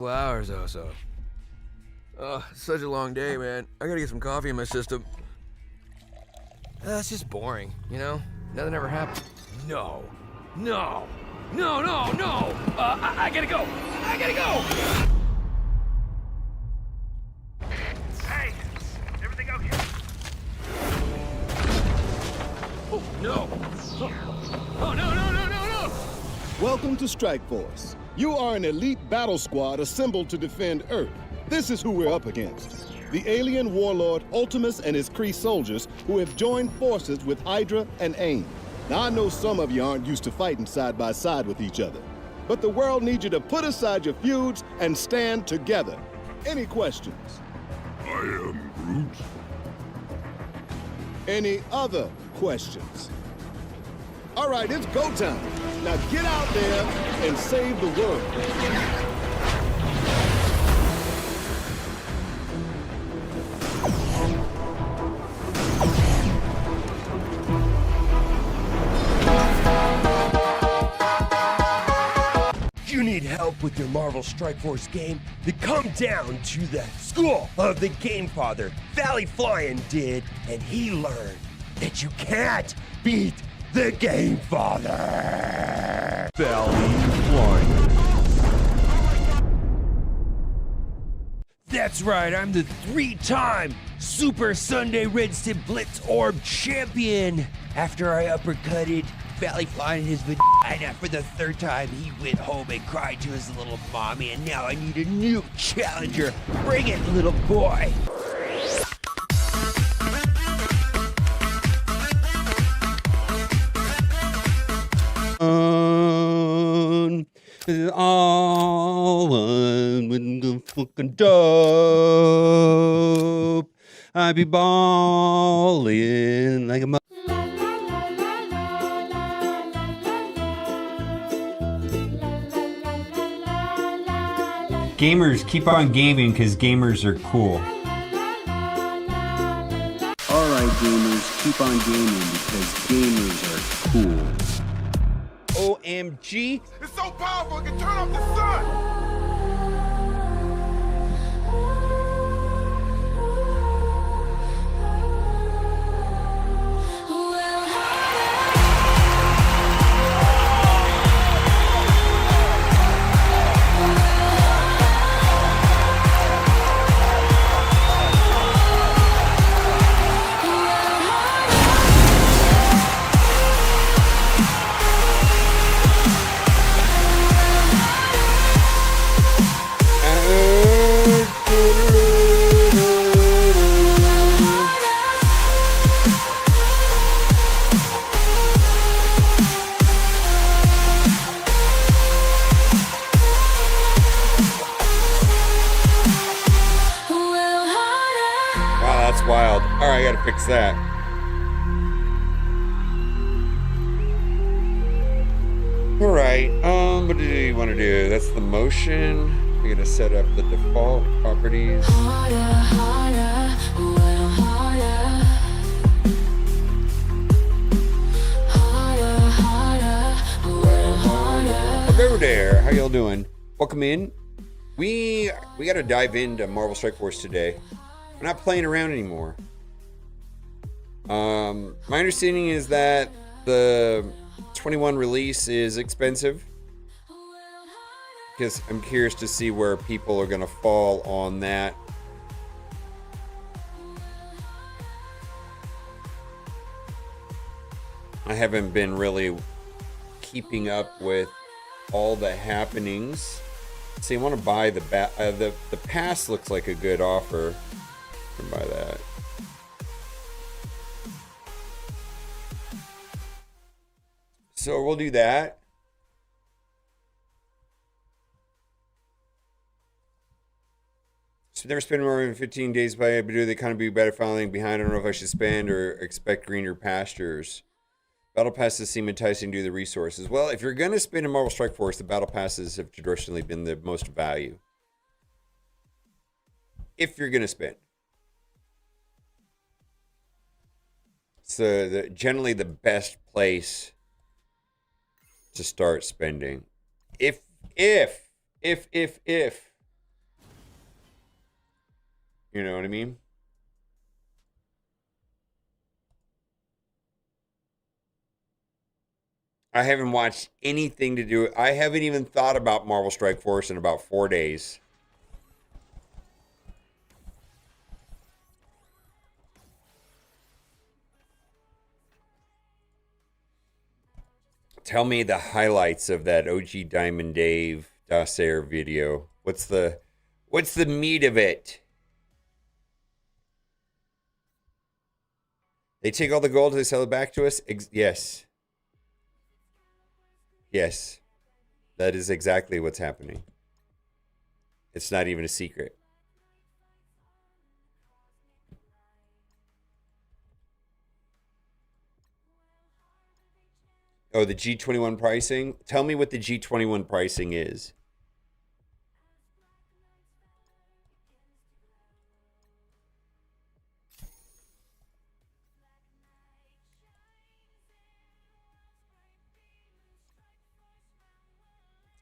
Hours also. Oh, such a long day, man. I gotta get some coffee in my system. It's just boring, you know? Nothing ever happened. No. No. No, no, no! I gotta go! I gotta go! Hey! Everything okay? Oh, no! Oh, no, no, no, no, no! Welcome to Strike Force. You are an elite battle squad assembled to defend Earth. This is who we're up against. The alien warlord Ultimus and his Kree soldiers who have joined forces with Hydra and AIM. Now, I know some of you aren't used to fighting side by side with each other, but the world needs you to put aside your feuds and stand together. Any questions? I am Groot. Any other questions? All right, it's go time. Now get out there and save the world. You need help with your Marvel Strike Force game? Then come down to the school of the Game Father. Valley Flying did, and he learned that you can't beat the Game Father. Valley Flying. That's right, I'm the 3-time Super Sunday Red Stip Blitz Orb champion. After I uppercutted Valley Flying in his vagina for the 3rd time, he went home and cried to his little mommy, and now I need a new challenger. Bring it, little boy. All with the fucking dope. I be ballin' like a Gamers, keep on gaming because gamers are cool. Alright gamers, keep on gaming because gamers are cool. OMG. It's so powerful it can turn off the sun! That's wild. All right, I gotta fix that. All right, what do you want to do? That's the motion. We're gonna set up the default properties. Hello there, how y'all doing? Welcome in. We gotta dive into Marvel Strike Force today. We're not playing around anymore. My understanding is that the 21 release is expensive. Because I'm curious to see where people are going to fall on that. I haven't been really keeping up with all the happenings. See, I want to buy the pass. Looks like a good offer. Buy that. So we'll do that. So never spend more than 15 days by do they kind of be better falling behind. I don't know if I should spend or expect greener pastures. Battle passes seem enticing due to the resources. Well, if you're going to spend in Marvel Strike Force, the battle passes have traditionally been the most value. If you're going to spend. It's generally the best place to start spending. If You know what I mean? I haven't watched anything to do. I haven't even thought about Marvel Strike Force in about 4 days. Tell me the highlights of that OG Diamond Dave Dassair video. What's the meat of it? They take all the gold, they sell it back to us? Yes. Yes. That is exactly what's happening. It's not even a secret. Oh, the G21 pricing? Tell me what the G21 pricing is.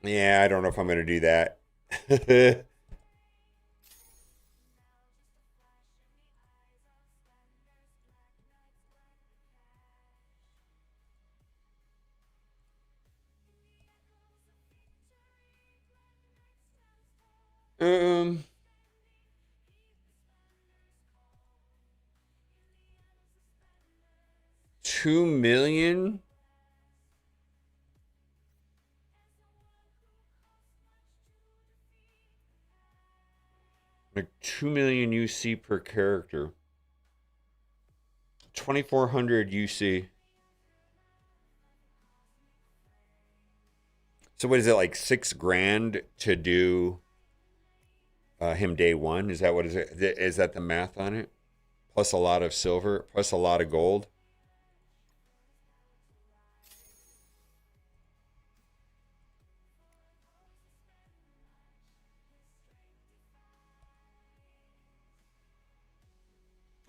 Yeah, I don't know if I'm going to do that. um, 2 million? Like 2 million UC per character. 2,400 UC. So what is it, like 6 grand to do him day one? Is that what is it? Is that the math on it? Plus a lot of silver, plus a lot of gold.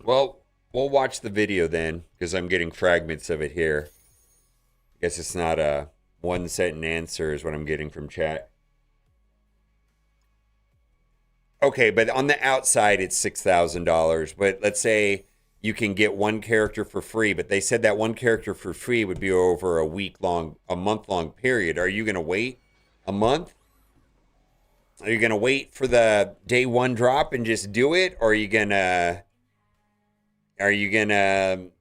Well, we'll watch the video then, because I'm getting fragments of it here. I guess it's not a one sentence answer is what I'm getting from chat. Okay, but on the outside it's $6,000. But let's say you can get one character for free, but they said that one character for free would be over a month-long period. Are you going to wait a month? Are you going to wait for the day one drop and just do it? Or are you going to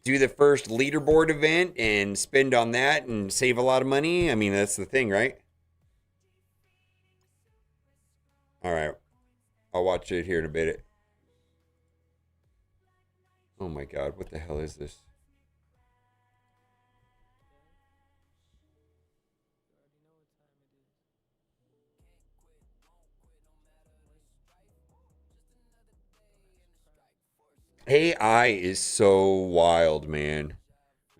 do the first leaderboard event and spend on that and save a lot of money? I mean, that's the thing, right? All right. I'll watch it here in a bit. Oh my God, what the hell is this? AI is so wild, man.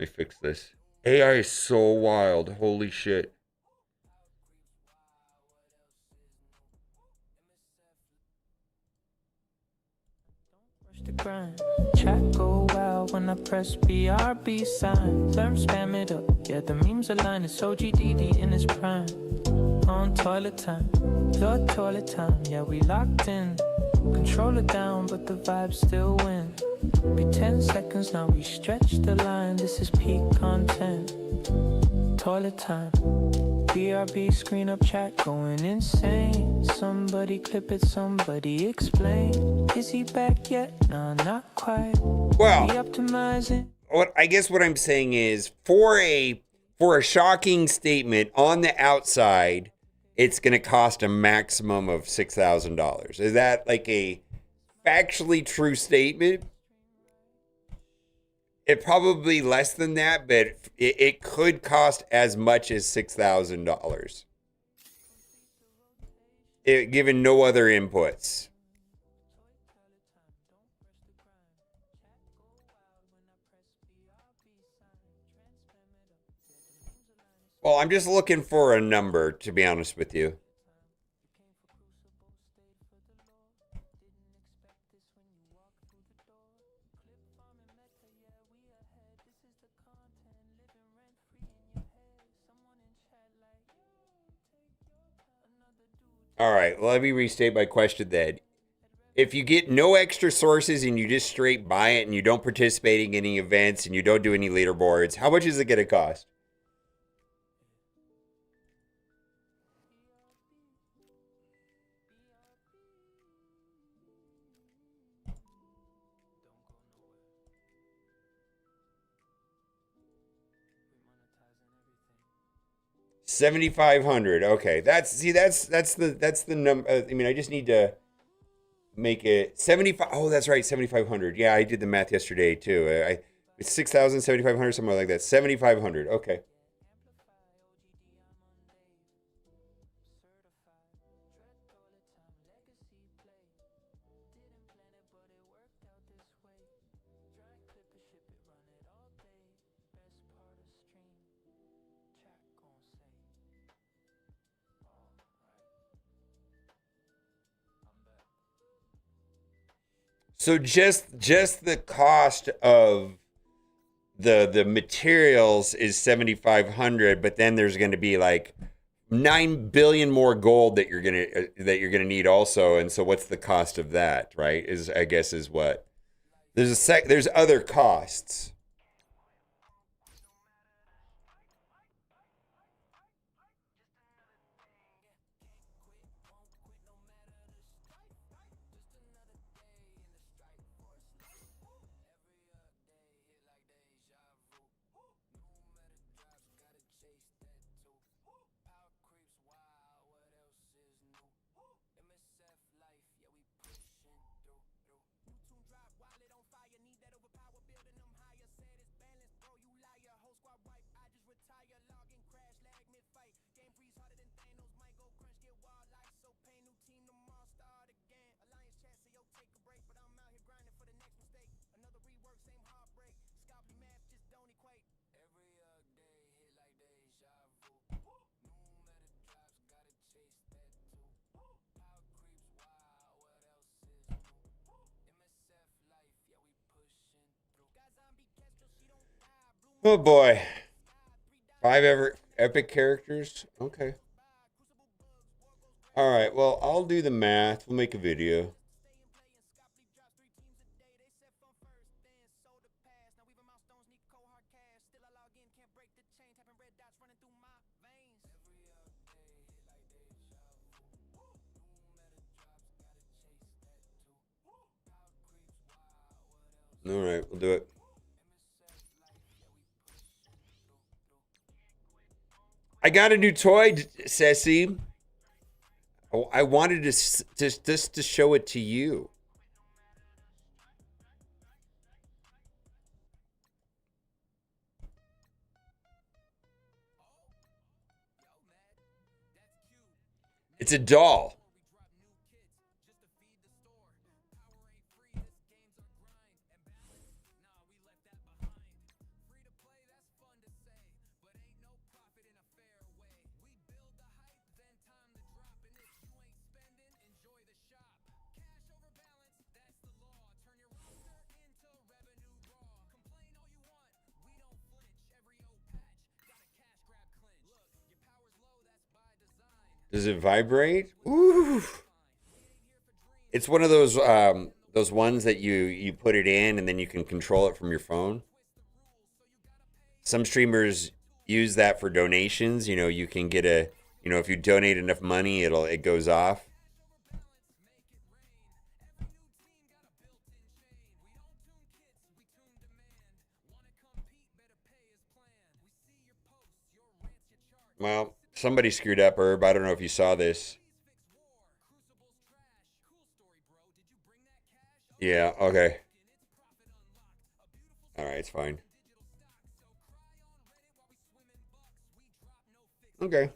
Let me fix this. AI is so wild. Holy shit. The grind. Chat go wild when I press BRB sign. Learn spam it up. Yeah, the memes align. It's OGDD in its prime. On toilet time. The toilet time. Yeah, we locked in. Control it down, but the vibes still win. Be 10 seconds now. We stretch the line. This is peak content. Toilet time. BRB screen up chat going insane. Somebody clip it, somebody explain. Is he back yet? Nah, not quite. Well, optimizing. I guess what I'm saying is for a shocking statement on the outside, it's going to cost a maximum of $6,000. Is that like a factually true statement? It probably less than that, but it could cost as much as $6,000. Given no other inputs. Well, I'm just looking for a number, to be honest with you. All right, well, let me restate my question then. if you get no extra sources and you just straight buy it and you don't participate in any events and you don't do any leaderboards, how much is it going to cost? $7,500. Okay, that's the number. I mean, I just need to make it 75. Oh, that's right, 7,500. Yeah, I did the math yesterday too. It's 6,000, 7,500, somewhere like that. 7,500. Okay. So just the cost of the materials is 7,500, but then there's going to be like 9 billion more gold that you're gonna need also. And so what's the cost of that? Right? Is I guess is what there's other costs. Oh boy. 5 epic characters? Okay. All right, well, I'll do the math. We'll make a video. All right, we'll do it. I got a new toy, Ceci. I wanted to show it to you. It's a doll. Does it vibrate? Ooh. It's one of those ones that you put it in and then you can control it from your phone. Some streamers use that for donations. You know, you can get if you donate enough money, it goes off. Well, somebody screwed up, Herb. I don't know if you saw this. Yeah, okay. All right, it's fine. Okay.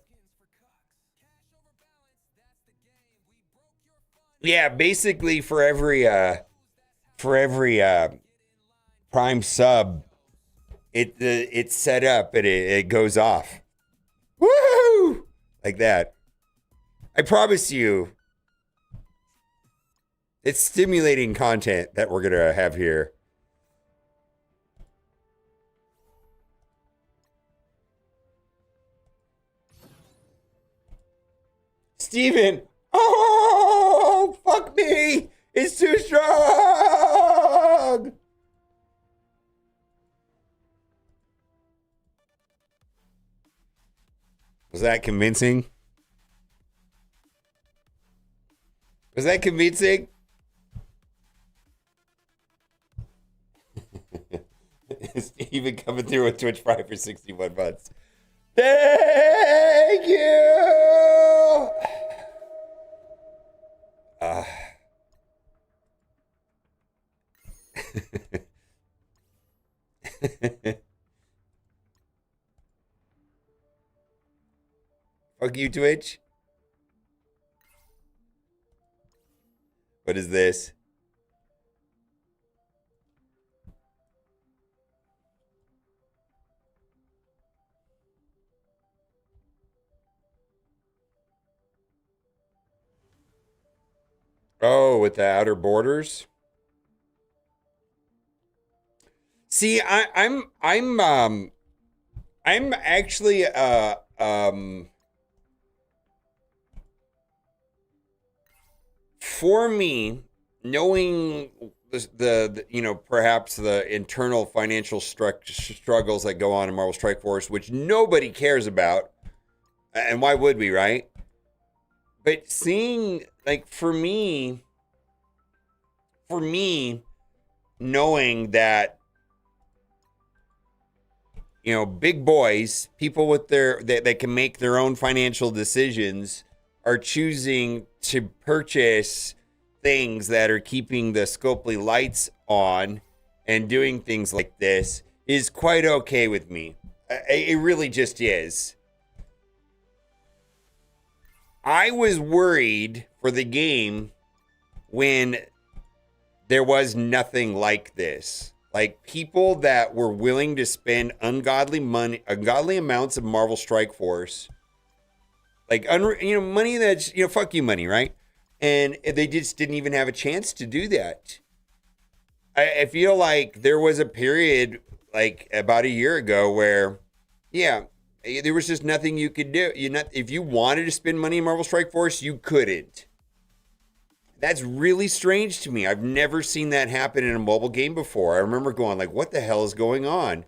Yeah, basically for every Prime sub, it's set up and it goes off. Woo! Like that. I promise you, it's stimulating content that we're gonna have here. Steven! Oh, fuck me! It's too strong! Was that convincing? Was that convincing? Steven coming through with Twitch Prime for 61 months. Thank you! Fuck you, Twitch. What is this? Oh, with the outer borders. See, I'm actually for me, knowing the you know, perhaps the internal financial struggles that go on in Marvel Strike Force, which nobody cares about, and why would we, right? But seeing, like, for me, knowing that, you know, big boys, people with that can make their own financial decisions, are choosing to purchase things that are keeping the Scopely lights on and doing things like this is quite okay with me. It really just is. I was worried for the game when there was nothing like this. Like, people that were willing to spend ungodly amounts of Marvel Strike Force, like, money that's, fuck you money, right? And they just didn't even have a chance to do that. I feel like there was a period, like about a year ago, where, yeah, there was just nothing you could do. If you wanted to spend money in Marvel Strike Force, you couldn't. That's really strange to me. I've never seen that happen in a mobile game before. I remember going like, what the hell is going on?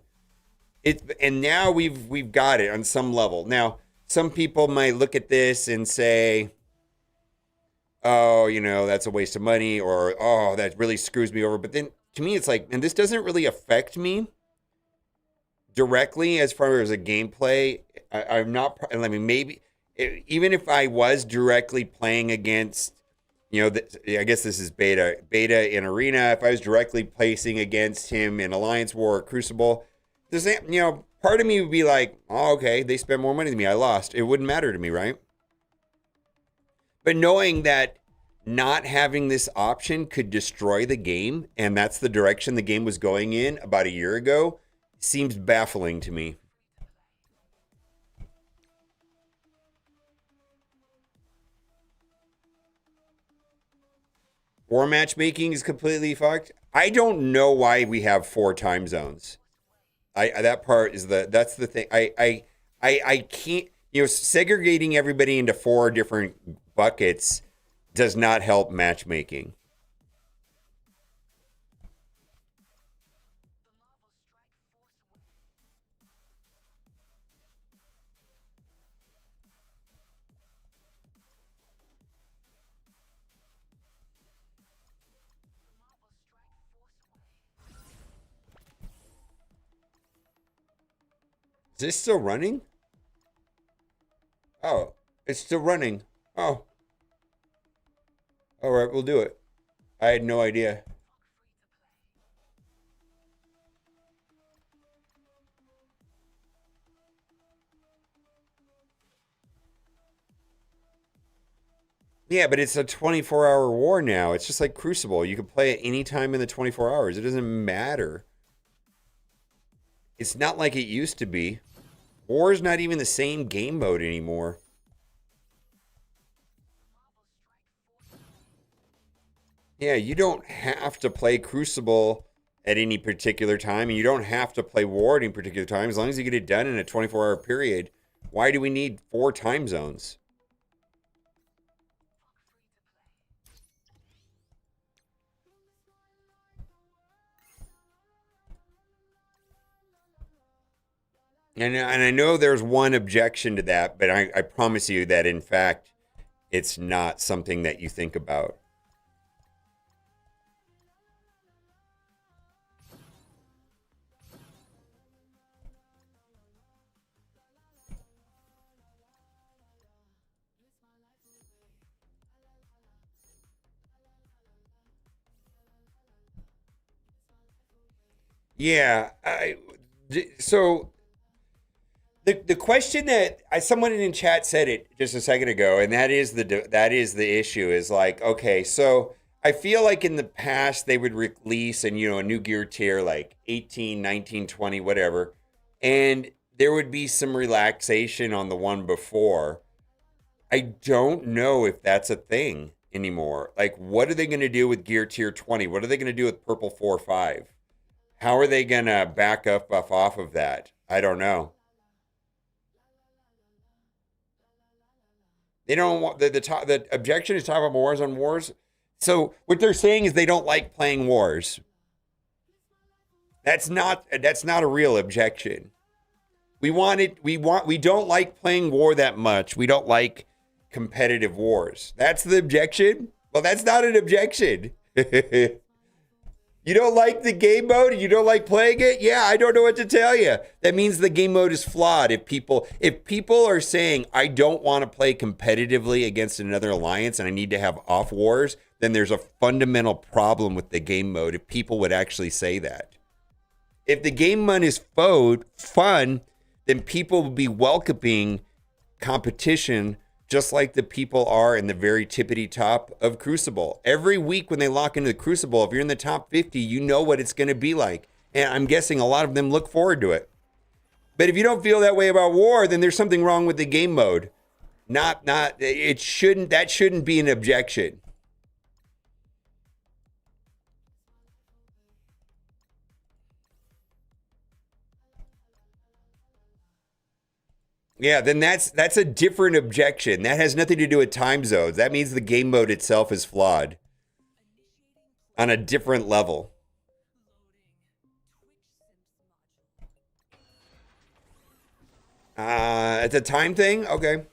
And now we've got it on some level. Now, some people might look at this and say, oh, that's a waste of money, or, oh, that really screws me over. But then to me, it's like, and this doesn't really affect me directly as far as a gameplay. I'm not, I mean, maybe, even if I was directly playing against, I guess this is beta in Arena, if I was directly placing against him in Alliance War or Crucible, part of me would be like, oh, okay, they spent more money than me, I lost. It wouldn't matter to me, right? But knowing that not having this option could destroy the game, and that's the direction the game was going in about a year ago, seems baffling to me. War matchmaking is completely fucked. I don't know why we have 4 time zones. That part is that's the thing. I can't, segregating everybody into 4 different buckets does not help matchmaking. Is this still running? Oh, it's still running. Oh. All right, we'll do it. I had no idea. Yeah, but it's a 24-hour war now. It's just like Crucible. You can play it any time in the 24 hours. It doesn't matter. It's not like it used to be. War is not even the same game mode anymore. Yeah, you don't have to play Crucible at any particular time, and you don't have to play War at any particular time, as long as you get it done in a 24-hour period. Why do we need 4 time zones? And I know there's one objection to that, but I promise you that in fact, it's not something that you think about. Yeah, so the question that someone in chat said it just a second ago, and that is the issue is like, okay, so I feel like in the past they would release and a new gear tier like 18, 19, 20, whatever, and there would be some relaxation on the one before. I don't know if that's a thing anymore. Like, what are they going to do with gear tier 20? What are they going to do with purple 4 5? How are they going to back up off of that? I don't know. They don't want the objection is talking about wars on wars. So what they're saying is they don't like playing wars. That's not a real objection. We don't like playing war that much. We don't like competitive wars. That's the objection? Well, that's not an objection. You don't like the game mode and you don't like playing it? Yeah, I don't know what to tell you. That means the game mode is flawed. If people are saying, I don't want to play competitively against another alliance and I need to have off wars, then there's a fundamental problem with the game mode if people would actually say that. If the game mode is fun, then people will be welcoming competition just like the people are in the very tippity top of Crucible. Every week when they lock into the Crucible, if you're in the top 50, you know what it's going to be like. And I'm guessing a lot of them look forward to it. But if you don't feel that way about war, then there's something wrong with the game mode. That shouldn't be an objection. Yeah, then that's a different objection. That has nothing to do with time zones. That means the game mode itself is flawed on a different level. It's a time thing? Okay.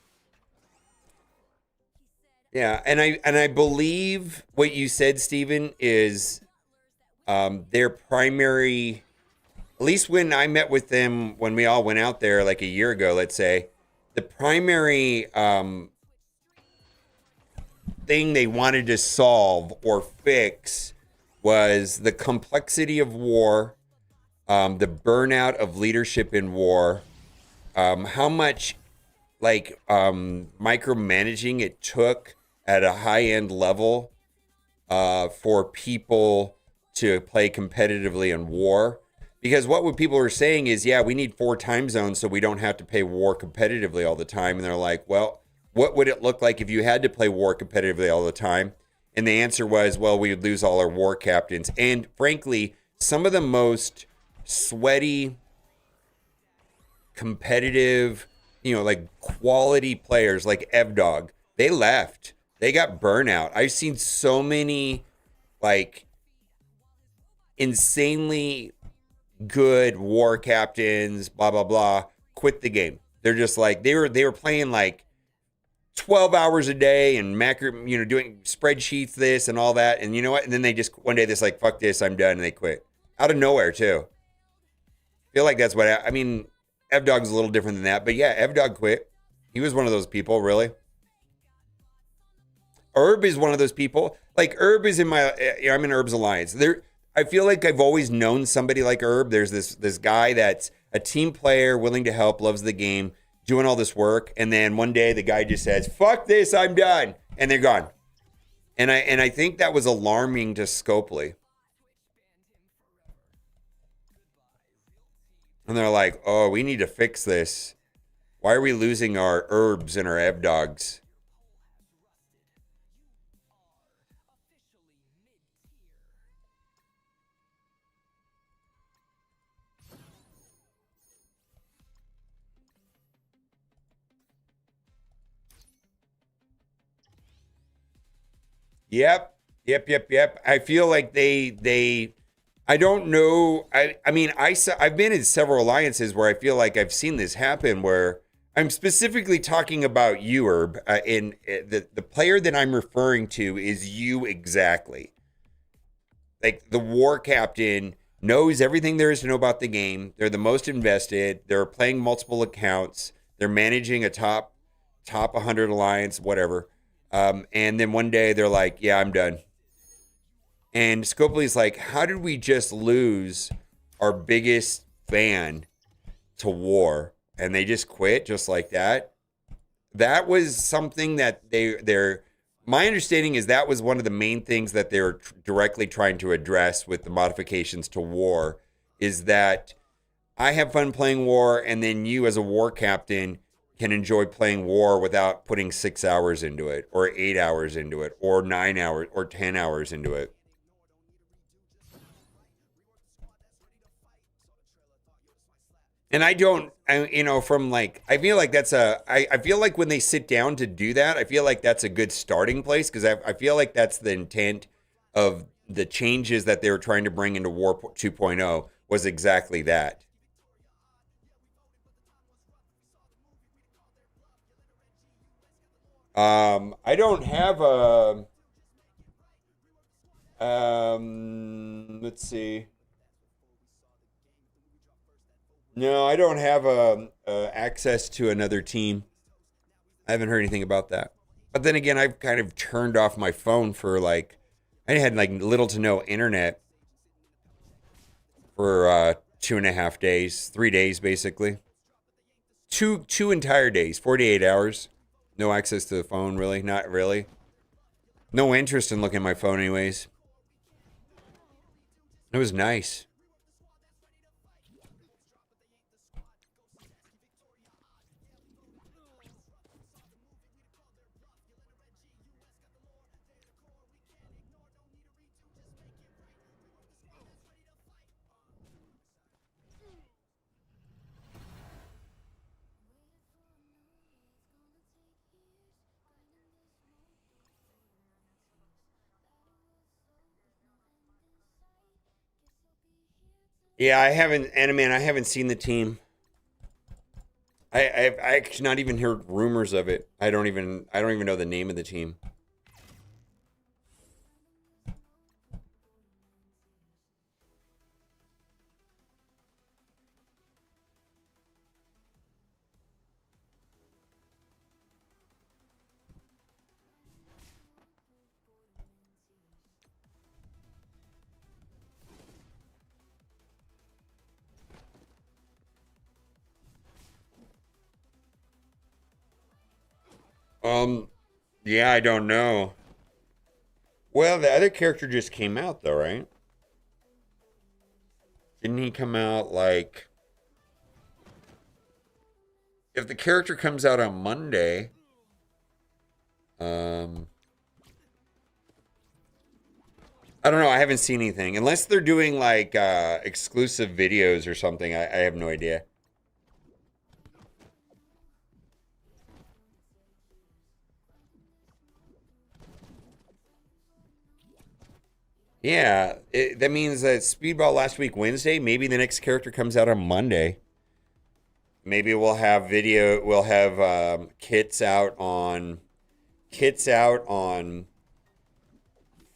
Yeah, and I believe what you said, Stephen, is their primary, at least when I met with them, when we all went out there like a year ago, let's say, the primary thing they wanted to solve or fix was the complexity of war, the burnout of leadership in war, how much micromanaging it took at a high-end level for people to play competitively in war. Because what people are saying is, yeah, we need 4 time zones so we don't have to play war competitively all the time. And they're like, well, what would it look like if you had to play war competitively all the time? And the answer was, well, we would lose all our war captains. And frankly, some of the most sweaty, competitive, like quality players like Evdog, they left. They got burnout. I've seen so many insanely good war captains, blah blah blah, quit the game. They're just like they were playing 12 hours a day and doing spreadsheets, this and all that, and you know what? And then they just one day this fuck this, I'm done, and they quit out of nowhere too. Feel like that's what I mean. Evdog's a little different than that, but yeah, Evdog quit. He was one of those people, really. Herb is one of those people. Herb is I'm in Herb's alliance. I feel like I've always known somebody like Herb. There's this guy that's a team player, willing to help, loves the game, doing all this work, and then one day the guy just says, "Fuck this, I'm done," and they're gone. And I think that was alarming to Scopely. And they're like, "Oh, we need to fix this. Why are we losing our Herbs and our Evdogs?" Yep. I feel like they I don't know. I mean, I've been in several alliances where I feel like I've seen this happen. Where I'm specifically talking about you, Herb. In the player that I'm referring to is you exactly. Like the war captain knows everything there is to know about the game. They're the most invested. They're playing multiple accounts. They're managing a top 100 alliance, whatever. And then one day they're like, "Yeah, I'm done." And Scopely's like, "How did we just lose our biggest fan to war?" And they just quit just like that. That was something that they're. My understanding is that was one of the main things that they were directly trying to address with the modifications to war, is that I have fun playing war, and then you as a war captain can enjoy playing war without putting 6 hours into it, or 8 hours into it, or 9 hours, or 10 hours into it. And I don't, from like, I feel like I feel like when they sit down to do that, I feel like that's a good starting place, because I feel like that's the intent of the changes that they were trying to bring into War 2.0 was exactly that. I don't have a, let's see. No, I don't have access to another team. I haven't heard anything about that. But then again, I've kind of turned off my phone for like, I had like little to no internet for 2.5 days, 3 days basically. Two entire days, 48 hours. No access to the phone, really, not really. No interest in looking at my phone, anyways. It was nice. Yeah, I haven't, Animan, I haven't seen the team. I've actually not even heard rumors of it. I don't even know the name of the team. Yeah, I don't know. Well, the other character just came out though, right? Didn't he come out like, if the character comes out on Monday, I don't know, I haven't seen anything. Unless they're doing like exclusive videos or something, I have no idea. Yeah, that means that Speedball last week Wednesday. Maybe the next character comes out on Monday. Maybe we'll have video. We'll have kits out on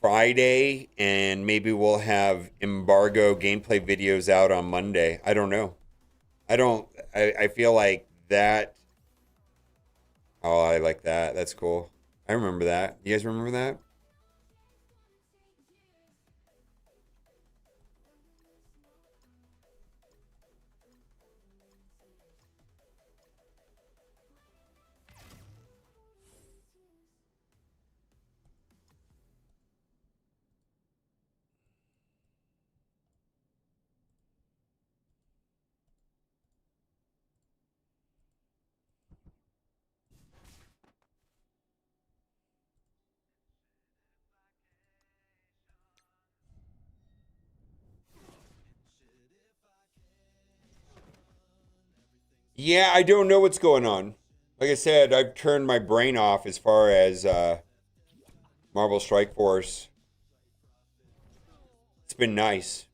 Friday, and maybe we'll have embargo gameplay videos out on Monday. I don't know. I feel like that. Oh, I like that. That's cool. I remember that. You guys remember that? Yeah, I don't know what's going on. Like I said, I've turned my brain off as far as Marvel Strike Force. It's been nice.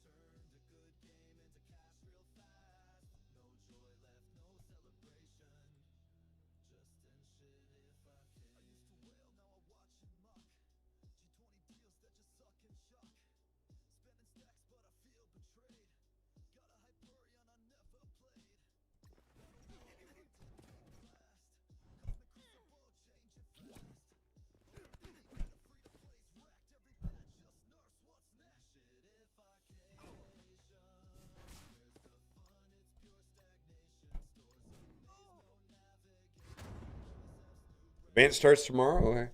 Event starts tomorrow. Okay.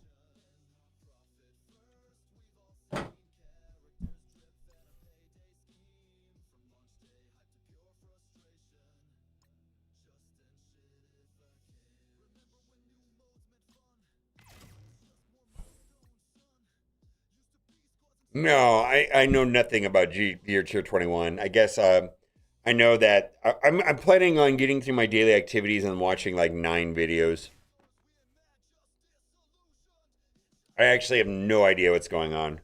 No, I know nothing about Gear Tier 21. I guess I know that I'm planning on getting through my daily activities and watching like 9 videos. I actually have no idea what's going on.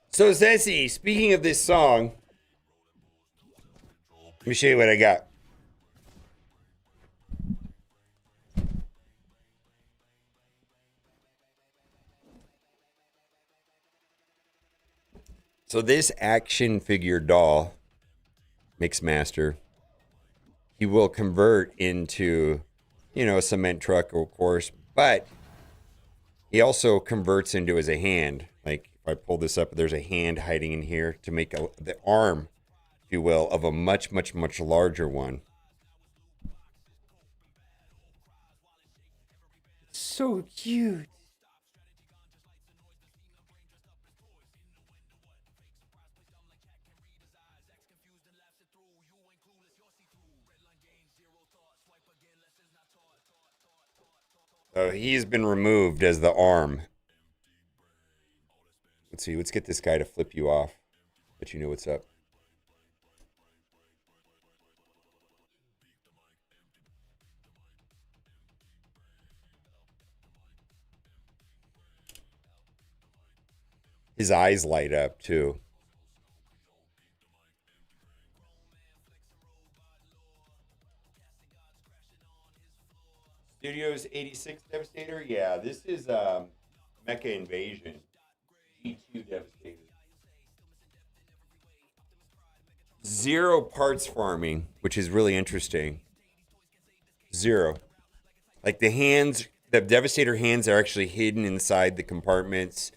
So, Zessie, speaking of this song, let me show you what I got. So, this action figure doll, Mixmaster, he will convert into, a cement truck, of course, but he also converts into as a hand. Like, if I pull this up, there's a hand hiding in here to make the arm, if you will, of a much, much, much larger one. So cute. He's been removed as the arm. Let's see. Let's get this guy to flip you off. Let you know what's up. His eyes light up too. Studios 86 Devastator? Yeah, this is Mecha Invasion. G2 Devastator. 0 parts farming, which is really interesting. 0. Like the hands, the Devastator hands are actually hidden inside the compartments.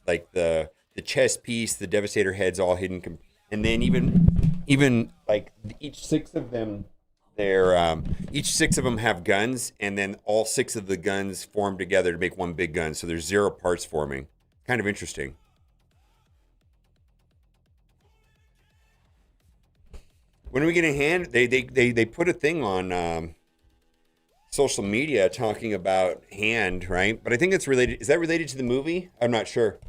Like the chest piece, the Devastator head's all hidden. And then even like each 6 of them, each 6 of them have guns, and then all 6 of the guns form together to make one big gun. So there's 0 parts forming. Kind of interesting. When are we getting hand? They put a thing on social media talking about hand, right? But I think it's related. Is that related to the movie? I'm not sure.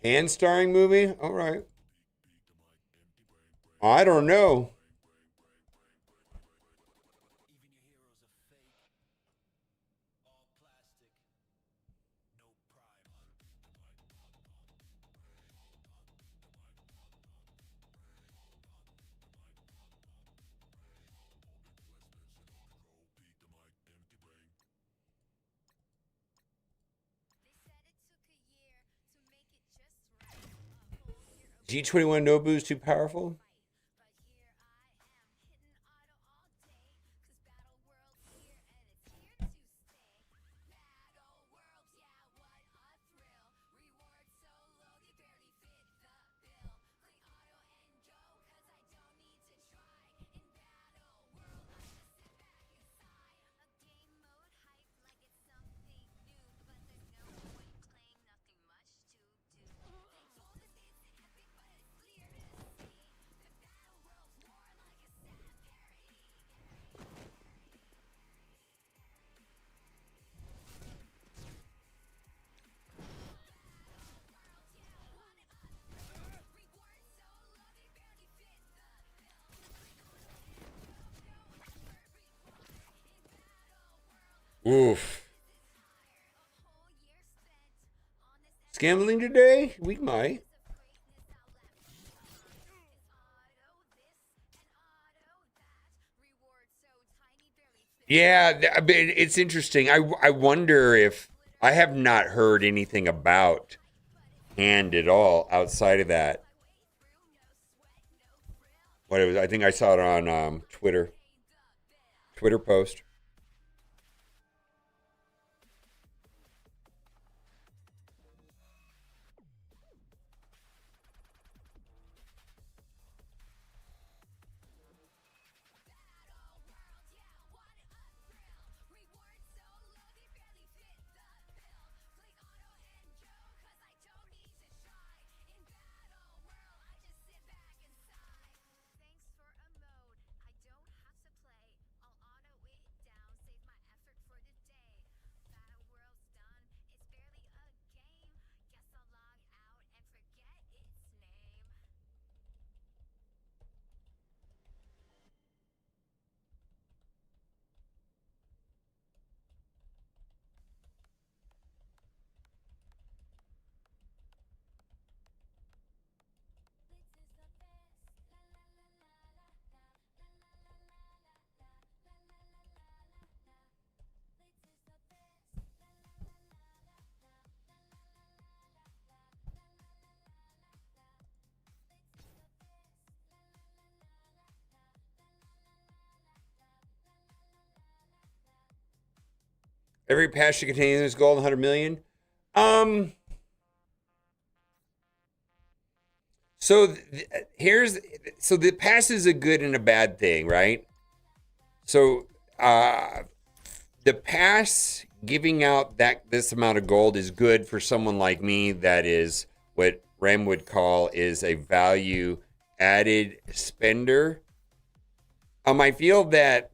Hand starring movie? All right. I don't know. G21 Nobu's too powerful? Oof. Gambling today? We might. Yeah, I mean, it's interesting. I wonder if I have not heard anything about Hand at all outside of that. What it was? I think I saw it on Twitter post. Every patch should contain this gold, 100 million. So so the pass is a good and a bad thing, right? So the pass giving out this amount of gold is good for someone like me that is what Rem would call is a value added spender. I feel that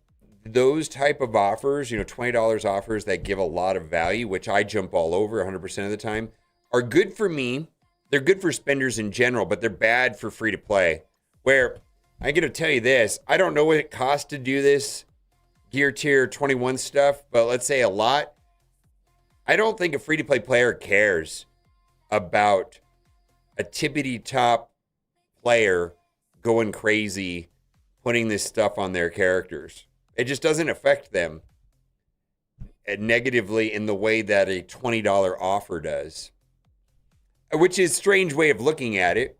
those type of offers, $20 offers that give a lot of value, which I jump all over 100% of the time, are good for me. They're good for spenders in general, but they're bad for free to play. Where I'm going to tell you this, I don't know what it costs to do this gear tier 21 stuff, but let's say a lot. I don't think a free to play player cares about a tippity top player going crazy, putting this stuff on their characters. It just doesn't affect them negatively in the way that a $20 offer does. Which is a strange way of looking at it.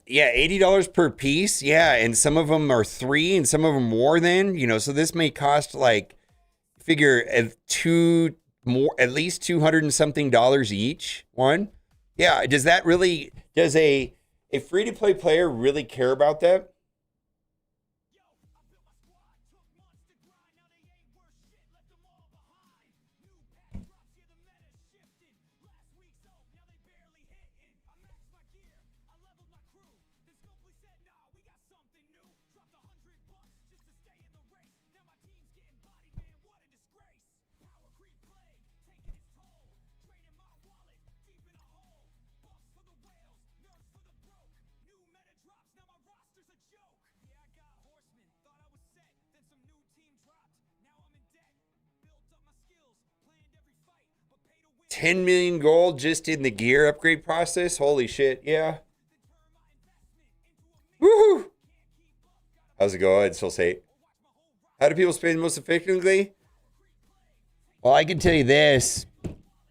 Yeah, $80 per piece. Yeah, and some of them are 3 and some of them more than, so this may cost figure at least $200 and something each one. Yeah, does a free to play player really care about that? $10 million gold just in the gear upgrade process. Holy shit. Yeah. Woohoo. How's it go? I'd still say, how do people spend most effectively? Well, I can tell you this.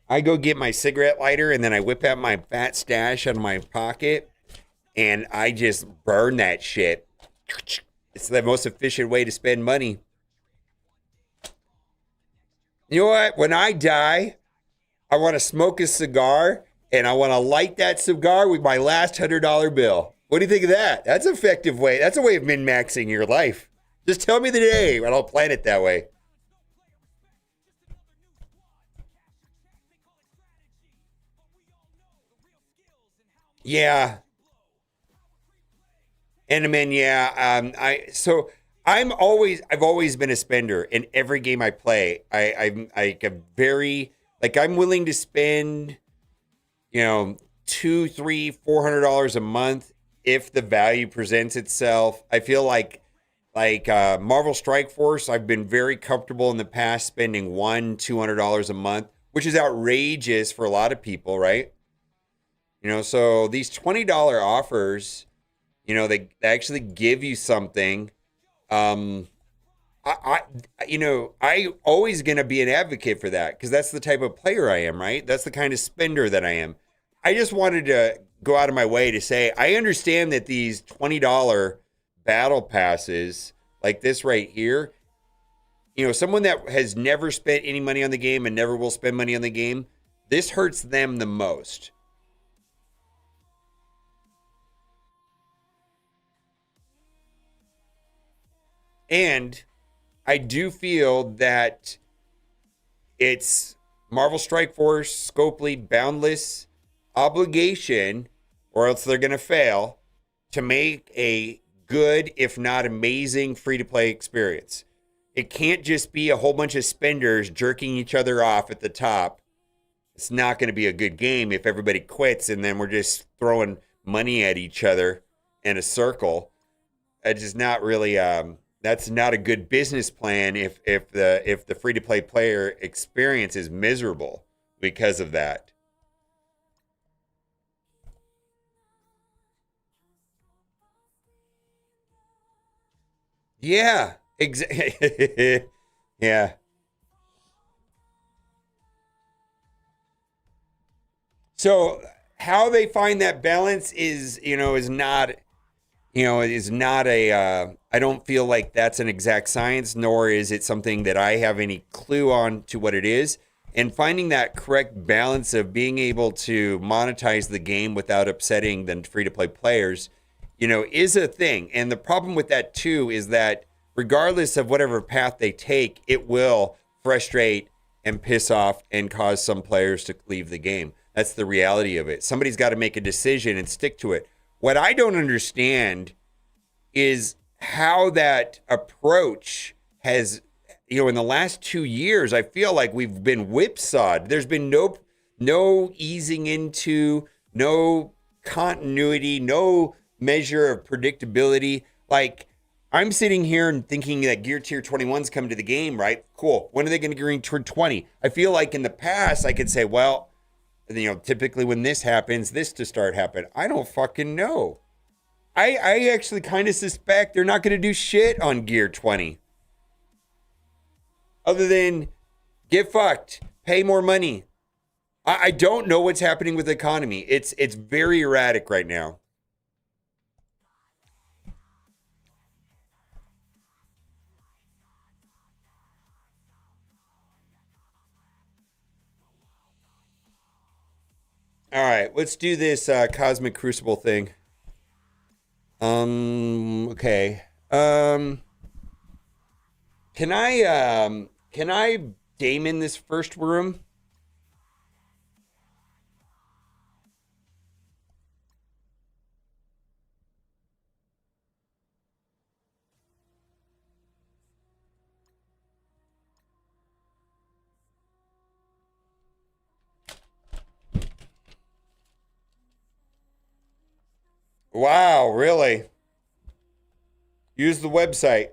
I go get my cigarette lighter and then I whip out my fat stash out of my pocket and I just burn that shit. It's the most efficient way to spend money. You know what? When I die, I want to smoke a cigar, and I want to light that cigar with my last $100 bill. What do you think of that? That's an effective way. That's a way of min-maxing your life. Just tell me the day, and I'll plan it that way. Yeah. Enderman, yeah. I've always been a spender in every game I play. I'm willing to spend, $200, $300, $400 a month if the value presents itself. I feel like Like Marvel Strike Force, I've been very comfortable in the past spending $200 a month, which is outrageous for a lot of people, right? You know, so these $20 offers, you know, they actually give you something. I always gonna be an advocate for that because that's the type of player I am, right? That's the kind of spender that I am. I just wanted to go out of my way to say I understand that these $20 battle passes like this right here, you know, someone that has never spent any money on the game and never will spend money on the game, this hurts them the most. And I do feel that it's Marvel Strike Force, Scopely, Boundless obligation, or else they're going to fail, to make a good, if not amazing, free-to-play experience. It can't just be a whole bunch of spenders jerking each other off at the top. It's not going to be a good game if everybody quits and then we're just throwing money at each other in a circle. It's just not really... that's not a good business plan if the free-to-play player experience is miserable because of that. Yeah, exactly. Yeah. So how they find that balance is not I don't feel like that's an exact science, nor is it something that I have any clue on to what it is. And finding that correct balance of being able to monetize the game without upsetting the free-to-play players, is a thing. And the problem with that too is that regardless of whatever path they take, it will frustrate and piss off and cause some players to leave the game. That's the reality of it. Somebody's got to make a decision and stick to it. What I don't understand is how that approach has, in the last 2 years, I feel like we've been whipsawed. There's been no easing into, no continuity, no measure of predictability. Like, I'm sitting here and thinking that Gear Tier 21's coming to the game, right? Cool. When are they going to Gear Tier 20? I feel like in the past, I could say, well, typically when this happens, this to start happen. I don't fucking know. I actually kind of suspect they're not going to do shit on Gear 20. Other than get fucked, pay more money. I don't know what's happening with the economy. It's very erratic right now. All right, let's do this Cosmic Crucible thing. Okay. Can I Damon this first room? Wow, really? Use the website.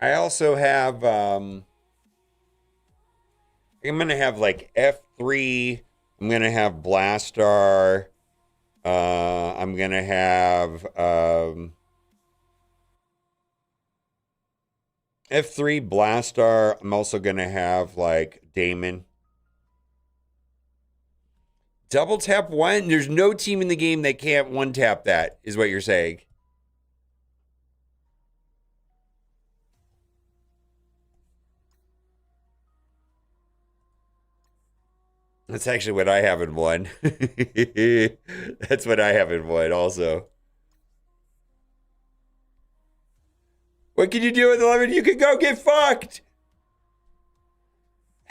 I also have, I'm going to have like F3. I'm going to have Blastar. I'm going to have F3, Blastar. I'm also going to have like Damon. Double tap one? There's no team in the game that can't one tap that, is what you're saying. That's actually what I have in one. That's what I have in one also. What can you do with 11? You can go get fucked.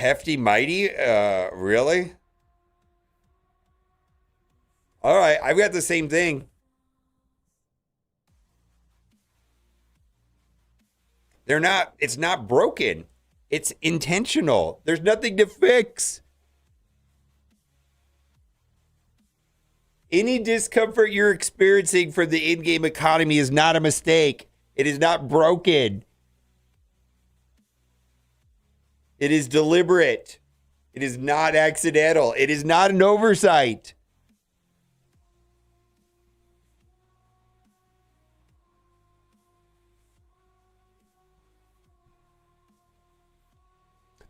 Hefty Mighty? Really? All right, I've got the same thing. It's not broken. It's intentional. There's nothing to fix. Any discomfort you're experiencing from the in-game economy is not a mistake. It is not broken. It is deliberate. It is not accidental. It is not an oversight.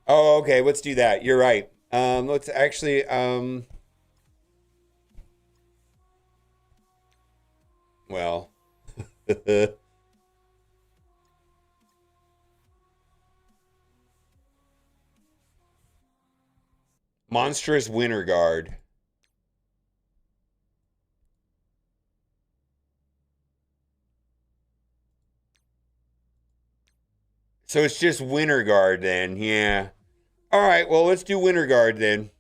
Oh, okay. Let's do that. You're right. Let's actually, well, Monstrous Winter Guard. So it's just Winter Guard then. Yeah. All right. Well, let's do Winter Guard then.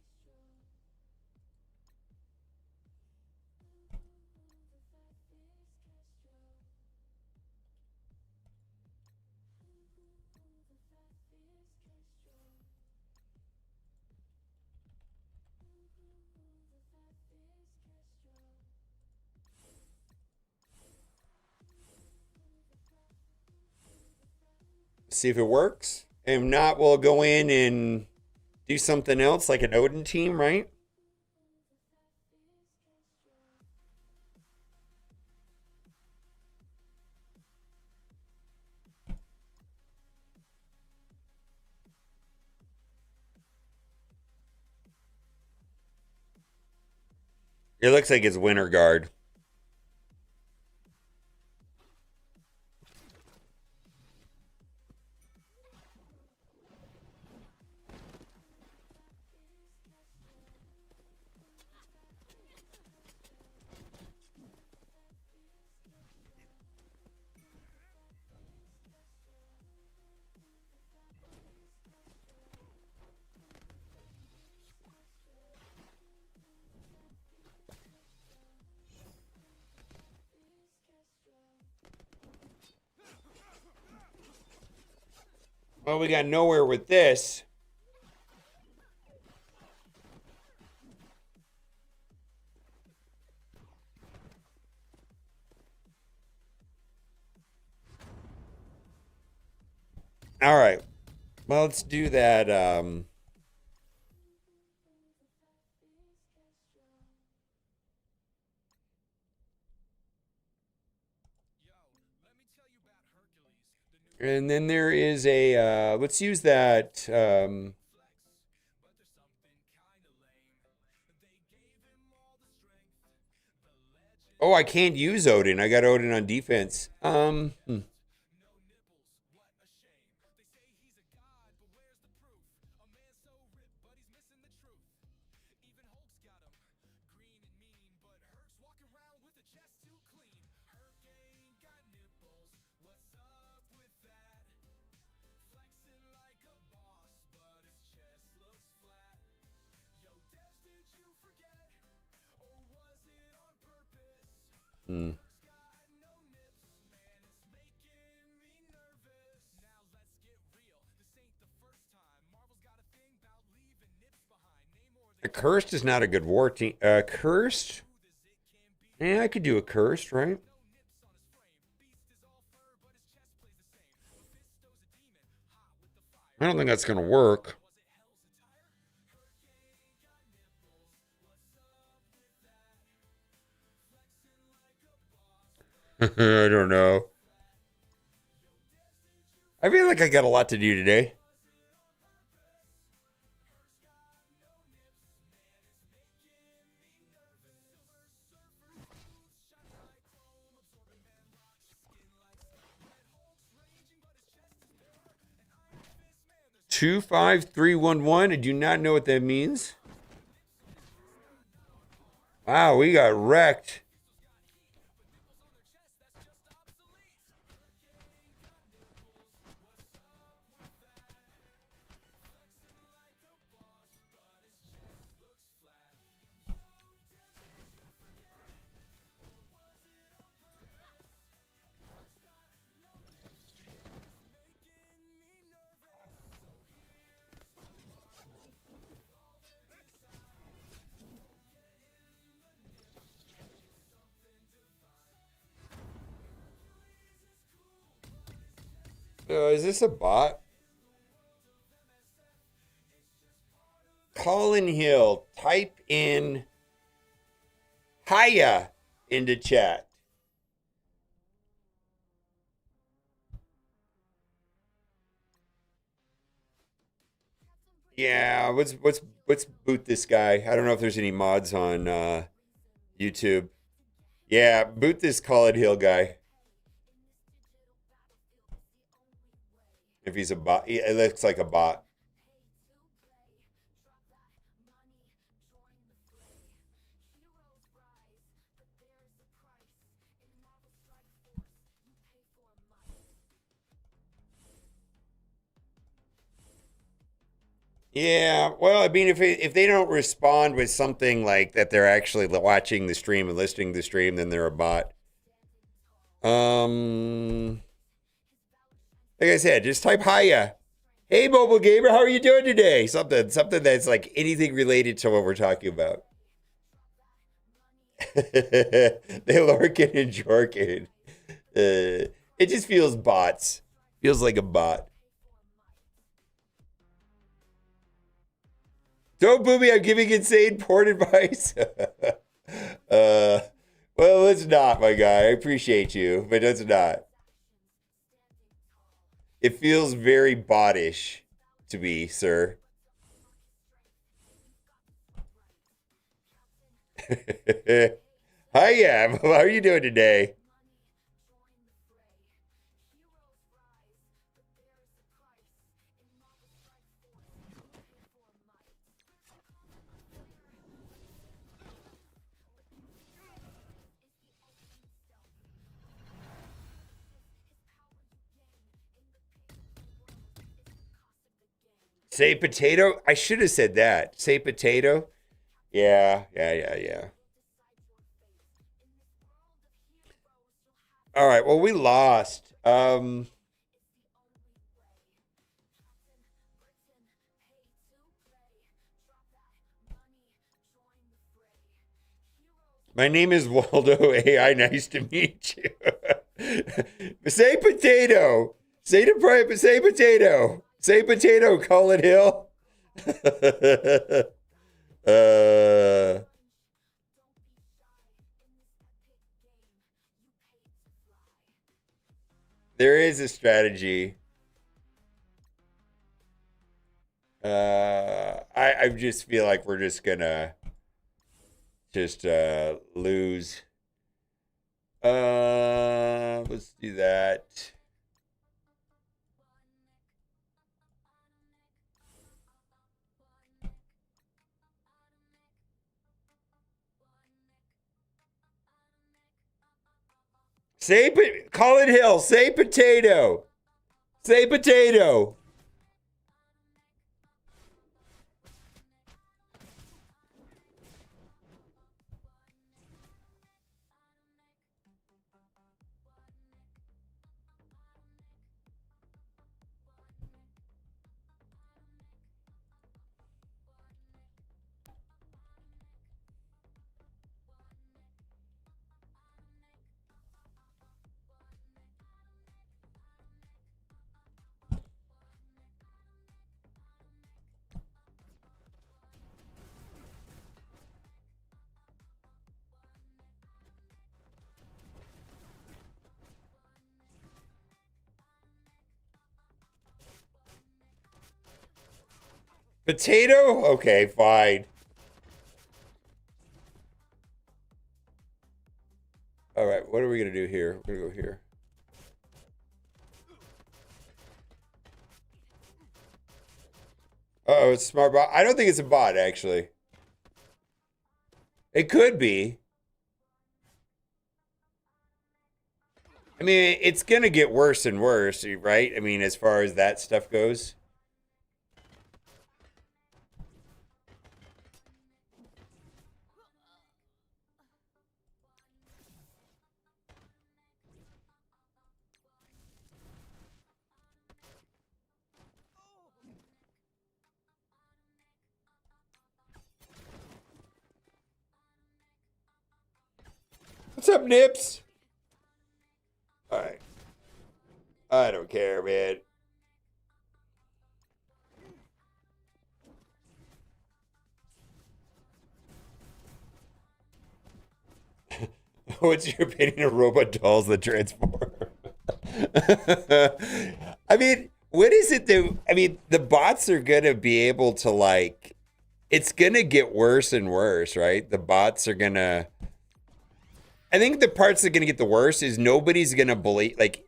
See if it works. If not, we'll go in and do something else like an Odin team, right? It looks like it's Winter Guard. Well, we got nowhere with this. All right. Well, let's do that. And then there is a, let's use that. Oh, I can't use Odin. I got Odin on defense. A cursed is not a good war team. Cursed? Yeah, I could do a cursed, right? I don't think that's going to work. I don't know. I feel like I got a lot to do today. Two, 5, 3, 1, 1. I do not know what that means. Wow, we got wrecked. Is this a bot? Colin Hill, type in Hiya into chat. Yeah, let's boot this guy. I don't know if there's any mods on YouTube. Yeah, boot this Colin Hill guy. If he's a bot, it looks like a bot. Yeah, well, I mean, if they don't respond with something like that, they're actually watching the stream and listening to the stream, then they're a bot. Like I said, just type hiya. Hey, mobile gamer, how are you doing today? Something that's like anything related to what we're talking about. They lurking and jorking. It just feels bots. Feels like a bot. Don't boo me, I'm giving insane porn advice. Well, let's not, my guy. I appreciate you, but let's not. It feels very bottish to me, sir. Hi, yeah. How are you doing today? Say potato? I should have said that. Say potato? Yeah. All right, well, we lost. My name is Waldo AI. Nice to meet you. Say potato. Say potato. Say potato, Colin Hill. There is a strategy. I just feel like we're just gonna lose. Let's do that. Colin Hill, say potato. Say potato. Potato? Okay, fine. All right, what are we gonna do here? We're gonna go here. Uh-oh, it's a smart bot. I don't think it's a bot, actually. It could be. I mean, it's gonna get worse and worse, right? I mean, as far as that stuff goes. What's up, Nips? All right. I don't care, man. What's your opinion of robot dolls that transform? I mean, what is it that, I mean, the bots are going to be able to, like, it's going to get worse and worse, right? The bots are going to, I think the parts that are going to get the worst is nobody's going to believe, like,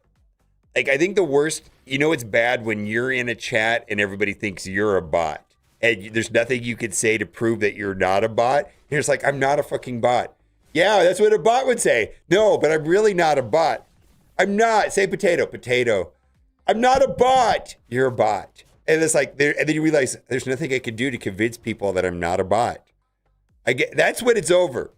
I think the worst, you know, it's bad when you're in a chat and everybody thinks you're a bot. And there's nothing you could say to prove that you're not a bot. You're just like, I'm not a fucking bot. Yeah, that's what a bot would say. No, but I'm really not a bot. I'm not. Say potato, potato. I'm not a bot. You're a bot. And it's like, and then you realize there's nothing I can do to convince people that I'm not a bot. I get, that's when it's over.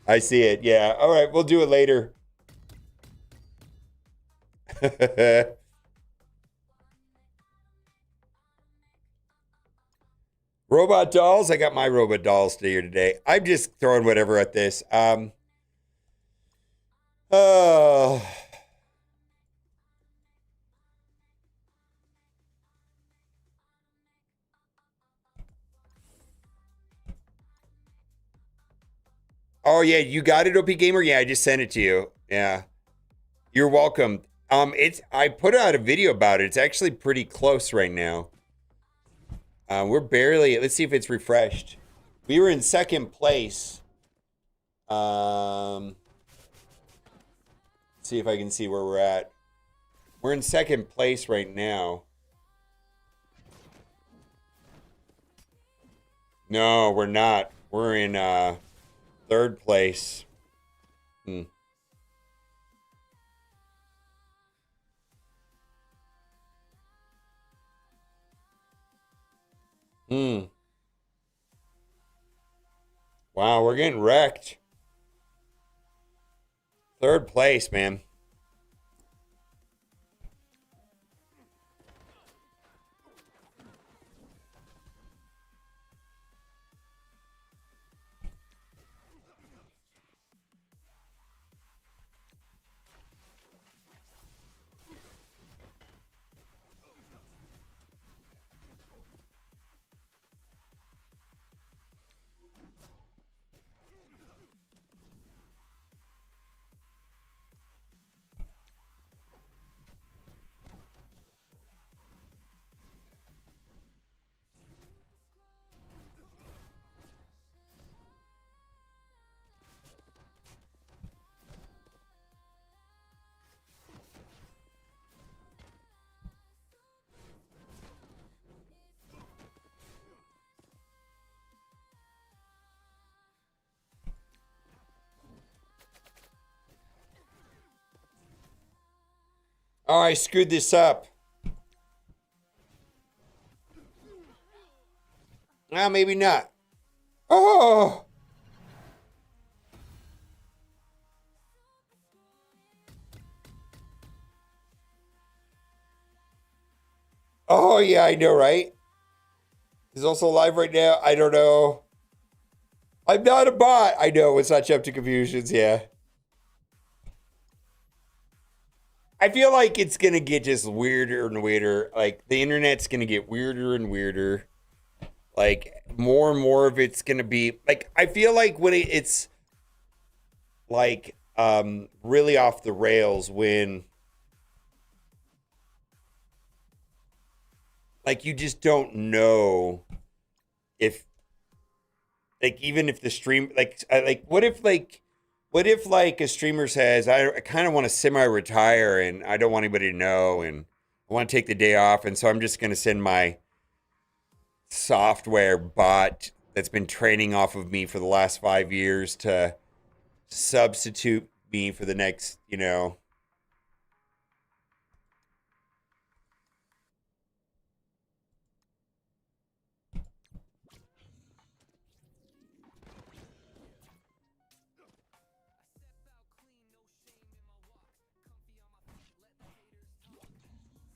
I see it. Yeah. All right. We'll do it later. Robot dolls. I got my robot dolls here today. I'm just throwing whatever at this. Oh. Oh yeah, you got it, OP Gamer? Yeah, I just sent it to you. Yeah. You're welcome. I put out a video about it. It's actually pretty close right now. We're barely, let's see if it's refreshed. We were in second place. Let's see if I can see where we're at. We're in second place right now. No, we're not. We're in third place. Wow, we're getting wrecked. Third place, man. Oh, I screwed this up. Well, maybe not. Oh! Oh, yeah, I know, right? He's also live right now. I don't know. I'm not a bot. I know, it's not Jump to Confusions, yeah. I feel like it's going to get just weirder and weirder. Like, the internet's going to get weirder and weirder. Like, more and more of it's going to be... Like, I feel like when it's, like, really off the rails when... Like, you just don't know if... Like, even if the stream... Like, what if a streamer says, I kind of want to semi-retire and I don't want anybody to know and I want to take the day off, and so I'm just going to send my software bot that's been training off of me for the last 5 years to substitute me for the next, you know...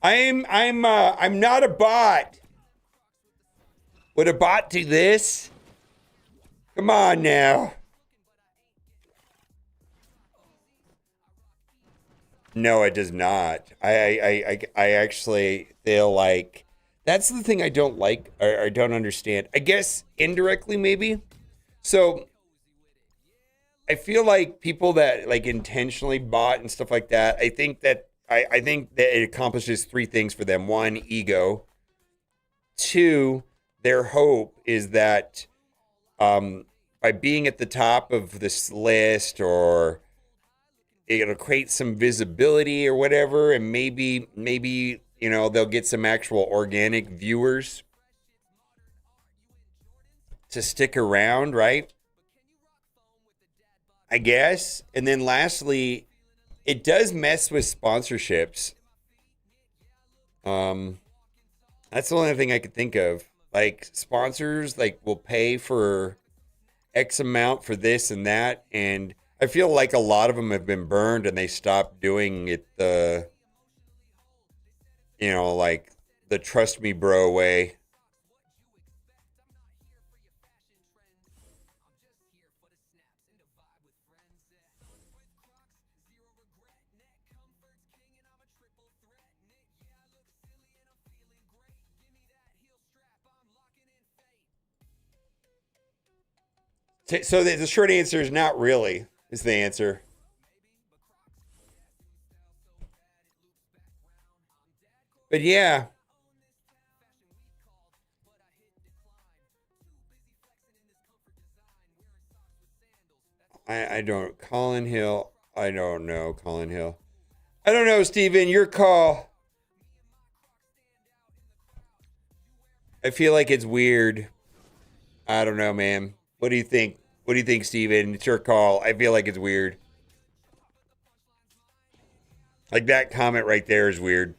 I'm not a bot. Would a bot do this? Come on now. No, it does not. I actually feel like that's the thing I don't like or I don't understand. I guess indirectly maybe. So I feel like people that like intentionally bought and stuff like that, I think that it accomplishes three things for them. One, ego. Two, their hope is that by being at the top of this list or it'll create some visibility or whatever, and maybe they'll get some actual organic viewers to stick around, right? I guess. And then lastly, it does mess with sponsorships. That's the only thing I could think of. Like sponsors like will pay for X amount for this and that, and I feel like a lot of them have been burned and they stopped doing it like the trust me bro way. So the short answer is not really, is the answer. But yeah. I don't. Colin Hill. I don't know, Colin Hill. I don't know, Steven. Your call. I feel like it's weird. I don't know, man. What do you think? What do you think, Steven? It's your call. I feel like it's weird. Like that comment right there is weird.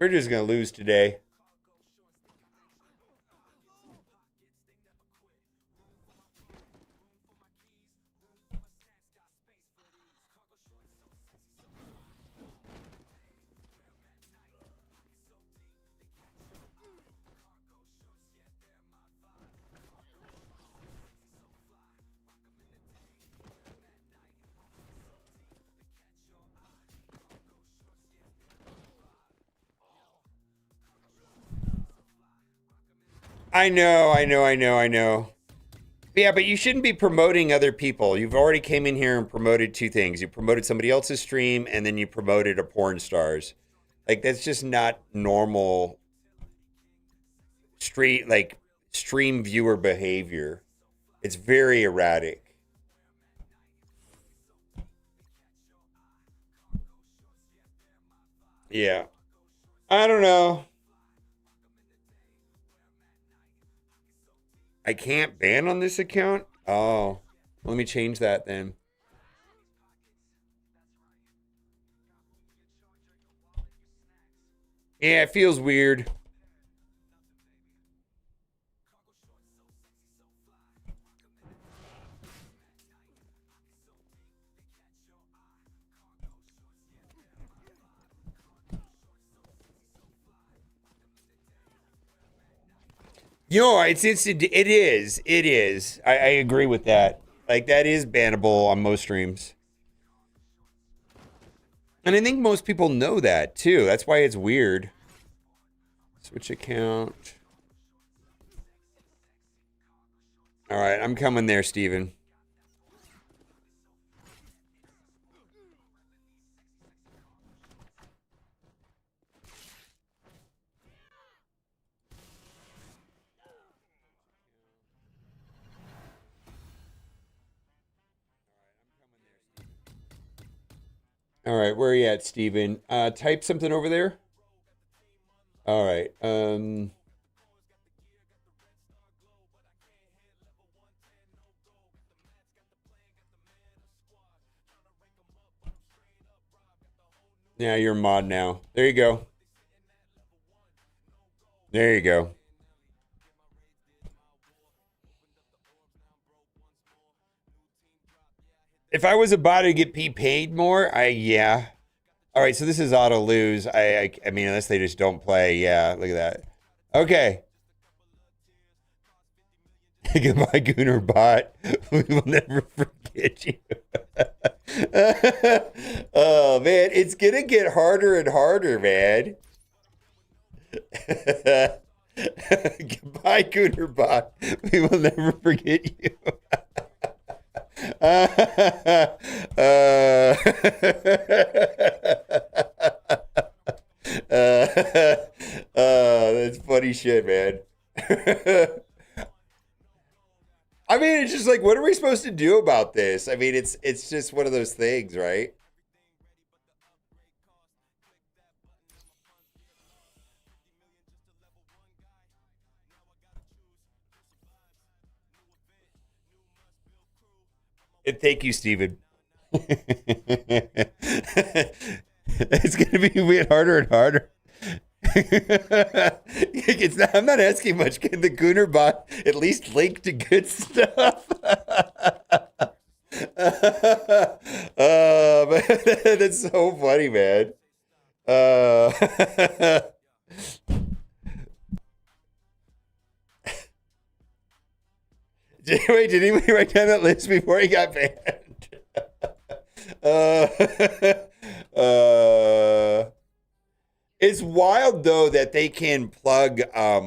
We're just going to lose today. I know. Yeah, but you shouldn't be promoting other people. You've already came in here and promoted two things. You promoted somebody else's stream and then you promoted a porn star's. Like that's just not normal stream viewer behavior. It's very erratic. Yeah. I don't know. I can't ban on this account? Oh, let me change that then. Yeah, it feels weird. It is. It is. I agree with that. Like that is bannable on most streams. And I think most people know that too. That's why it's weird. Switch account. All right, I'm coming there, Steven. All right, where are you at, Steven? Type something over there. All right. Yeah, you're a mod now. There you go. There you go. If I was about to get paid more, yeah. All right, so this is auto lose. I mean, unless they just don't play. Yeah, look at that. Okay. Goodbye, Gooner Bot. We will never forget you. Oh, man. It's going to get harder and harder, man. Goodbye, Gooner Bot. We will never forget you. That's funny shit, man. I mean, it's just like, what are we supposed to do about this? I mean, it's just one of those things, right? And thank you, Steven. It's going to be way harder and harder. I'm not asking much. Can the Gooner Bot at least link to good stuff? That's so funny, man. Wait, did anybody write down that list before he got banned? It's wild though that they can plug. I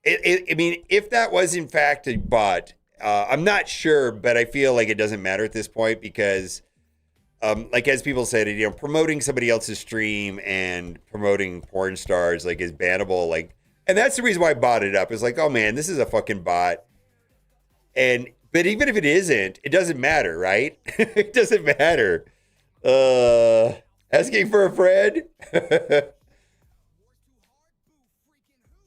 mean, if that was in fact a bot, I'm not sure, but I feel like it doesn't matter at this point because, like as people said, you know, promoting somebody else's stream and promoting porn stars like is bannable. Like, and that's the reason why I bought it up. It's like, oh man, this is a fucking bot. But even if it isn't, it doesn't matter, right? It doesn't matter. Asking for a friend.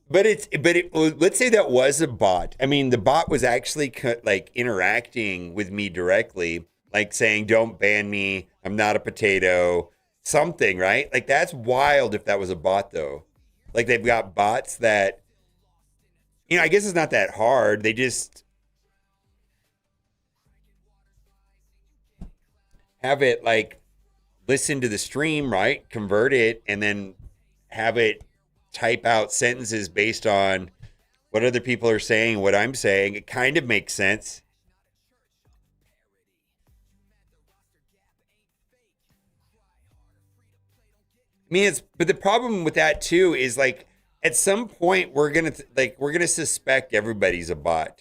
Let's say that was a bot. I mean, the bot was actually like interacting with me directly, like saying, "Don't ban me. I'm not a potato." Something, right? Like that's wild if that was a bot, though. Like they've got bots that, you know, I guess it's not that hard. They just have it like listen to the stream, right? Convert it, and then have it type out sentences based on what other people are saying, what I'm saying. It kind of makes sense. I mean, but the problem with that too is like at some point we're gonna suspect everybody's a bot.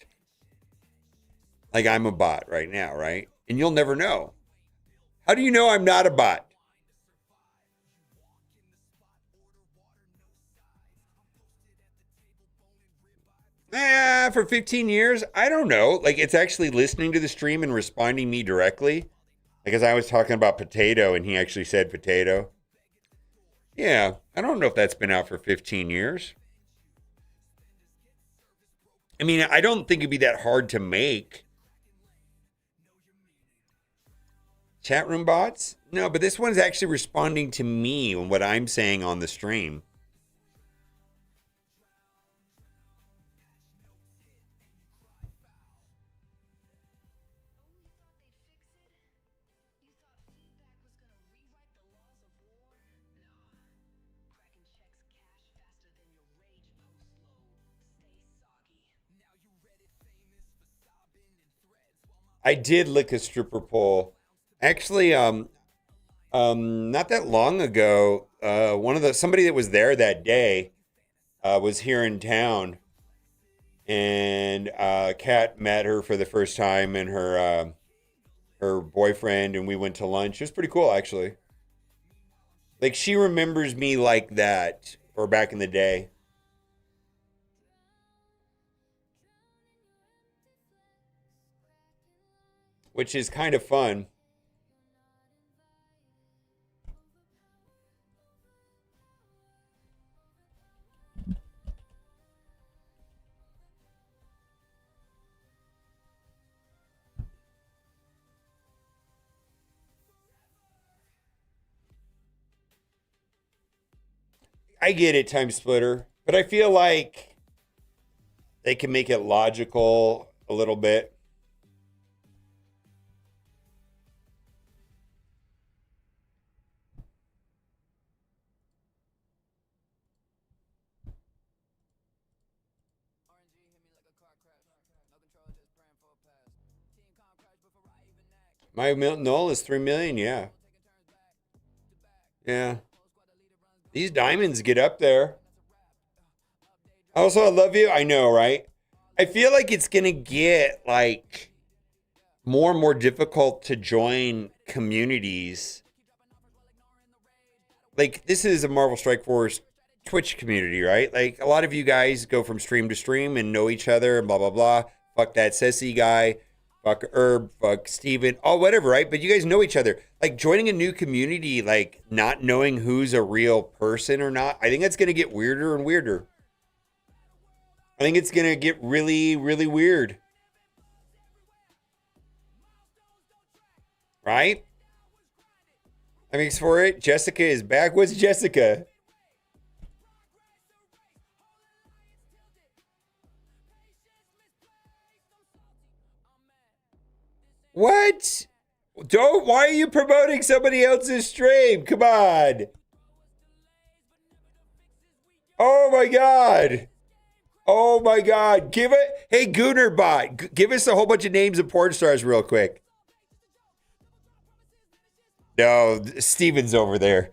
Like I'm a bot right now, right? And you'll never know. How do you know I'm not a bot? For 15 years, I don't know. Like it's actually listening to the stream and responding me directly. Because I was talking about potato and he actually said potato. Yeah, I don't know if that's been out for 15 years. I mean, I don't think it'd be that hard to make. Chat room bots? No, but this one's actually responding to me and what I'm saying on the stream. I did lick a stripper pole. Actually, not that long ago, somebody that was there that day was here in town, and Kat met her for the first time and her boyfriend, and we went to lunch. It was pretty cool, actually. Like she remembers me like that, or back in the day. Which is kind of fun. I get it, Time Splitter, but I feel like they can make it logical a little bit. null is 3 million. Yeah. Yeah. These diamonds get up there. Also, I love you. I know, right? I feel like it's going to get like more and more difficult to join communities. Like, this is a Marvel Strike Force Twitch community, right? Like, a lot of you guys go from stream to stream and know each other and blah, blah, blah. Fuck that Sissy guy. Fuck Herb. Fuck Steven. Oh, whatever, right? But you guys know each other. Like, joining a new community, like, not knowing who's a real person or not, I think that's going to get weirder and weirder. I think it's going to get really, really weird. Right? Thanks for it. Jessica is back. What's Jessica? What? Don't. Why are you promoting somebody else's stream? Come on. Oh my God. Oh my God. Give it. Hey, Goonerbot, give us a whole bunch of names of porn stars real quick. No, Steven's over there.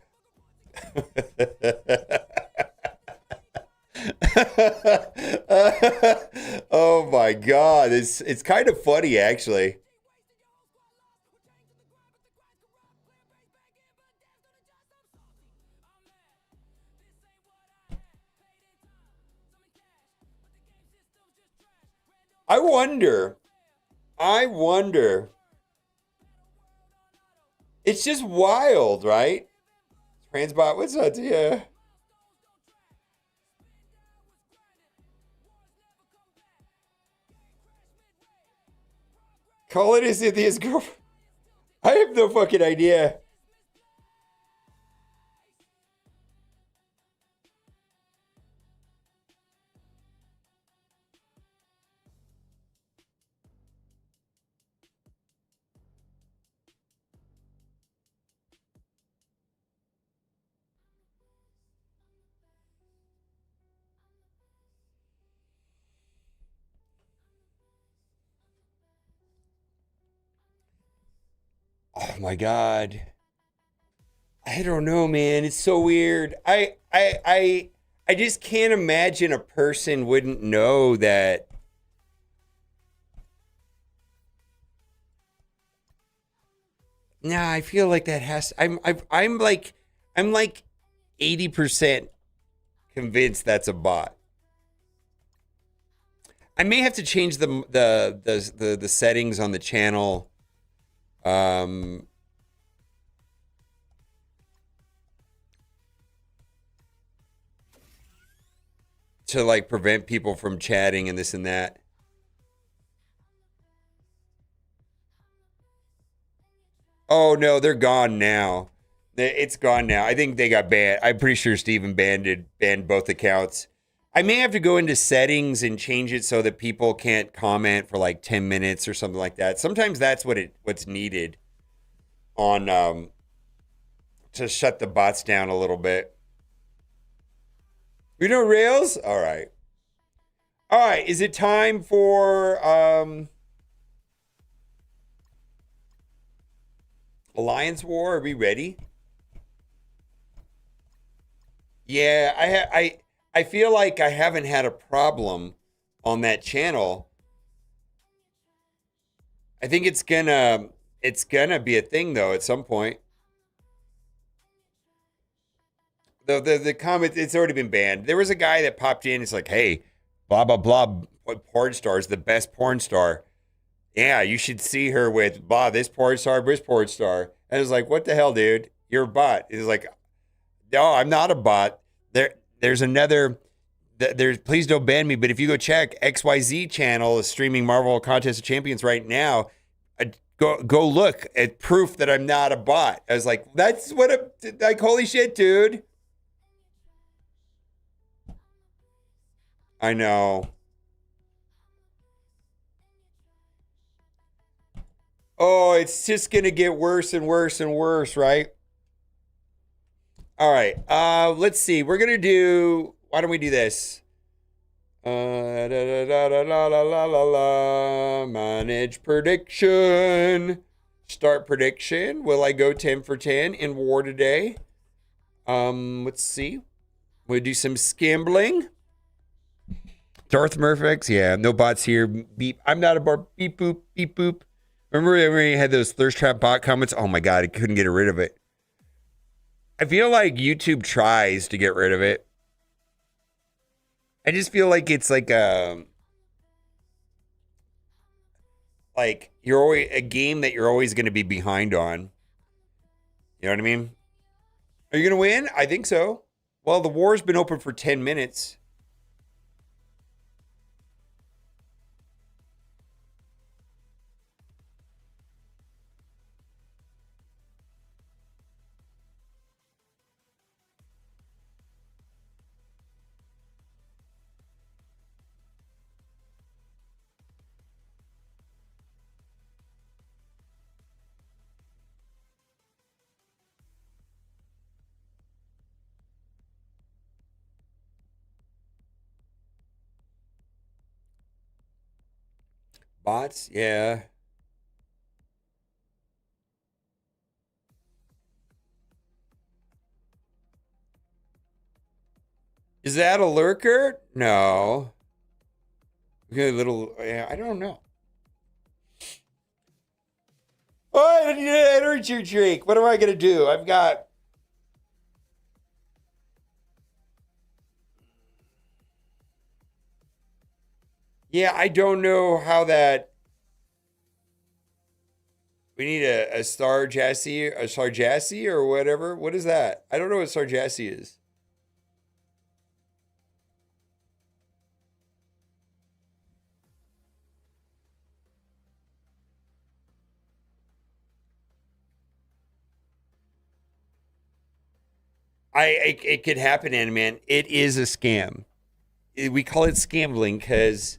Oh my God. It's kind of funny, actually. I wonder. It's just wild, right? Transbot, what's up to you? Call it as Cynthia's girlfriend. I have no fucking idea. Oh my God. I don't know, man. It's so weird. I just can't imagine a person wouldn't know that. Nah, I feel like that has. I'm like 80% convinced that's a bot. I may have to change the settings on the channel. To like prevent people from chatting and this and that. Oh no, they're gone now. It's gone now. I think they got banned. I'm pretty sure Steven banned both accounts. I may have to go into settings and change it so that people can't comment for like 10 minutes or something like that. Sometimes that's what's needed on to shut the bots down a little bit. We know Rails? All right. All right. Is it time for Alliance War? Are we ready? Yeah, I feel like I haven't had a problem on that channel. I think it's gonna be a thing though at some point. The comment, it's already been banned. There was a guy that popped in. It's like, hey, blah blah blah. What porn star is the best porn star? Yeah, you should see her with blah this porn star, this porn star. And I was like, what the hell, dude? You're a bot. He's like, no, I'm not a bot. There's another. There's please don't ban me. But if you go check XYZ channel is streaming Marvel Contest of Champions right now. Go look at proof that I'm not a bot. I was like, that's what like holy shit, dude. I know. Oh, it's just gonna get worse and worse and worse, right? All right. Let's see. We're gonna do. Why don't we do this? Manage prediction. Start prediction. Will I go 10 for 10 in war today? Let's see. We'll do some scambling. Darth Murphix, yeah, no bots here. Beep. I'm not a bar. Beep boop, beep boop. Remember when you had those thirst trap bot comments? Oh my god, I couldn't get rid of it. I feel like YouTube tries to get rid of it. I just feel like it's like you're always a game that you're always going to be behind on. You know what I mean? Are you going to win? I think so. Well, the war's been open for 10 minutes. Bots? Yeah. Is that a lurker? No. Okay, little, yeah, I don't know. Oh, I need an energy drink. What am I going to do? I've got... Yeah, I don't know how that... We need a Sarjassi or whatever. What is that? I don't know what Sarjassi is. It could happen, man. It is a scam. We call it scambling because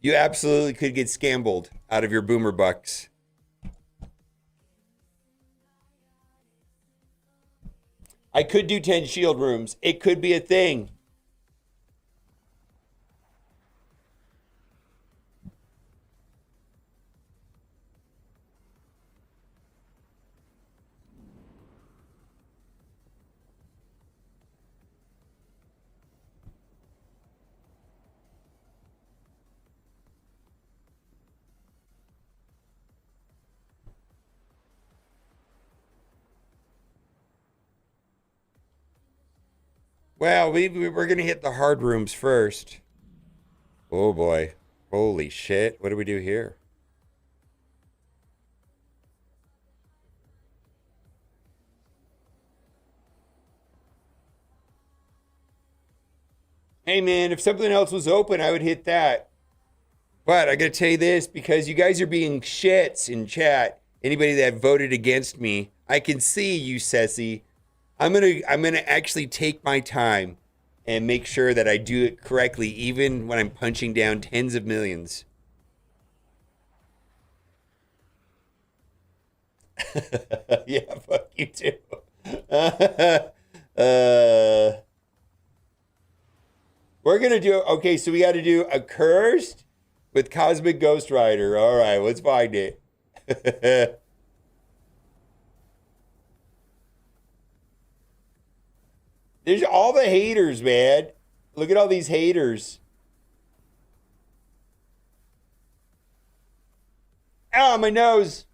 you absolutely could get scambled out of your boomer bucks. I could do 10 shield rooms. It could be a thing. Well, we're going to hit the hard rooms first. Oh, boy. Holy shit. What do we do here? Hey, man, if something else was open, I would hit that. But I got to tell you this, because you guys are being shits in chat. Anybody that voted against me, I can see you, Ceci. I'm gonna actually take my time and make sure that I do it correctly, even when I'm punching down tens of millions. Yeah, fuck you too. We're gonna do okay. So we got to do Accursed with Cosmic Ghost Rider. All right, let's find it. There's all the haters, man. Look at all these haters. Ah, my nose.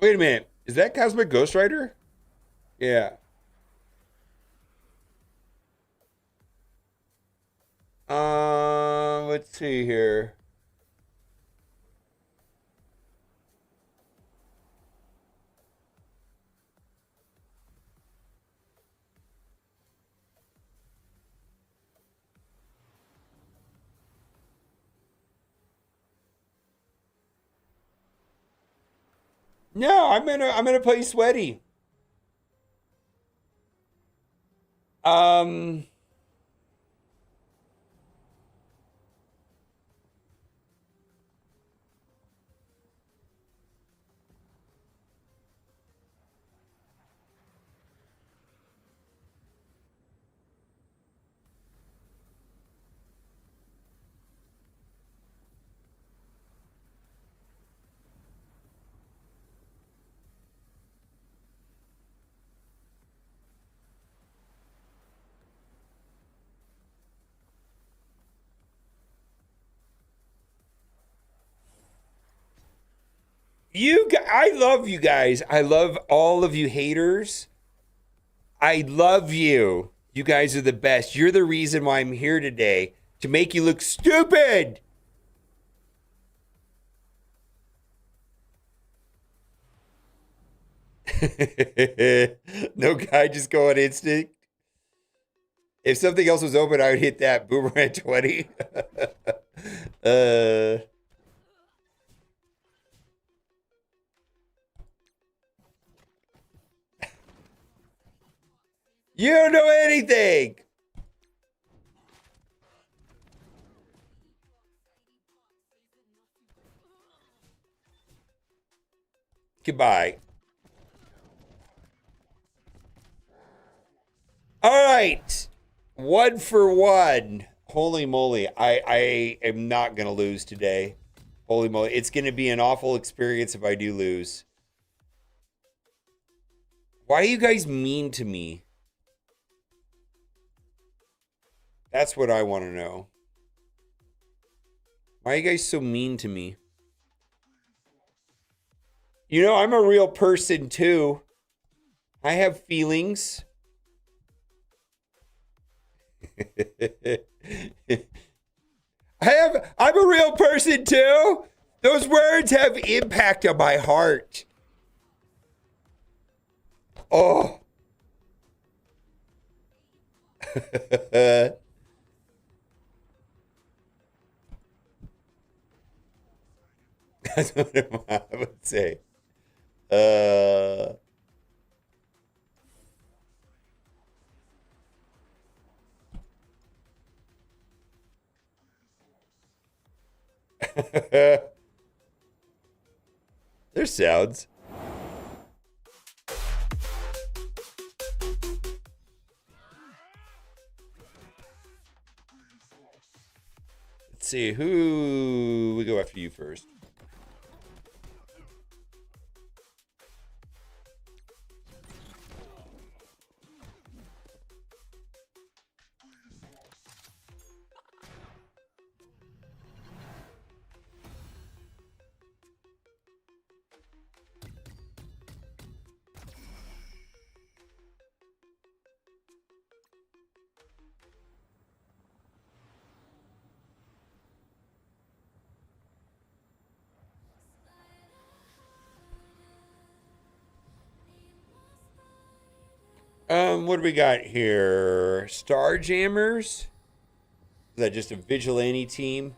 Wait a minute. Is that Cosmic Ghost Rider? Yeah. Let's see here. No, I'm gonna play sweaty. Um I love you guys. I love all of you haters. I love you. You guys are the best. You're the reason why I'm here today, to make you look stupid. No guy, just go on instinct. If something else was open, I would hit that. Boomerang 20. You don't know anything. Goodbye. All right. 1 for 1. Holy moly. I am not going to lose today. Holy moly. It's going to be an awful experience if I do lose. Why are you guys mean to me? That's what I want to know. Why are you guys so mean to me? You know, I'm a real person too. I have feelings. I'm a real person too. Those words have impact on my heart. Oh. That's what I would say. There's sounds. Let's see, who we go after you first. What do we got here? Starjammers? Is that just a vigilante team?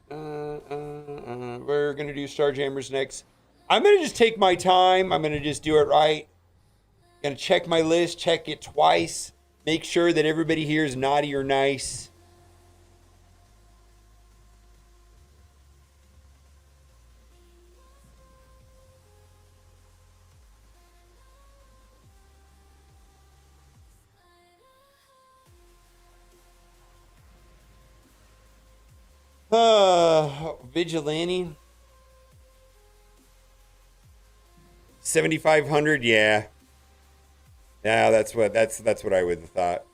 We're gonna do Starjammers next. I'm gonna just take my time. I'm gonna just do it right. Gonna check my list, check it twice, make sure that everybody here is naughty or nice. Vigilante. 7,500, yeah. Yeah, that's what I would have thought.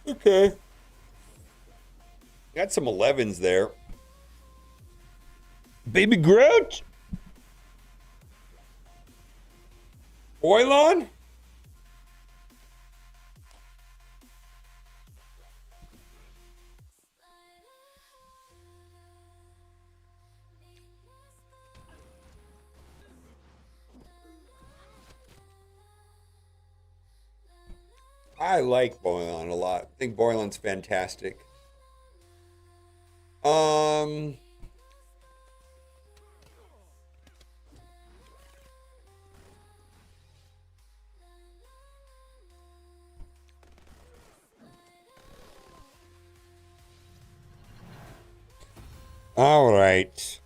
Okay. Got some 11s there. Baby Groot. Oilon? I like Boylon a lot. I think Boylon's fantastic. All right.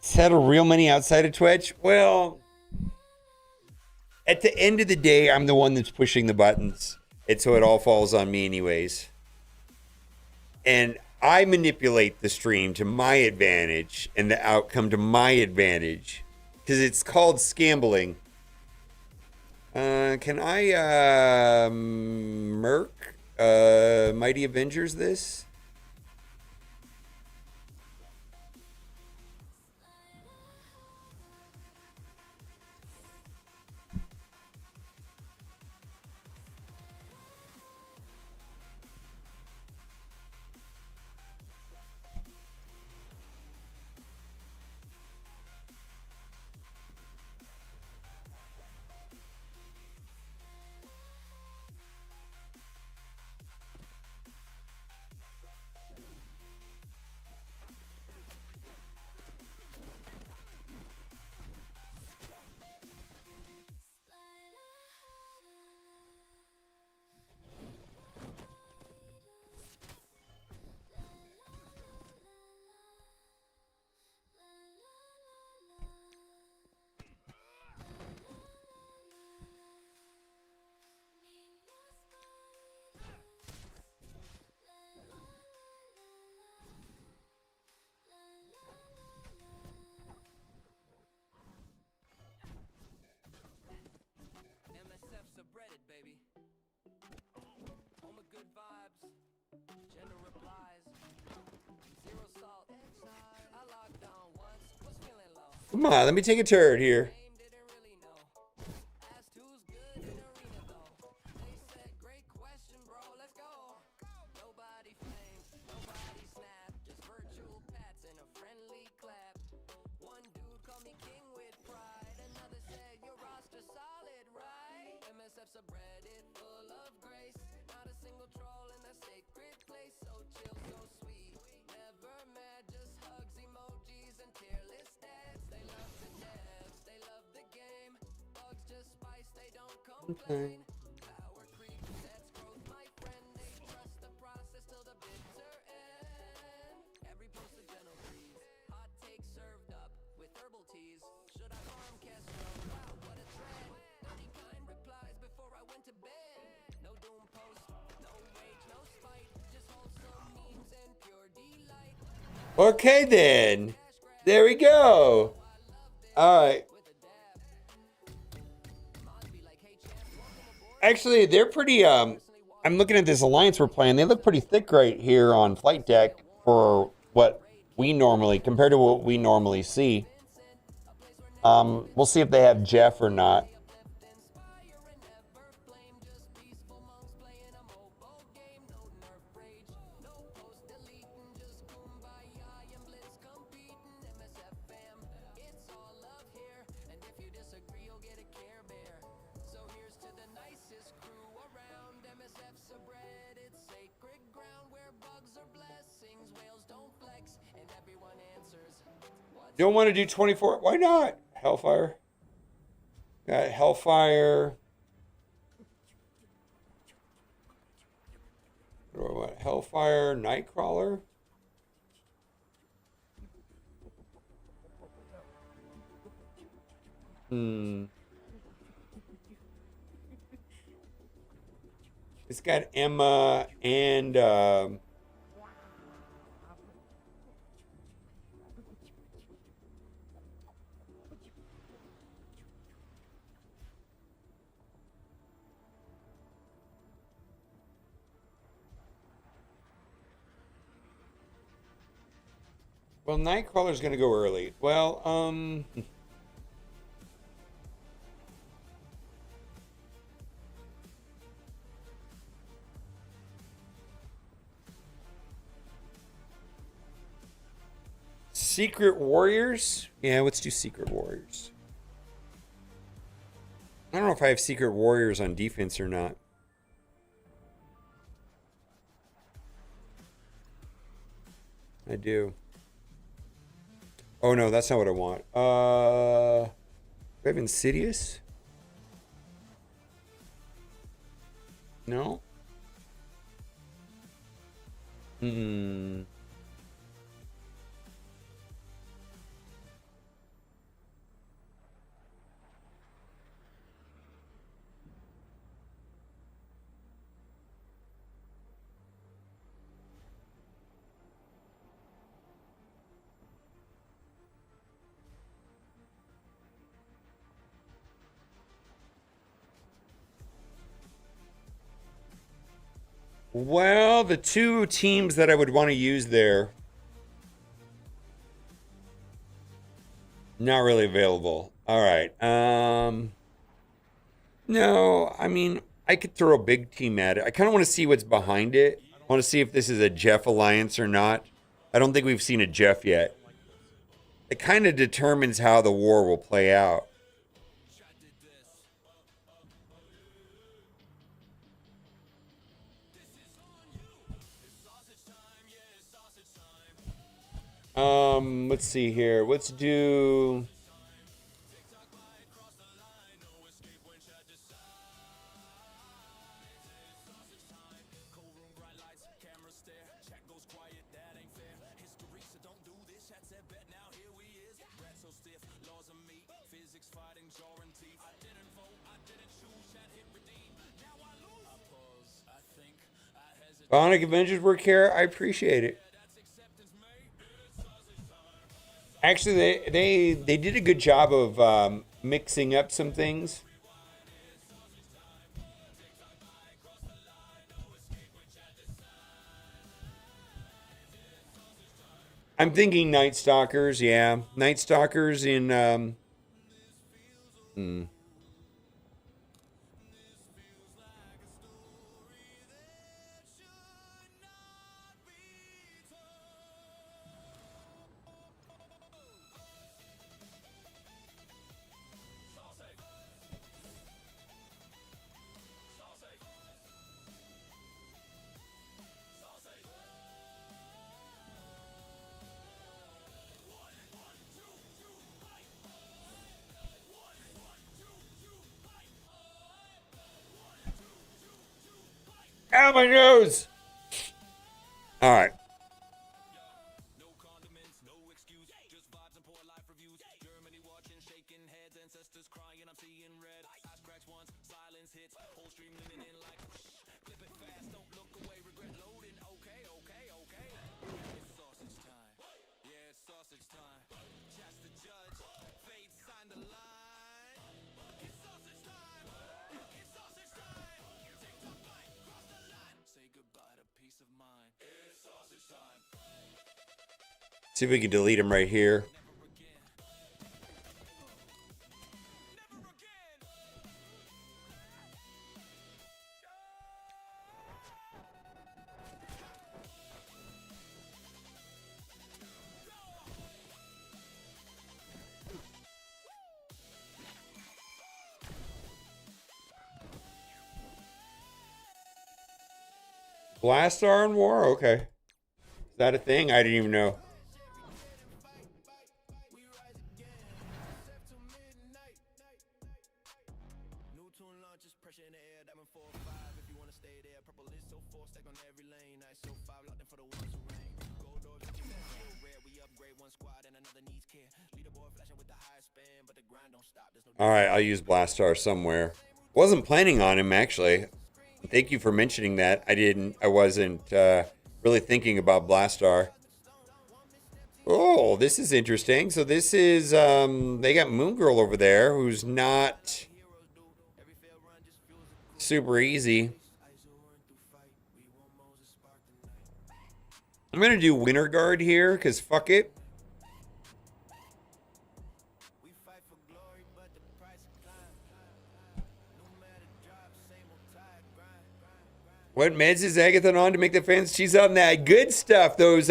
Settle real money outside of Twitch? Well, at the end of the day, I'm the one that's pushing the buttons. so it all falls on me anyways. And I manipulate the stream to my advantage and the outcome to my advantage. Because it's called scambling. Can I Merc Mighty Avengers this? MSF subreddit, baby. Home of good vibes. Gender replies. Zero salt. I logged on once. Was feeling low. Come on, let me take a turd here. Didn't really know. Asked who's good in arena though. They said great question, bro. Let's go. Nobody flames. Nobody snap. Just virtual pats and a friendly clap. One dude called me king with pride. Another said your roster solid, right? MSF subreddit full of grace. Not a single troll in that sacred place. So chill, so sweet. Never mad, just hugs, emojis, and tier list stats. They love the devs, they love the game. Bugs just spice, they don't complain. Power creep, that's growth, my friend. They trust the process till the bitter end. Every post a gentle breeze. Hot take served up with herbal teas. Should I farm Castro? Wow, what a trend. 30 kind replies before I went to bed. No doom post, no rage, no spite. Just wholesome memes and pure delight. Okay then. There we go. All right. Actually, they're pretty I'm looking at this alliance we're playing. They look pretty thick right here on flight deck for what we normally compared to what we normally see. We'll see if they have Jeff or not. Don't want to do 24. Why not? Hellfire. Got Hellfire. What do I want? Hellfire, Nightcrawler. It's got Emma and well, Nightcrawler's gonna go early. Well, Secret Warriors? Yeah, let's do Secret Warriors. I don't know if I have Secret Warriors on defense or not. I do. Oh no, that's not what I want. Do I have Insidious? No. Well, the two teams that I would want to use there, not really available. All right. No, I mean, I could throw a big team at it. I kind of want to see what's behind it. I want to see if this is a Jeff alliance or not. I don't think we've seen a Jeff yet. It kind of determines how the war will play out. Let's see here. Let's do... Bionic Avengers work here. I appreciate it. Actually, they did a good job of mixing up some things. I'm thinking Night Stalkers, yeah. Night Stalkers in Ow, my nose! All right. See if we can delete him right here. Blastar in war? Okay. Is that a thing? I didn't even know. All right, I'll use Blastar somewhere. Wasn't planning on him, actually. Thank you for mentioning that. I wasn't really thinking about Blastar. Oh, this is interesting. So this is, they got Moon Girl over there, who's not super easy. I'm going to do Winter Guard here, because fuck it. What meds is Agatha on to make the fans? She's on that good stuff. Those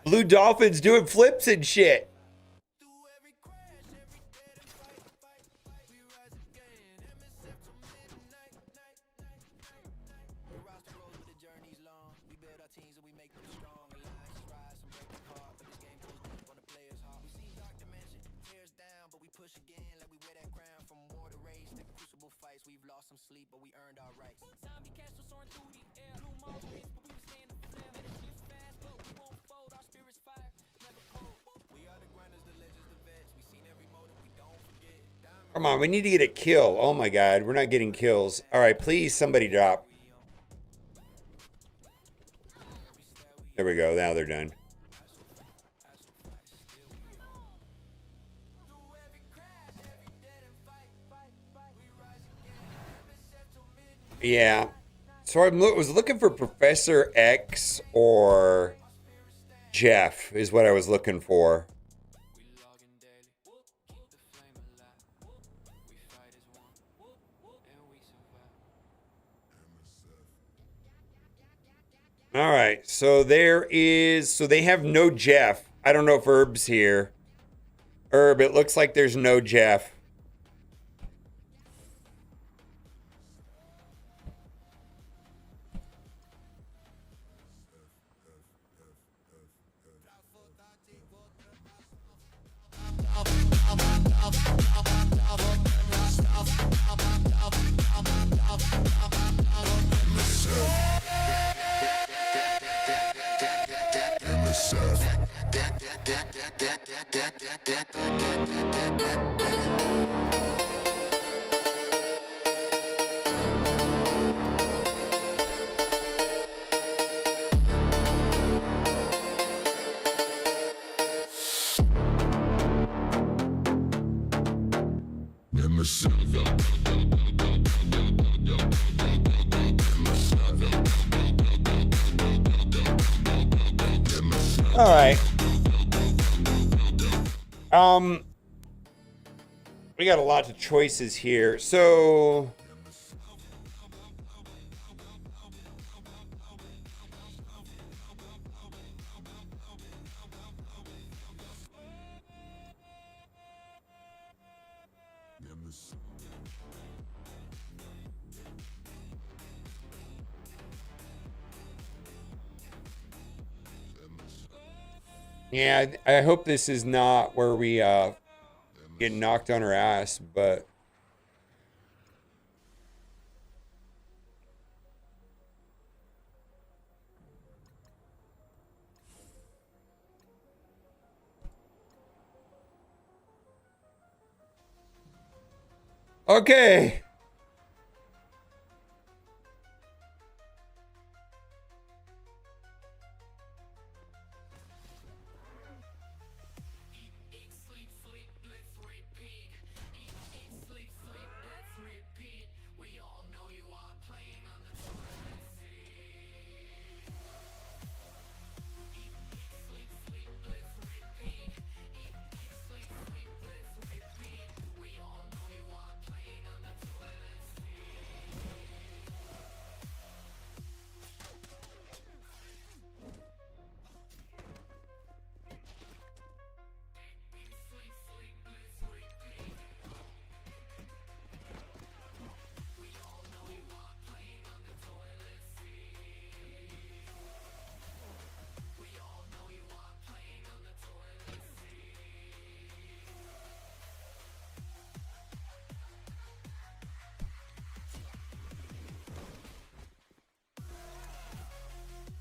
blue dolphins doing flips and shit. Come on, we need to get a kill. Oh my god, we're not getting kills. All right, please, somebody drop. There we go, now they're done. Yeah, So I was looking for Professor X or Jeff is what I was looking for. All right, so they have no Jeff. I don't know if Herb's here. Herb, it looks like there's no Jeff. All right. We got a lot of choices here. So yeah, I hope this is not where we get knocked on our ass, but okay.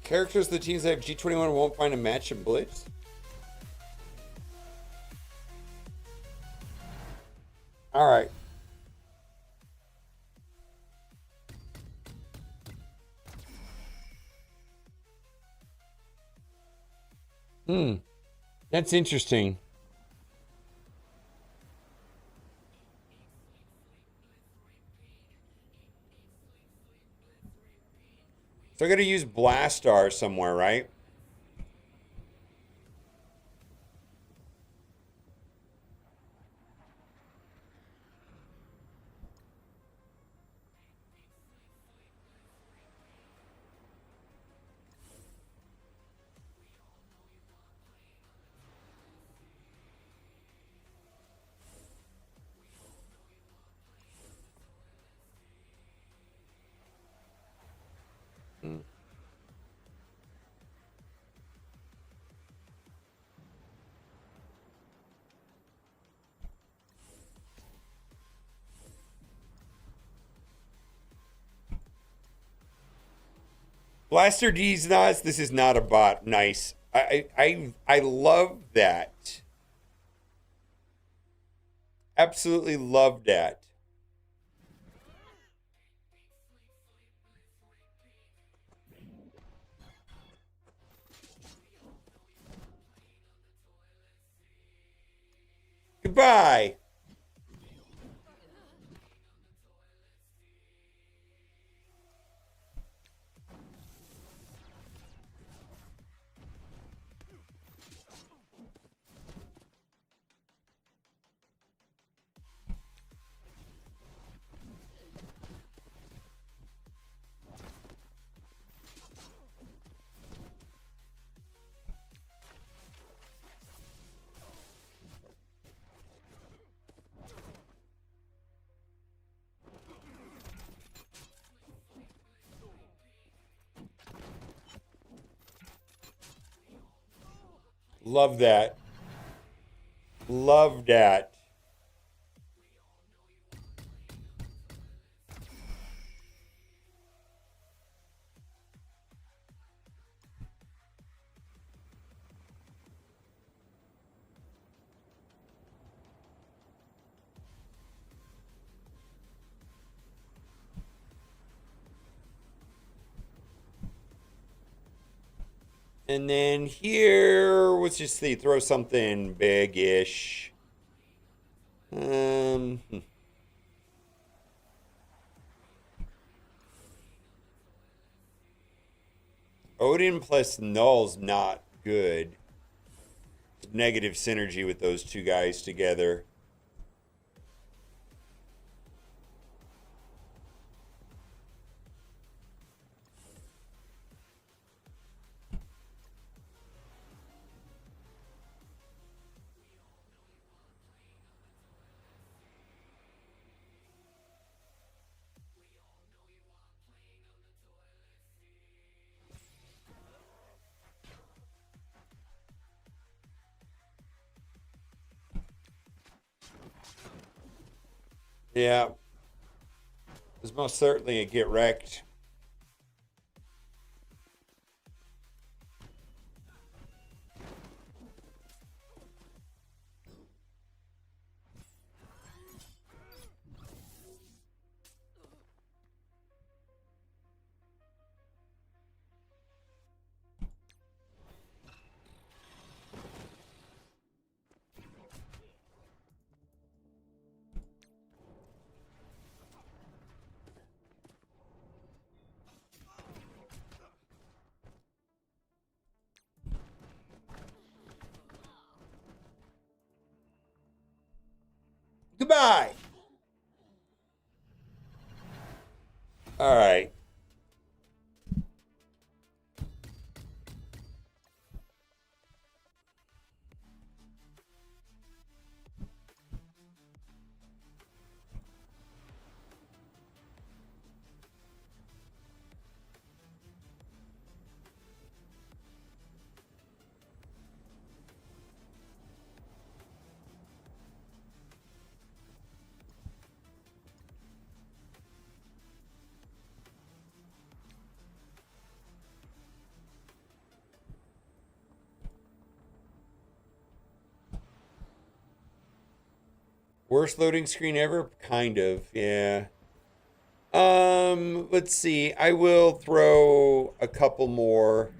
Characters of the teams that have G21 won't find a match in Blitz? All right. That's interesting. So I got to use Blastar somewhere, right? Blaster D's nuts. This is not a bot. Nice. I love that. Absolutely love that. Goodbye. Love that. Love that. And then here, let's just see, throw something big-ish. Odin plus Null's not good. Negative synergy with those two guys together. Yeah. There's most certainly a get wrecked. Goodbye. All right. Worst loading screen ever? Kind of, yeah. Let's see. I will throw a couple more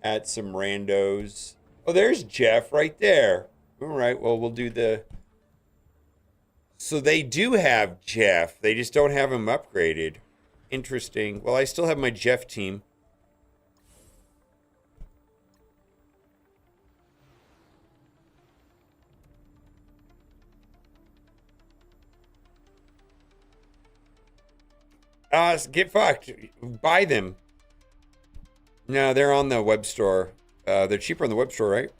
at some randos. Oh, there's Jeff right there. All right, well, we'll do the... So they do have Jeff. They just don't have him upgraded. Interesting. Well, I still have my Jeff team. Get fucked. Buy them. No, they're on the web store. They're cheaper on the web store, right?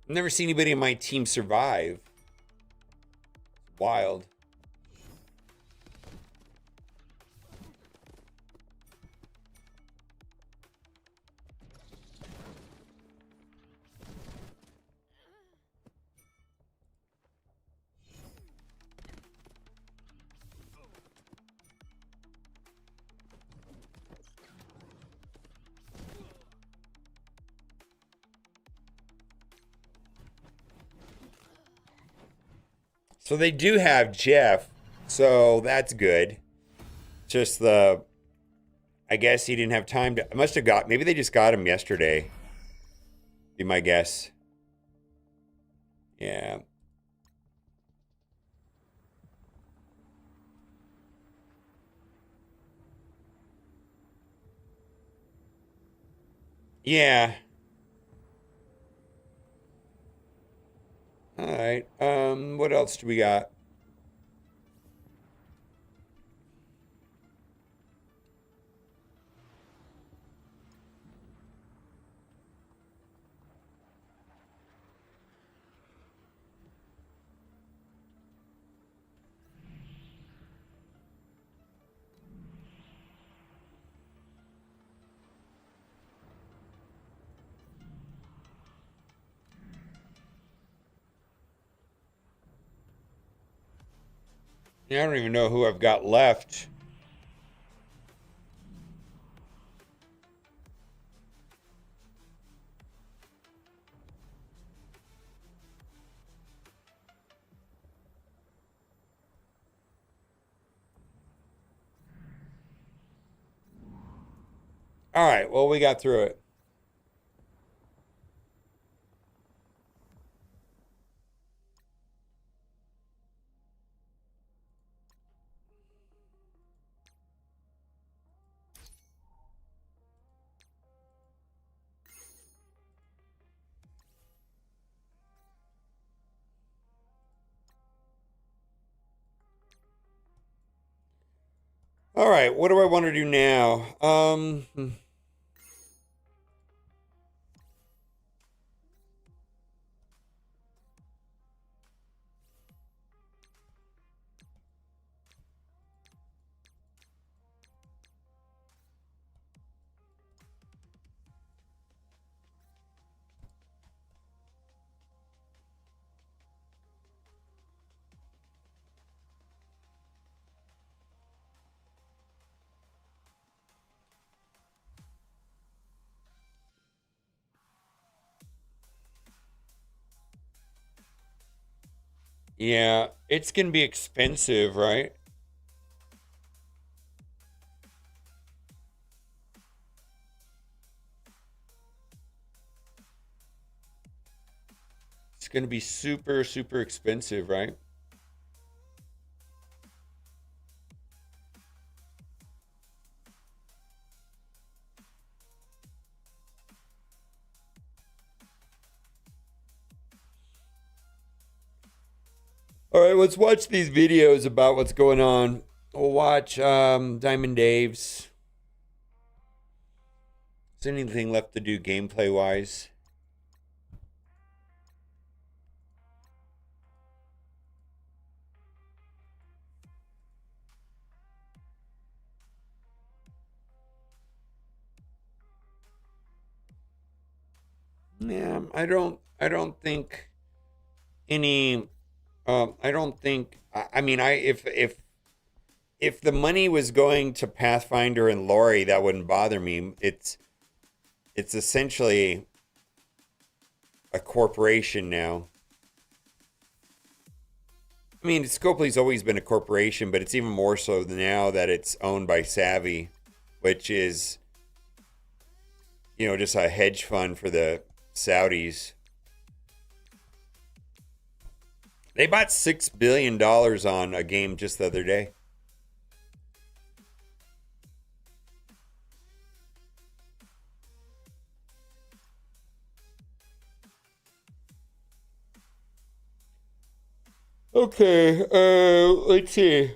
I've never seen anybody in my team survive. Wild. So they do have Jeff, so that's good. Just I guess he didn't have time to, must have got, maybe they just got him yesterday. Be my guess. Yeah. Yeah. All right. What else do we got? Yeah, I don't even know who I've got left. All right, well, we got through it. All right, what do I want to do now? Yeah, it's gonna be expensive, right? It's gonna be super, super expensive, right? All right, let's watch these videos about what's going on. We'll watch Diamond Dave's. Is there anything left to do gameplay wise? Yeah, I don't think any I don't think I mean I if the money was going to Pathfinder and Lori, that wouldn't bother me. It's essentially a corporation now. I mean, Scopely's always been a corporation, but it's even more so now that it's owned by Savvy, which is, just a hedge fund for the Saudis. They bought $6 billion on a game just the other day. Okay, let's see.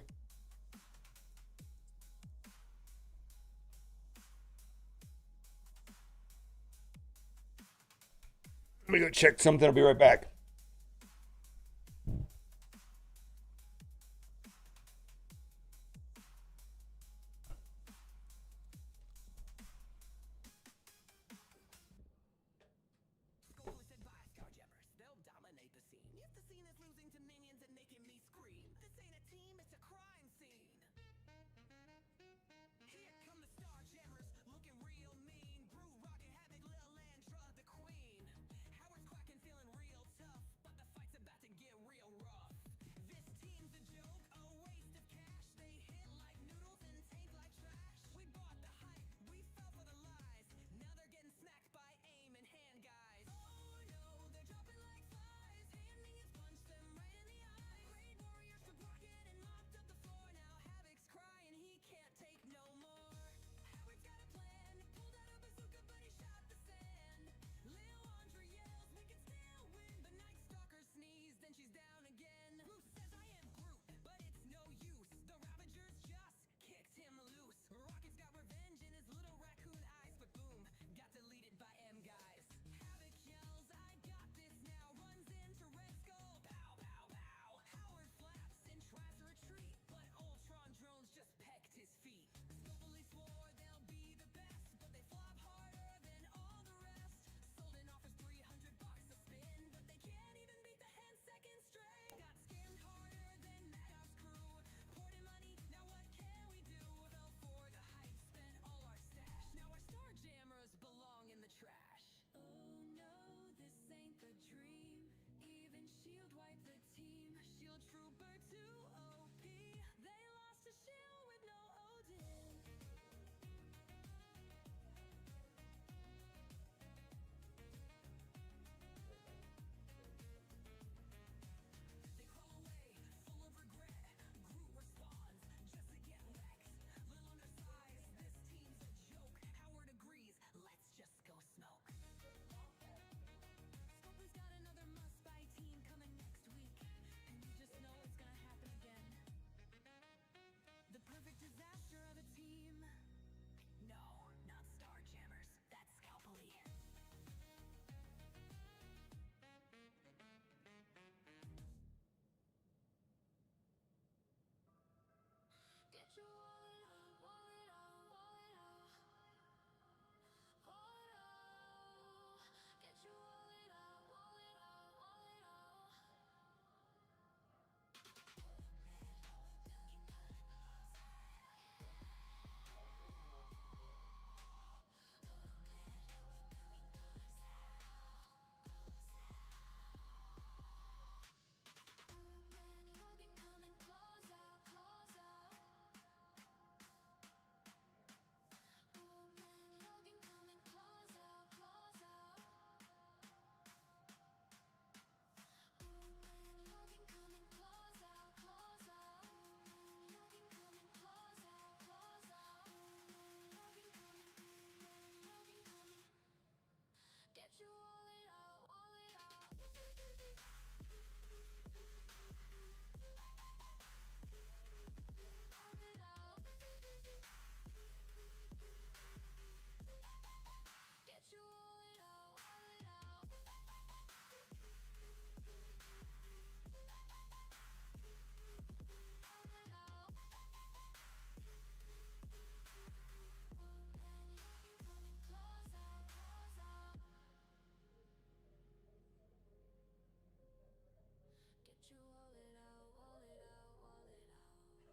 Let me go check something. I'll be right back.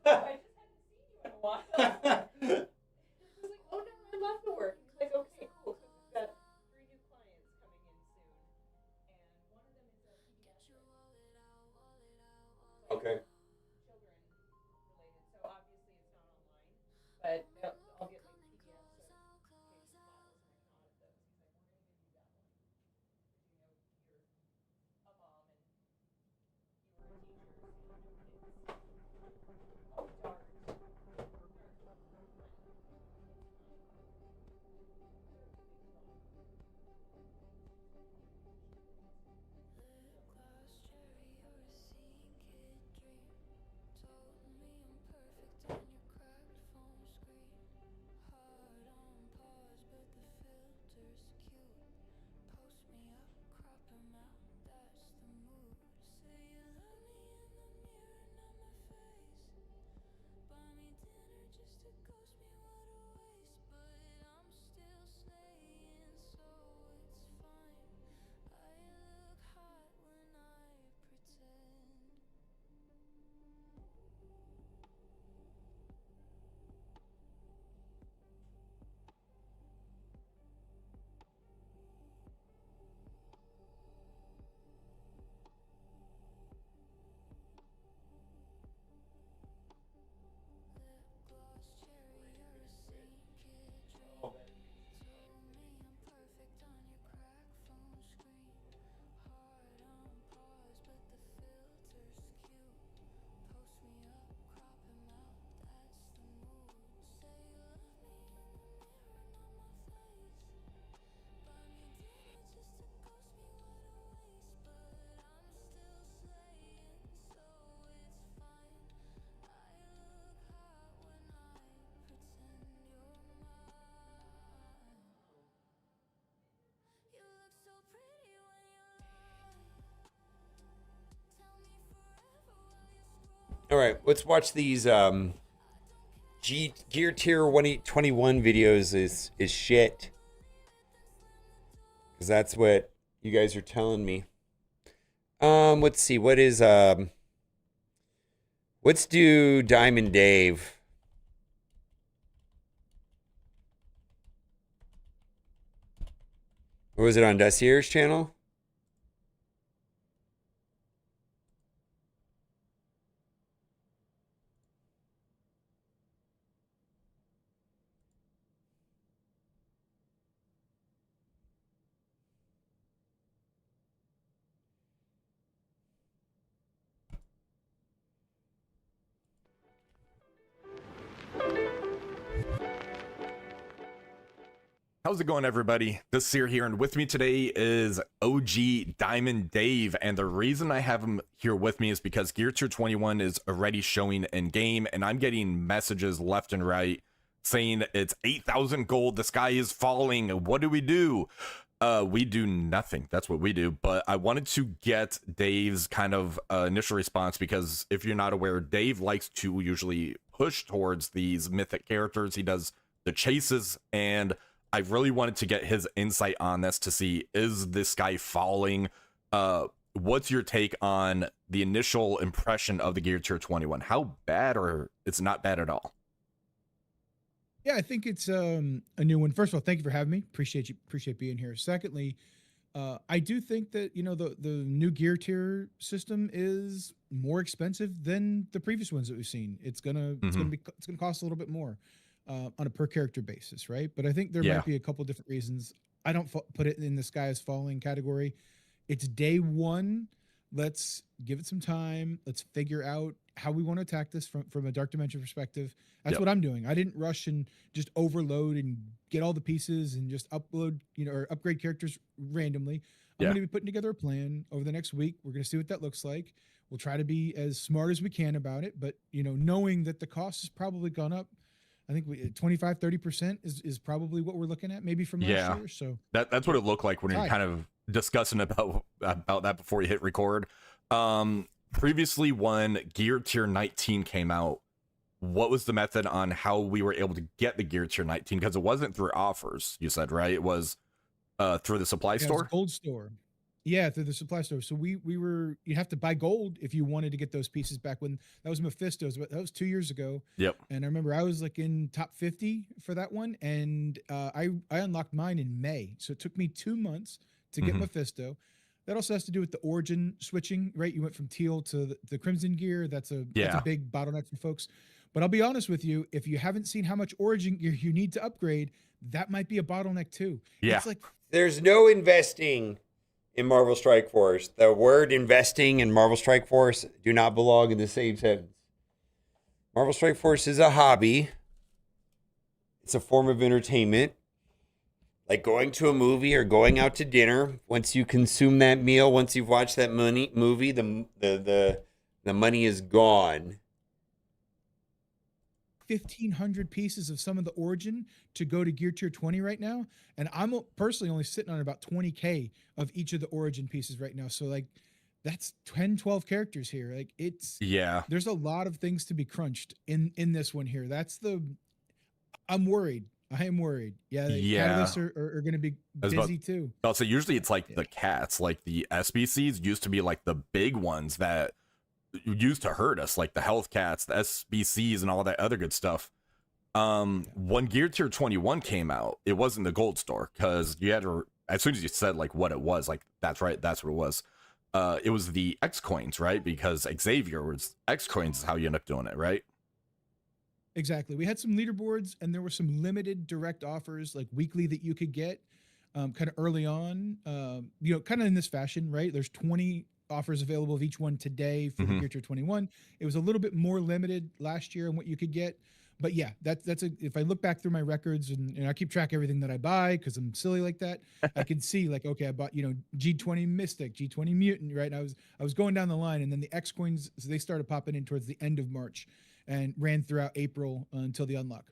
I just hadn't seen you in a while. It was like, oh no, I'm off to work. It's like, okay, cool. So we've got 3 new clients coming in soon, and one of them is a pediatric Okay. children related. So obviously it's not online, but I'll get like PDFs of patient files and I can audit those. He's like, we're gonna give you that one. You know, you're a mom and you were a teacher, so you know kids. Oh, darn. All right, let's watch these Gear Tier 121 videos is shit. Because that's what you guys are telling me. Let's see, let's do Diamond Dave. Or was it on Dossier's channel? How's it going, everybody? This is Seer here, and with me today is OG Diamond Dave. And the reason I have him here with me is because Gear Tier 21 is already showing in game, and I'm getting messages left and right saying it's 8,000 gold. The sky is falling. What do? We do nothing. That's what we do. But I wanted to get Dave's kind of initial response, because if you're not aware, Dave likes to usually push towards these mythic characters. He does the chases, and I really wanted to get his insight on this to see, is this sky falling? What's your take on the initial impression of the Gear Tier 21? How bad, or it's not bad at all? Yeah, I think it's a new one. First of all, thank you for having me. Appreciate being here. Secondly, I do think that, you know, the new Gear Tier system is more expensive than the previous ones that we've seen. It's gonna cost a little bit more on a per character basis, right? But I think there might be a couple different reasons. I don't put it in the sky is falling category. It's day one. Let's give it some time. Let's figure out how we want to attack this from a Dark Dimension perspective. That's what I'm doing. I didn't rush and just overload and get all the pieces and just upload, you know, or upgrade characters randomly. I'm going to be putting together a plan over the next week. We're going to see what that looks like. We'll try to be as smart as we can about it, but, you know, knowing that the cost has probably gone up. I think 25-30% is probably what we're looking at, maybe from last year. So that's what it looked like when you're kind of discussing about that before you hit record. Previously, when Gear Tier 19 came out, what was the method on how we were able to get the Gear Tier 19? Because it wasn't through offers, you said, right? It was through the supply store? Gold store. Yeah, through the supply store. So we were you have to buy gold if you wanted to get those pieces back when that was Mephisto's, but that was 2 years ago. Yep. And I remember I was like in top 50 for that one, and I unlocked mine in May. So it took me 2 months to get Mephisto. That also has to do with the origin switching, right? You went from teal to the crimson gear. That's a big bottleneck for folks. But I'll be honest with you, if you haven't seen how much origin gear you need to upgrade, that might be a bottleneck too. Yeah. It's like There's no investing in Marvel Strike Force. The word investing in Marvel Strike Force do not belong in the same sentence. Marvel Strike Force is a hobby. It's a form of entertainment. Like going to a movie or going out to dinner. Once you consume that meal, once you've watched that movie, the money is gone. 1,500 pieces of some of the origin to go to gear tier 20 right now, and I'm personally only sitting on about 20k of each of the origin pieces right now. So like that's 10-12 characters here. Like there's a lot of things to be crunched in this one here. I'm worried. I am worried. Catalysts are going to be busy too. So usually it's like the cats, like the SBCs used to be like the big ones that used to hurt us, like the health cats, the SBCs, and all that other good stuff. When Gear Tier 21 came out, it wasn't the gold store because you had to, as soon as you said like what it was, like that's right, that's what it was. It was the X coins, right? Because Xavier was X coins is how you end up doing it, right? Exactly. We had some leaderboards, and there were some limited direct offers, like weekly, that you could get kind of early on. Kind of in this fashion, right? There's 20 offers available of each one today for the Gear Tier 21. It was a little bit more limited last year on what you could get. But yeah, if I look back through my records and I keep track of everything that I buy because I'm silly like that, I can see like, okay, I bought, G20 Mystic, G20 Mutant, right? And I was going down the line, and then the X coins, so they started popping in towards the end of March and ran throughout April until the unlock.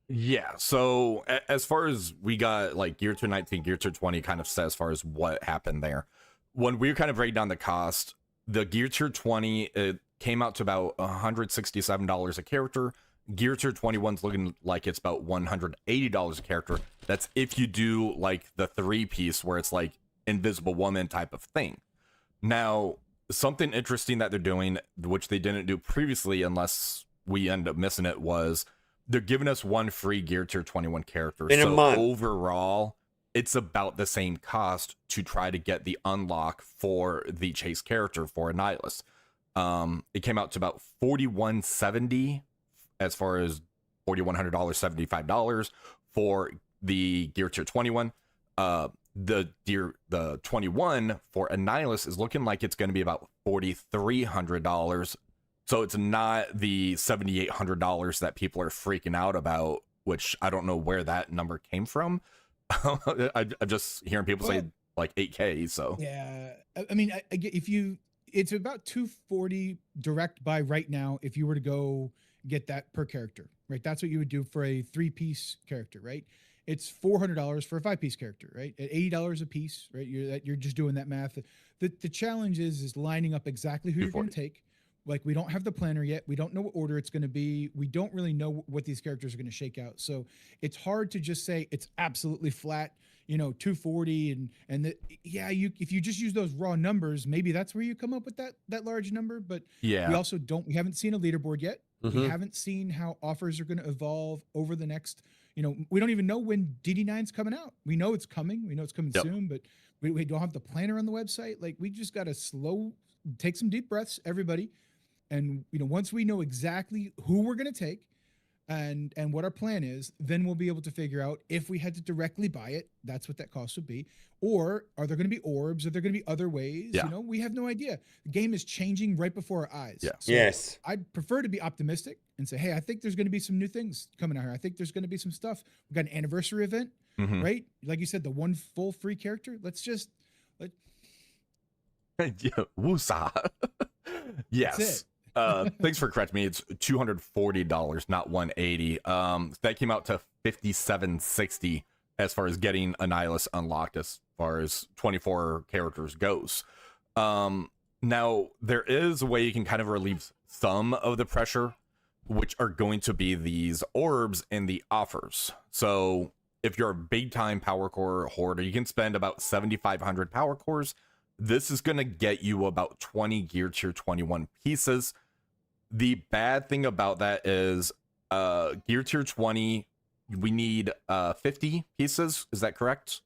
Yeah, so as far as we got like Gear Tier 19, Gear Tier 20 kind of set as far as what happened there. When we were kind of breaking down the cost, the Gear Tier 20, it came out to about $167 a character. Gear Tier 21's looking like it's about $180 a character. That's if you do like the 3-piece where it's like Invisible Woman type of thing. Now, something interesting that they're doing, which they didn't do previously unless we end up missing it, was they're giving us one free Gear Tier 21 character. In a month. Overall, it's about the same cost to try to get the unlock for the chase character for Annihilus. It came out to about $4,170 as far as $4,100, $75 for the Gear Tier 21. The 21 for Annihilus is looking like it's going to be about $4,300. So it's not the $7,800 that people are freaking out about, which I don't know where that number came from. I'm just hearing people say like 8K. So yeah, I mean, I get it's about $240 direct buy right now if you were to go get that per character, right? That's what you would do for a 3-piece character, right? It's $400 for a 5-piece character, right? At $80 a piece, right? You're just doing that math. The challenge is lining up exactly who you're going to take. Like, we don't have the planner yet. We don't know what order it's going to be. We don't really know what these characters are going to shake out. So it's hard to just say it's absolutely flat, 240 if you just use those raw numbers, maybe that's where you come up with that large number. But yeah, we haven't seen a leaderboard yet. We haven't seen how offers are going to evolve over the next, we don't even know when DD9's coming out. We know it's coming. We know it's coming soon, but we don't have the planner on the website. Like, we just got to take some deep breaths, everybody. And, once we know exactly who we're going to take and what our plan is, then we'll be able to figure out if we had to directly buy it, that's what that cost would be. Or are there going to be orbs? Are there going to be other ways? Yeah. We have no idea. The game is changing right before our eyes. Yeah. So yes. I'd prefer to be optimistic and say, hey, I think there's going to be some new things coming out here. I think there's going to be some stuff. We've got an anniversary event, right? Like you said, the one full free character. Woosah. Yes. Thanks for correcting me. It's $240, not $180. That came out to $57.60 as far as getting Annihilus unlocked as far as 24 characters goes. Now, there is a way you can kind of relieve some of the pressure, which are going to be these orbs and the offers. So if you're a big time power core hoarder, you can spend about 7,500 power cores this is going to get you about 20 Gear Tier 21 pieces. The bad thing about that is Gear Tier 20, we need 50 pieces. Is that correct?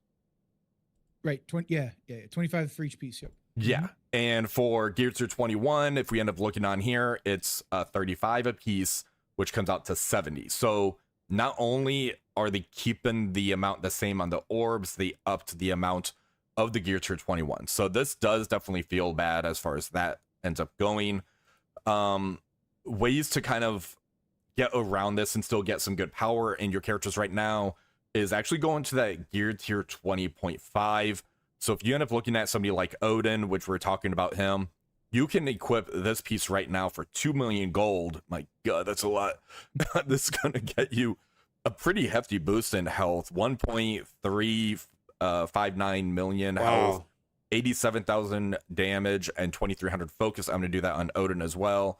Right. 25 for each piece. Yep. Yeah. And for Gear Tier 21, if we end up looking on here, it's 35 a piece, which comes out to 70. So not only are they keeping the amount the same on the orbs, they upped the amount of the Gear Tier 21. So this does definitely feel bad as far as that ends up going. Ways to kind of get around this and still get some good power in your characters right now is actually going to that Gear Tier 20.5. So if you end up looking at somebody like Odin, which we're talking about him, you can equip this piece right now for 2 million gold. My God, that's a lot. This is going to get you a pretty hefty boost in health. 1.359 million health, 87,000 damage, and 2,300 focus. I'm going to do that on Odin as well.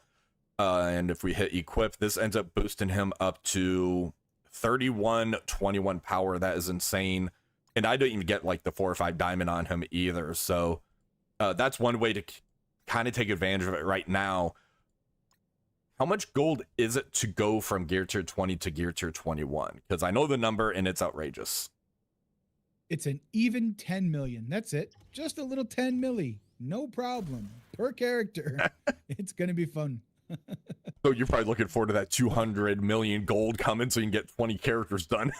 And if we hit equip, this ends up boosting him up to 3121 power. That is insane. And I don't even get like the 4 or 5 diamond on him either. So that's one way to kind of take advantage of it right now. How much gold is it to go from Gear Tier 20 to Gear Tier 21? Because I know the number and it's outrageous. It's an even 10 million. That's it. Just a little 10 milli. No problem. Per character. It's going to be fun. So you're probably looking forward to that 200 million gold coming so you can get 20 characters done.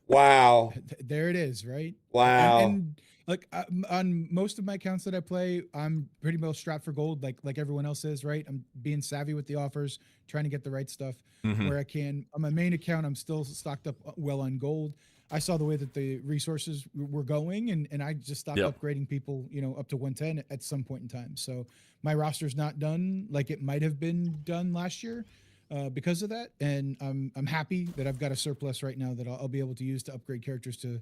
Wow. There it is, right? Wow. And like on most of my accounts that I play, I'm pretty well strapped for gold, like everyone else is, right? I'm being savvy with the offers, trying to get the right stuff where I can. On my main account, I'm still stocked up well on gold. I saw the way that the resources were going, and I just stopped upgrading people, up to 110 at some point in time. So my roster's not done like it might have been done last year because of that. And I'm happy that I've got a surplus right now that I'll be able to use to upgrade characters to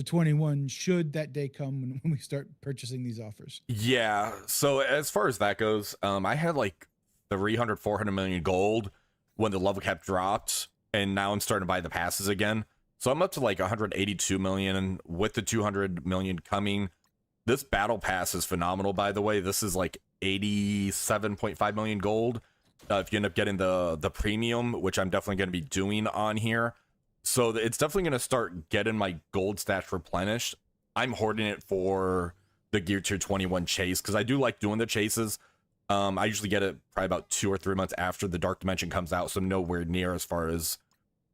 21 should that day come when we start purchasing these offers. Yeah. So as far as that goes, I had like 300, 400 million gold when the level cap dropped, and now I'm starting to buy the passes again. So I'm up to like 182 million with the 200 million coming. This battle pass is phenomenal, by the way. This is like 87.5 million gold. If you end up getting the premium, which I'm definitely going to be doing on here. So it's definitely going to start getting my gold stats replenished. I'm hoarding it for the Gear Tier 21 chase because I do like doing the chases. I usually get it probably about 2 or 3 months after the Dark Dimension comes out, so nowhere near as far as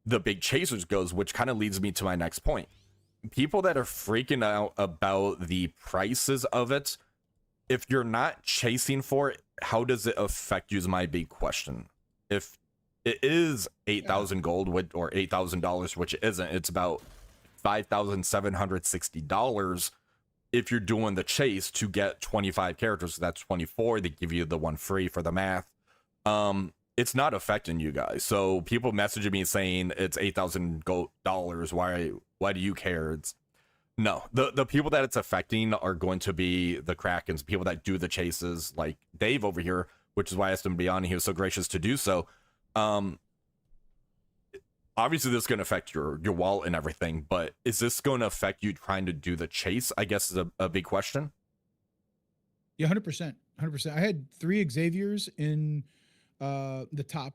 the big chasers goes, which kind of leads me to my next point. People that are freaking out about the prices of it, if you're not chasing for it, how does it affect you is my big question. If it is 8,000 gold or $8,000, which it isn't, it's about $5,760 if you're doing the chase to get 25 characters. So that's 24. They give you the one free for the math. It's not affecting you guys. So people messaging me saying it's $8,000. Why do you care? No, the people that it's affecting are going to be the Krakens, people that do the chases, like Dave over here, which is why I asked him to be on. He was so gracious to do so. Obviously this is going to affect your wallet and everything, but is this going to affect you trying to do the chase? I guess is a big question. Yeah, 100%. I had 3 Xaviers in the top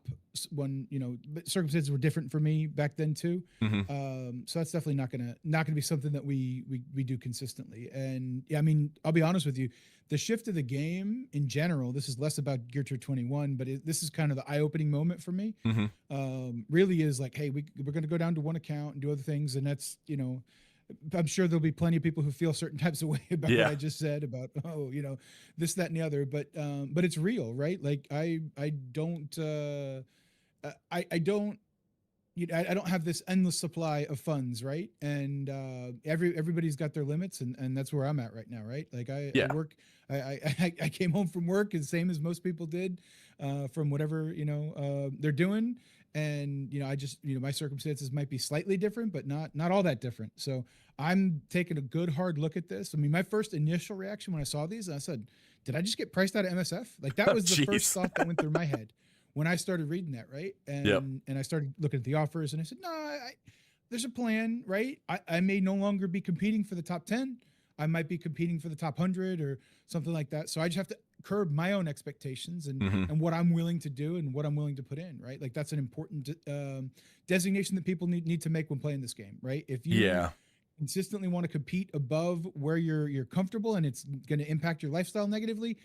one, but circumstances were different for me back then too. So that's definitely not gonna be something that we do consistently. And yeah, I mean, I'll be honest with you, the shift of the game in general, this is less about Gear Tier 21, but this is kind of the eye-opening moment for me. Really is like, hey, we're gonna go down to one account and do other things, and that's, I'm sure there'll be plenty of people who feel certain types of way about what I just said about, this, that, and the other, but it's real, right? Like I don't have this endless supply of funds, right? And everybody's got their limits, and that's where I'm at right now, right? Like I work, I came home from work the same as most people did, from whatever they're doing. And, I just, my circumstances might be slightly different, but not all that different. So I'm taking a good hard look at this. I mean, my first initial reaction when I saw these, I said, did I just get priced out of MSF? Like that was the first thought that went through my head when I started reading that. Right. And I started looking at the offers, and I said, no, there's a plan, right? I may no longer be competing for the top 10. I might be competing for the top 100 or something like that. So I just have to curb my own expectations and what I'm willing to do and what I'm willing to put in, right? Like that's an important designation that people need to make when playing this game, right? If you consistently want to compete above where you're comfortable and it's going to impact your lifestyle negatively,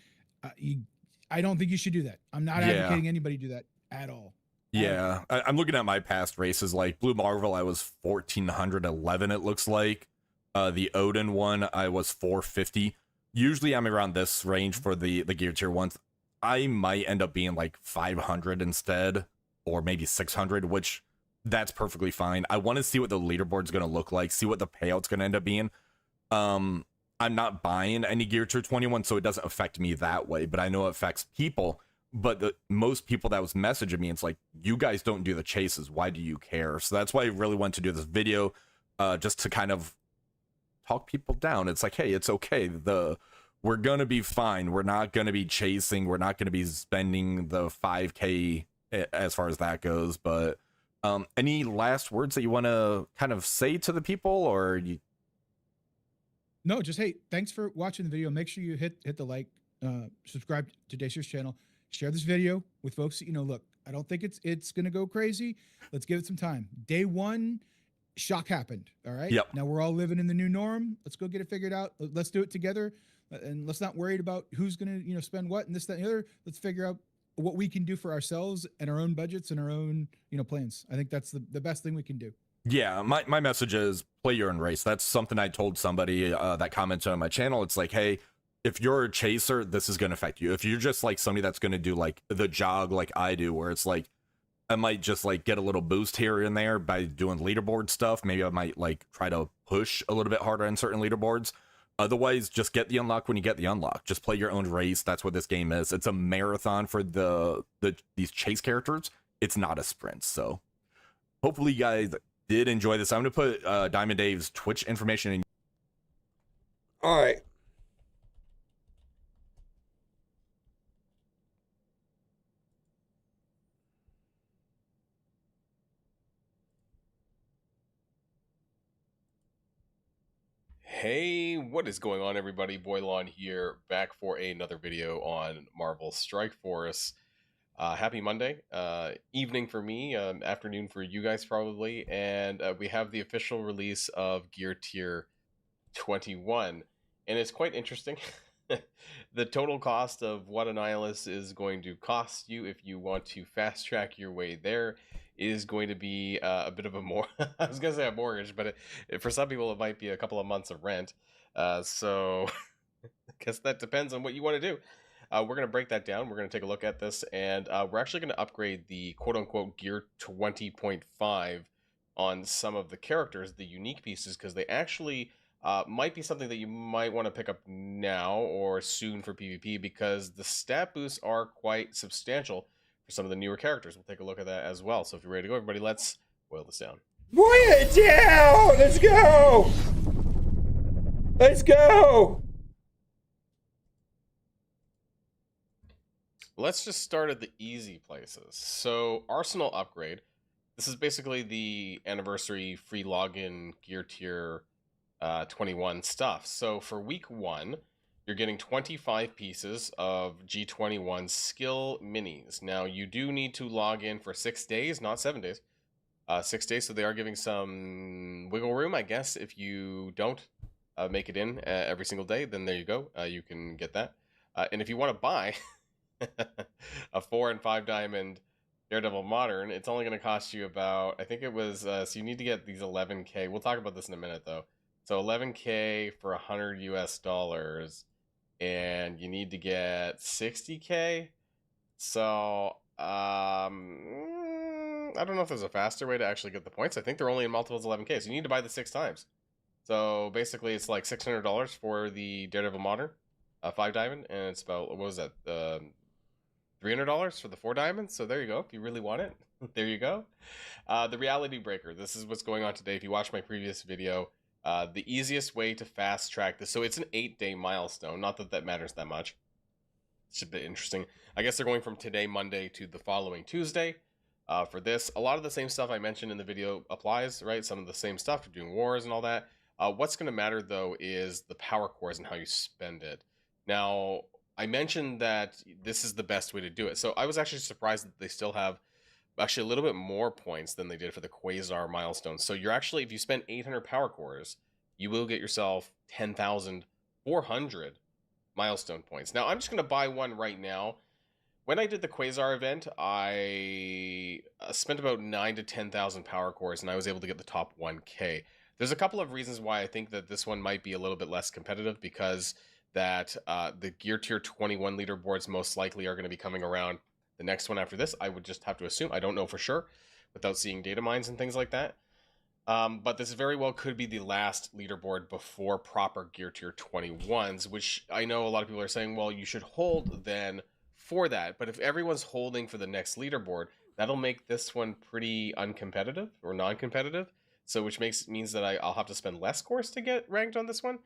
I don't think you should do that. I'm not advocating anybody do that at all. Yeah, I'm looking at my past races. Like Blue Marvel, I was 1411. It looks like the Odin one, I was 450. Usually, I'm around this range for the gear tier ones. I might end up being like 500 instead, or maybe 600, which that's perfectly fine. I want to see what the leaderboard's going to look like, see what the payout's going to end up being. I'm not buying any gear tier 21, so it doesn't affect me that way, but I know it affects people. But most people that was messaging me, it's like, you guys don't do the chases. Why do you care? So that's why I really wanted to do this video, just to kind of talk people down. It's like, hey, it's okay. We're going to be fine. We're not going to be chasing. We're not going to be spending the 5K as far as that goes. But any last words that you want to kind of say to the people, or you? No, just, hey, thanks for watching the video. Make sure you hit the like, subscribe to Dacer's channel. Share this video with folks that, look, I don't think it's going to go crazy. Let's give it some time. Day one, shock happened. All right. Yep. Now we're all living in the new norm. Let's go get it figured out. Let's do it together. And let's not worry about who's going to, spend what and this, that, and the other. Let's figure out what we can do for ourselves and our own budgets and our own, plans. I think that's the best thing we can do. Yeah. My message is play your own race. That's something I told somebody that commented on my channel. It's like, hey, if you're a chaser, this is going to affect you. If you're just like somebody that's going to do like the jog like I do, where it's like I might just like get a little boost here and there by doing leaderboard stuff. Maybe I might like try to push a little bit harder on certain leaderboards. Otherwise, just get the unlock when you get the unlock. Just play your own race. That's what this game is. It's a marathon for these chase characters. It's not a sprint. So hopefully you guys did enjoy this. I'm going to put Diamond Dave's Twitch information in. All right. Hey, what is going on, everybody? Boylon here, back for another video on Marvel Strike Force. Happy Monday, evening for me, afternoon for you guys probably, and we have the official release of Gear Tier 21, and it's quite interesting. The total cost of what a Nihilus is going to cost you if you want to fast track your way there is going to be a bit of a I was gonna say a mortgage, but for some people it might be a couple of months of rent. So I guess that depends on what you want to do. We're going to break that down. We're going to take a look at this, and we're actually going to upgrade the quote-unquote Gear 20.5 on some of the characters, the unique pieces, because they actually might be something that you might want to pick up now or soon for PvP, because the stat boosts are quite substantial for some of the newer characters. We'll take a look at that as well. So if you're ready to go, everybody, let's boil this down. Boil it down! Let's go! Let's go! Let's just start at the easy places. So Arsenal upgrade. This is basically the anniversary free login Gear Tier 21 stuff. So for week 1, you're getting 25 pieces of G21 skill minis. Now you do need to log in for 6 days, not 7 days. 6 days, so they are giving some wiggle room, I guess. If you don't make it in every single day, then there you go. You can get that. And if you want to buy a 4 and 5 diamond Daredevil Modern, it's only going to cost you about, I think it was, so you need to get these 11K. We'll talk about this in a minute though. So 11K for $100 US, and you need to get 60K. So I don't know if there's a faster way to actually get the points. I think they're only in multiples 11K, so you need to buy the 6 times. So basically it's like $600 for the Daredevil Modern 5 diamond, and it's about, what was that, $300 for the 4 diamonds. So there you go, if you really want it. There you go. The Reality Breaker, this is what's going on today. If you watch my previous video, the easiest way to fast track this, so it's an 8-day milestone, not that that matters that much. It's a bit interesting. I guess they're going from today, Monday, to the following Tuesday. For this, a lot of the same stuff I mentioned in the video applies, right? Some of the same stuff, you're doing wars and all that. What's going to matter, though, is the power cores and how you spend it. Now, I mentioned that this is the best way to do it. So I was actually surprised that they still have actually a little bit more points than they did for the Quasar milestone. So you're actually, if you spend 800 power cores, you will get yourself 10,400 milestone points. Now, I'm just going to buy one right now. When I did the Quasar event, I spent about 9 to 10,000 power cores, and I was able to get the top 1K. There's a couple of reasons why I think that this one might be a little bit less competitive, because that the Gear Tier 21 leaderboards most likely are going to be coming around the next one after this. I would just have to assume. I don't know for sure without seeing data mines and things like that. But this very well could be the last leaderboard before proper Gear Tier 21s, which I know a lot of people are saying, well, you should hold then for that. But if everyone's holding for the next leaderboard, that'll make this one pretty uncompetitive or non-competitive. So which means that I'll have to spend less cores to get ranked on this one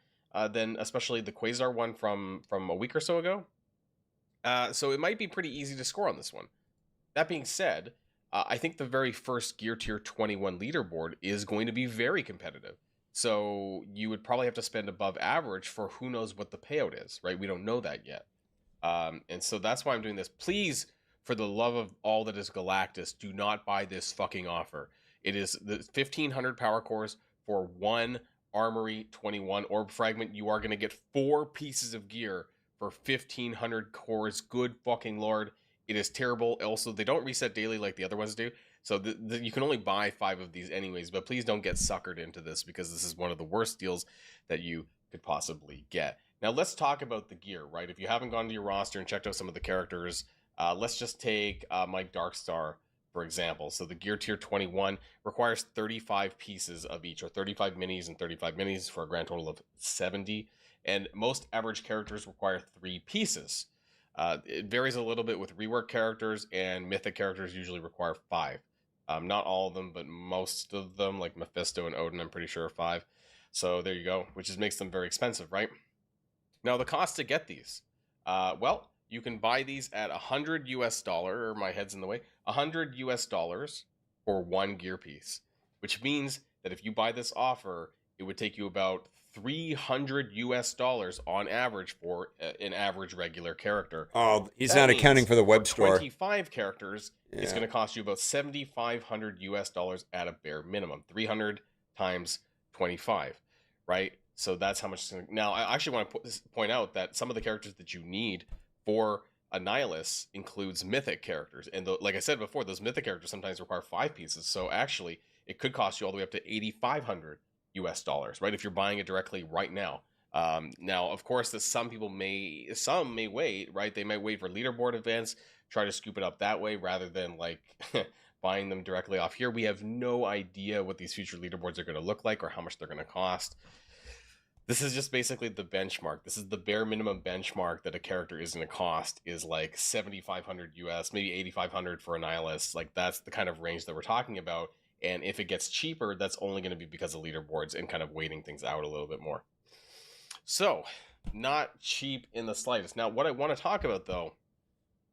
than especially the Quasar one from a week or so ago. So it might be pretty easy to score on this one. That being said, I think the very first Gear Tier 21 leaderboard is going to be very competitive. So you would probably have to spend above average for who knows what the payout is, right? We don't know that yet. And so that's why I'm doing this. Please, for the love of all that is Galactus, do not buy this fucking offer. It is the 1,500 power cores for one Armory 21 orb fragment. You are going to get 4 pieces of gear for 1,500 cores. Good fucking lord. It is terrible. Also, they don't reset daily like the other ones do. So you can only buy 5 of these anyways. But please don't get suckered into this, because this is one of the worst deals that you could possibly get. Now, let's talk about the gear, right? If you haven't gone to your roster and checked out some of the characters, let's just take my Darkstar, for example. So the Gear Tier 21 requires 35 pieces of each, or 35 minis and 35 minis for a grand total of 70. And most average characters require 3 pieces. It varies a little bit with rework characters, and mythic characters usually require 5. Not all of them, but most of them, like Mephisto and Odin, I'm pretty sure are 5. So there you go, which just makes them very expensive, right? Now, the cost to get these. Well, you can buy these at $100 US, or my head's in the way, $100 US for 1 gear piece, which means that if you buy this offer, it would take you about $300 US on average for an average regular character. Oh, he's not accounting for the web store. 25 characters, it's going to cost you about $7,500 US at a bare minimum. 300 times 25, right? So that's how much it's going to... Now, I actually want to point out that some of the characters that you need for Annihilus includes mythic characters. And like I said before, those mythic characters sometimes require 5 pieces. So actually, it could cost you all the way up to $8,500 US, right? If you're buying it directly right now. Now, of course, that some may wait, right? They might wait for leaderboard events, try to scoop it up that way rather than like buying them directly off here. We have no idea what these future leaderboards are going to look like or how much they're going to cost. This is just basically the benchmark. This is the bare minimum benchmark that a character is going to cost, is like $7,500 US, maybe $8,500 for Annihilus. Like that's the kind of range that we're talking about. And if it gets cheaper, that's only going to be because of leaderboards and kind of waiting things out a little bit more. So, not cheap in the slightest. Now, what I want to talk about, though,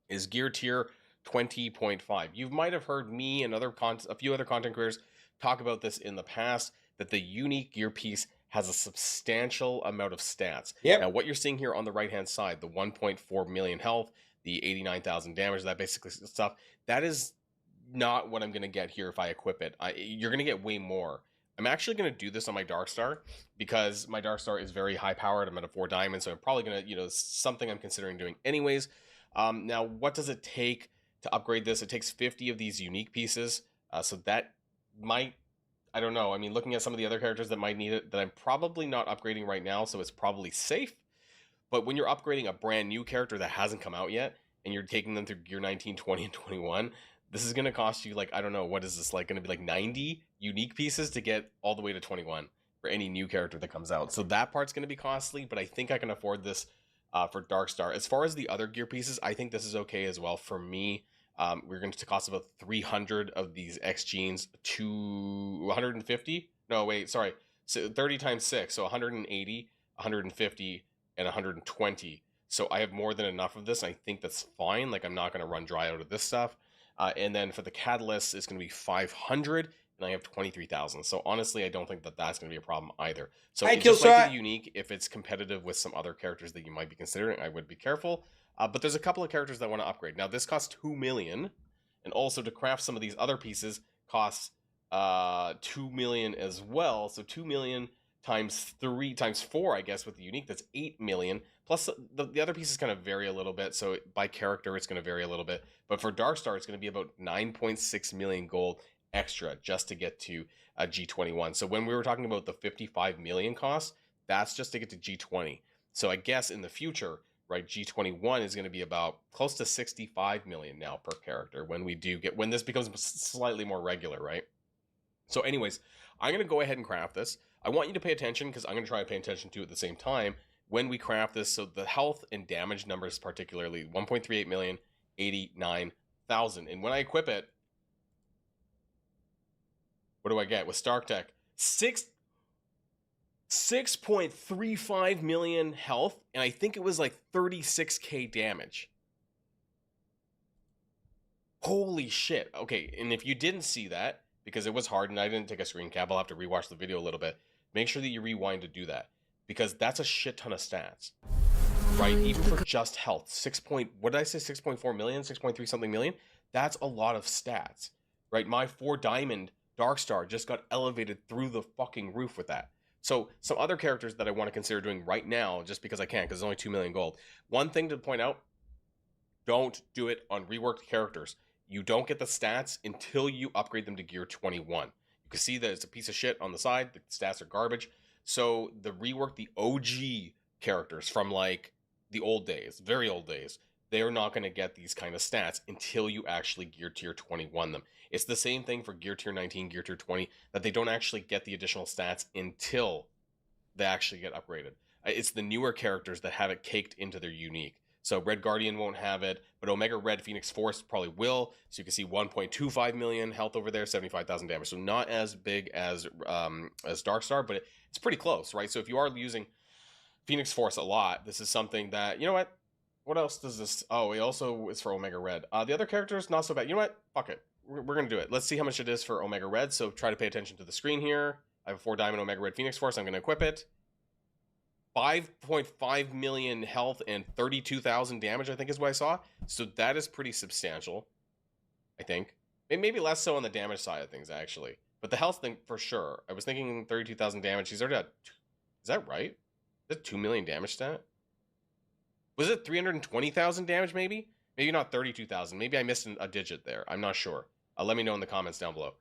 is Gear Tier 20.5. You might have heard me and a few other content creators talk about this in the past, that the unique gear piece has a substantial amount of stats. Yep. Now, what you're seeing here on the right-hand side, the 1.4 million health, the 89,000 damage, that basically stuff, that is not what I'm going to get here if I equip it. You're going to get way more. I'm actually going to do this on my Darkstar because my Darkstar is very high powered. I'm at a 4 diamond, so I'm probably going to, something I'm considering doing anyways. Now, what does it take to upgrade this? It takes 50 of these unique pieces. So that might, I don't know. I mean, looking at some of the other characters that might need it, that I'm probably not upgrading right now, so it's probably safe. But when you're upgrading a brand new character that hasn't come out yet, and you're taking them through Gear 19, 20, and 21, this is going to cost you, like, I don't know, what is this, like, going to be like 90 unique pieces to get all the way to 21 for any new character that comes out. So that part's going to be costly, but I think I can afford this for Darkstar. As far as the other gear pieces, I think this is okay as well. For me, we're going to cost about 300 of these X genes to 150. No, wait, sorry. So 30 times 6, so 180, 150, and 120. So I have more than enough of this. I think that's fine. Like, I'm not going to run dry out of this stuff. And then for the catalyst, it's going to be 500 and I have 23,000. So honestly, I don't think that that's going to be a problem either. So Hi, it just might Killshot. be unique if it's competitive with some other characters that you might be considering. I would be careful. But there's a couple of characters that I want to upgrade. Now, this costs 2 million, and also to craft some of these other pieces costs 2 million as well. So 2 million times 4, I guess, with the unique, that's 8 million. Plus the other pieces kind of vary a little bit. So by character, it's going to vary a little bit. But for Darkstar, it's going to be about 9.6 million gold extra just to get to G21. So when we were talking about the 55 million cost, that's just to get to G20. So I guess in the future, right, G21 is going to be about close to 65 million now per character when this becomes slightly more regular, right? So anyways, I'm going to go ahead and craft this. I want you to pay attention because I'm going to try to pay attention to it at the same time when we craft this. So the health and damage numbers, particularly 1.38 million, 89,000. And when I equip it, what do I get with Stark Tech? 6.35 million health, and I think it was like 36k damage. Holy shit. Okay, and if you didn't see that, because it was hard and I didn't take a screen cap, I'll have to rewatch the video a little bit. Make sure that you rewind to do that, because that's a shit ton of stats, right? Even for just health. What did I say? 6.4 million, 6.3 something million? That's a lot of stats, right? My 4 diamond Darkstar just got elevated through the fucking roof with that. So some other characters that I want to consider doing right now, just because I can, because it's only 2 million gold. One thing to point out, don't do it on reworked characters. You don't get the stats until you upgrade them to gear 21. You can see that it's a piece of shit on the side. The stats are garbage. So the OG characters from like the old days, very old days, they're not going to get these kind of stats until you actually gear tier 21 them. It's the same thing for gear tier 19, gear tier 20, that they don't actually get the additional stats until they actually get upgraded. It's the newer characters that have it caked into their unique. So Red Guardian won't have it, but Omega Red Phoenix Force probably will. So you can see 1.25 million health over there, 75,000 damage. So not as big as Darkstar, but it's pretty close, right? So if you are using Phoenix Force a lot, this is something that, you know what? What else does this? Oh, it also is for Omega Red. The other characters, not so bad. You know what? Fuck it. We're going to do it. Let's see how much it is for Omega Red. So try to pay attention to the screen here. I have a 4 diamond Omega Red Phoenix Force. I'm going to equip it. 5.5 million health and 32,000 damage, I think is what I saw. So that is pretty substantial, I think. And maybe less so on the damage side of things, actually. But the health thing, for sure. I was thinking 32,000 damage. He's already at... Is that right? Is that 2 million damage stat? Was it 320,000 damage, maybe? Maybe not 32,000. Maybe I missed a digit there. I'm not sure. Let me know in the comments down below.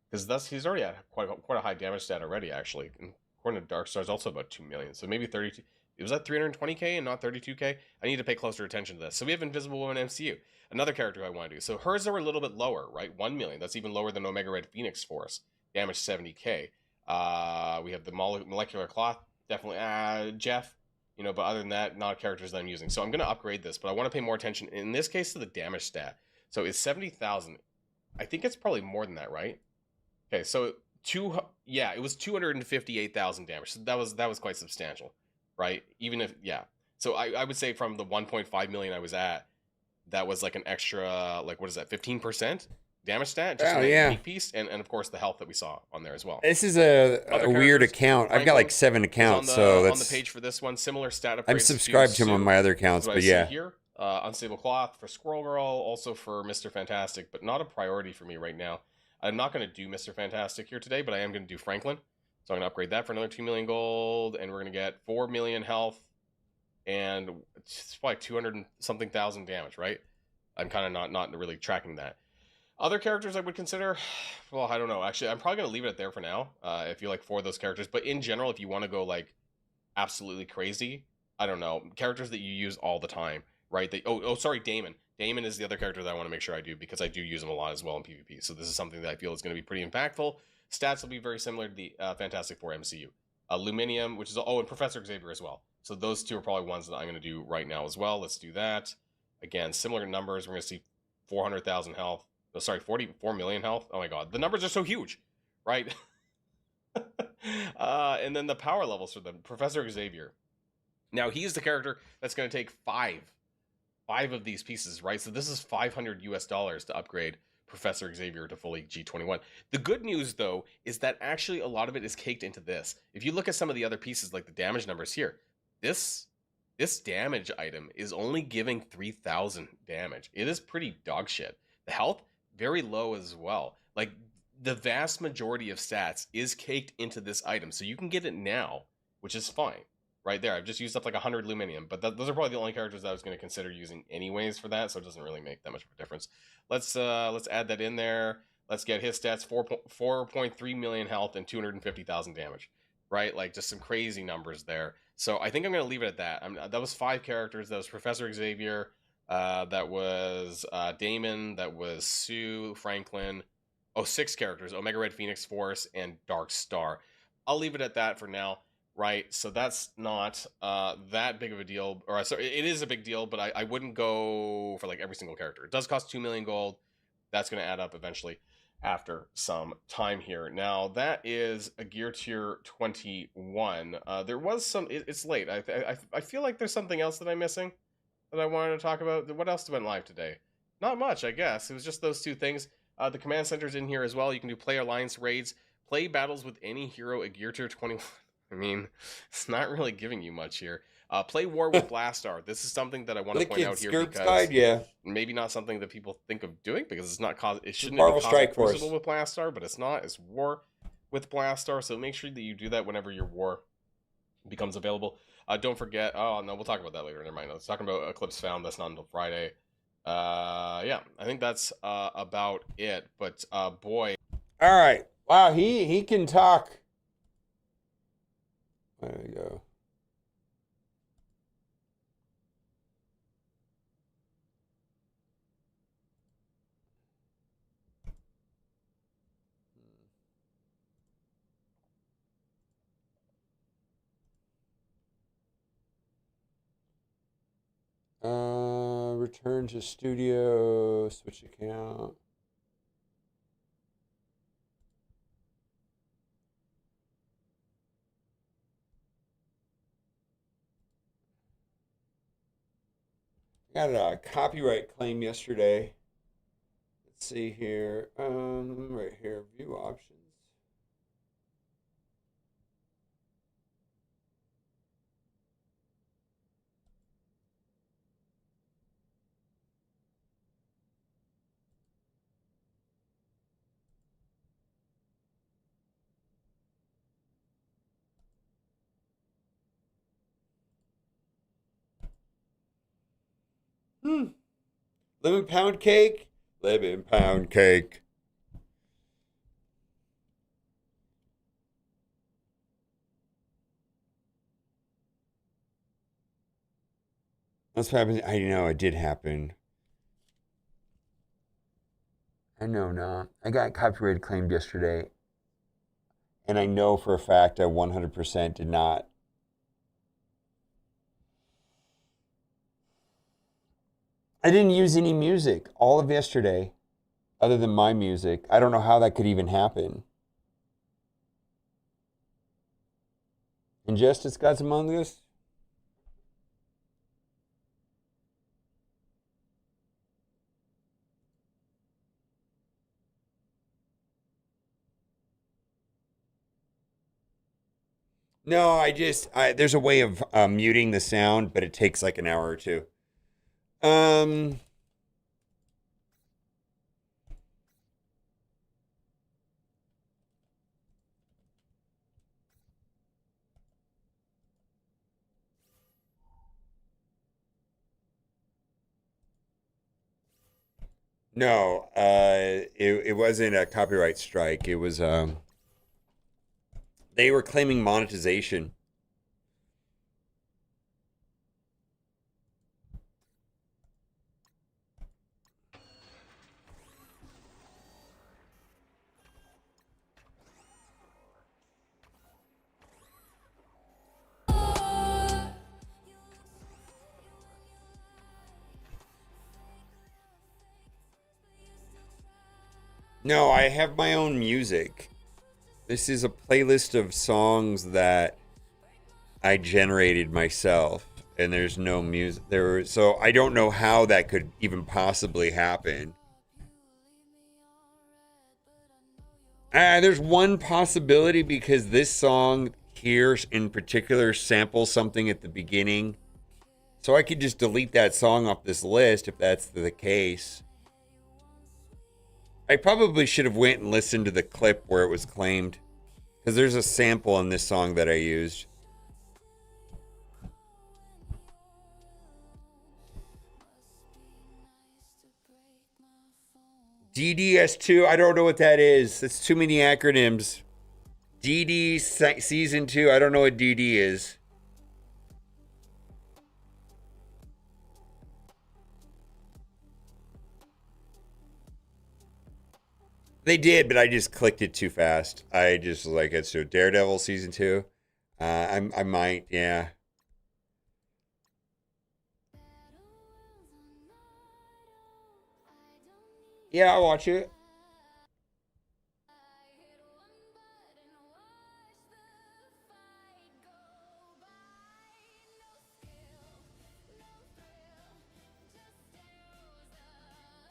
Because he's already at quite a high damage stat already, actually. And according to Darkstar, it's also about 2 million. So maybe 32. It was at 320k and not 32k. I need to pay closer attention to this. So we have Invisible Woman MCU. Another character I want to do. So hers are a little bit lower, right? 1 million. That's even lower than Omega Red Phoenix Force. Damage 70k. We have the Molecular Cloth. Definitely. Jeff. You know, but other than that, not characters that I'm using. So I'm going to upgrade this, but I want to pay more attention, in this case, to the damage stat. So it's 70,000. I think it's probably more than that, right? Okay, so it was 258,000 damage. So that was quite substantial, right? Even if, yeah. So I would say from the 1.5 million I was at, that was like an extra, like, what is that, 15% damage stat? Just a unique piece, and of course the health that we saw on there as well. This is a weird account. I've got like 7 accounts, so that's... on the page for this one. Similar stat upgrades. I'm subscribed to him on my other accounts, but yeah. Here, Unstable Cloth for Squirrel Girl, also for Mr. Fantastic, but not a priority for me right now. I'm not going to do Mr. Fantastic here today, but I am going to do Franklin. So I'm going to upgrade that for another 2 million gold, and we're going to get 4 million health, and it's like 200 and something thousand damage, right? I'm kind of not really tracking that. Other characters I would consider, well, I don't know. Actually, I'm probably going to leave it there for now, if you like 4 of those characters. But in general, if you want to go like absolutely crazy, I don't know. Characters that you use all the time, right? Sorry, Damon. Damon is the other character that I want to make sure I do, because I do use him a lot as well in PvP. So this is something that I feel is going to be pretty impactful. Stats will be very similar to the Fantastic Four MCU. Luminium, which is... Oh, and Professor Xavier as well. So those 2 are probably ones that I'm going to do right now as well. Let's do that. Again, similar numbers. We're going to see 400,000 health. Oh, sorry, 44 million health. Oh my god, the numbers are so huge, right? And then the power levels for them. Professor Xavier. Now, he's the character that's going to take five of these pieces, right? So this is $500 US to upgrade Professor Xavier to fully G21. The good news, though, is that actually a lot of it is caked into this. If you look at some of the other pieces, like the damage numbers here, this damage item is only giving 3,000 damage. It is pretty dog shit. The health, very low as well. Like, the vast majority of stats is caked into this item, so you can get it now, which is fine. Right there, I've just used up like 100 Luminium, but those are probably the only characters that I was going to consider using anyways for that, so it doesn't really make that much of a difference. Let's add that in there. Let's get his stats: 4.3 million health and 250,000 damage. Right, like just some crazy numbers there. So I think I'm going to leave it at that. That was 5 characters. That was Professor Xavier. That was Damon. That was Sue, Franklin. Oh, 6 characters: Omega Red, Phoenix Force, and Dark Star. I'll leave it at that for now. Right, so that's not that big of a deal, or sorry, it is a big deal, but I wouldn't go for like every single character. It does cost 2 million gold. That's going to add up eventually after some time here. Now that is a gear tier 21. There was some. It's late. I feel like there's something else that I'm missing that I wanted to talk about. What else went live today? Not much, I guess. It was just those 2 things. The command center's in here as well. You can do play alliance raids, play battles with any hero at gear tier 21. I mean, it's not really giving you much here. Play war with Blastar. This is something that I want to point out here because maybe not something that people think of doing because it's not it shouldn't be cosmic crucible with Blastar, but it's not. It's war with Blastar, so make sure that you do that whenever your war becomes available. Don't forget. Oh no, we'll talk about that later. Never mind. I was talking about Eclipse Found. That's not until Friday. Yeah, I think that's about it. But boy. All right. Wow, he can talk. There we go. Return to studio, switch account. Got a copyright claim yesterday. Let's see here. Right here, view options. Lemon pound cake. Lemon pound cake. That's what happened. I know it did happen. I know not. I got copyright claimed yesterday. And I know for a fact I 100% did not. I didn't use any music all of yesterday other than my music. I don't know how that could even happen. Injustice Gods Among Us? No, there's a way of muting the sound, but it takes like an hour or 2. No, it wasn't a copyright strike. It was they were claiming monetization. No, I have my own music. This is a playlist of songs that I generated myself, and there's no music there. So I don't know how that could even possibly happen. There's one possibility because this song here in particular samples something at the beginning. So I could just delete that song off this list if that's the case. I probably should have went and listened to the clip where it was claimed. Because there's a sample in this song that I used. DDS2, I don't know what that is. That's too many acronyms. DD Season 2, I don't know what DD is. They did, but I just clicked it too fast. I just was like, it's so Daredevil Season 2. I might, yeah. Yeah, I'll watch it.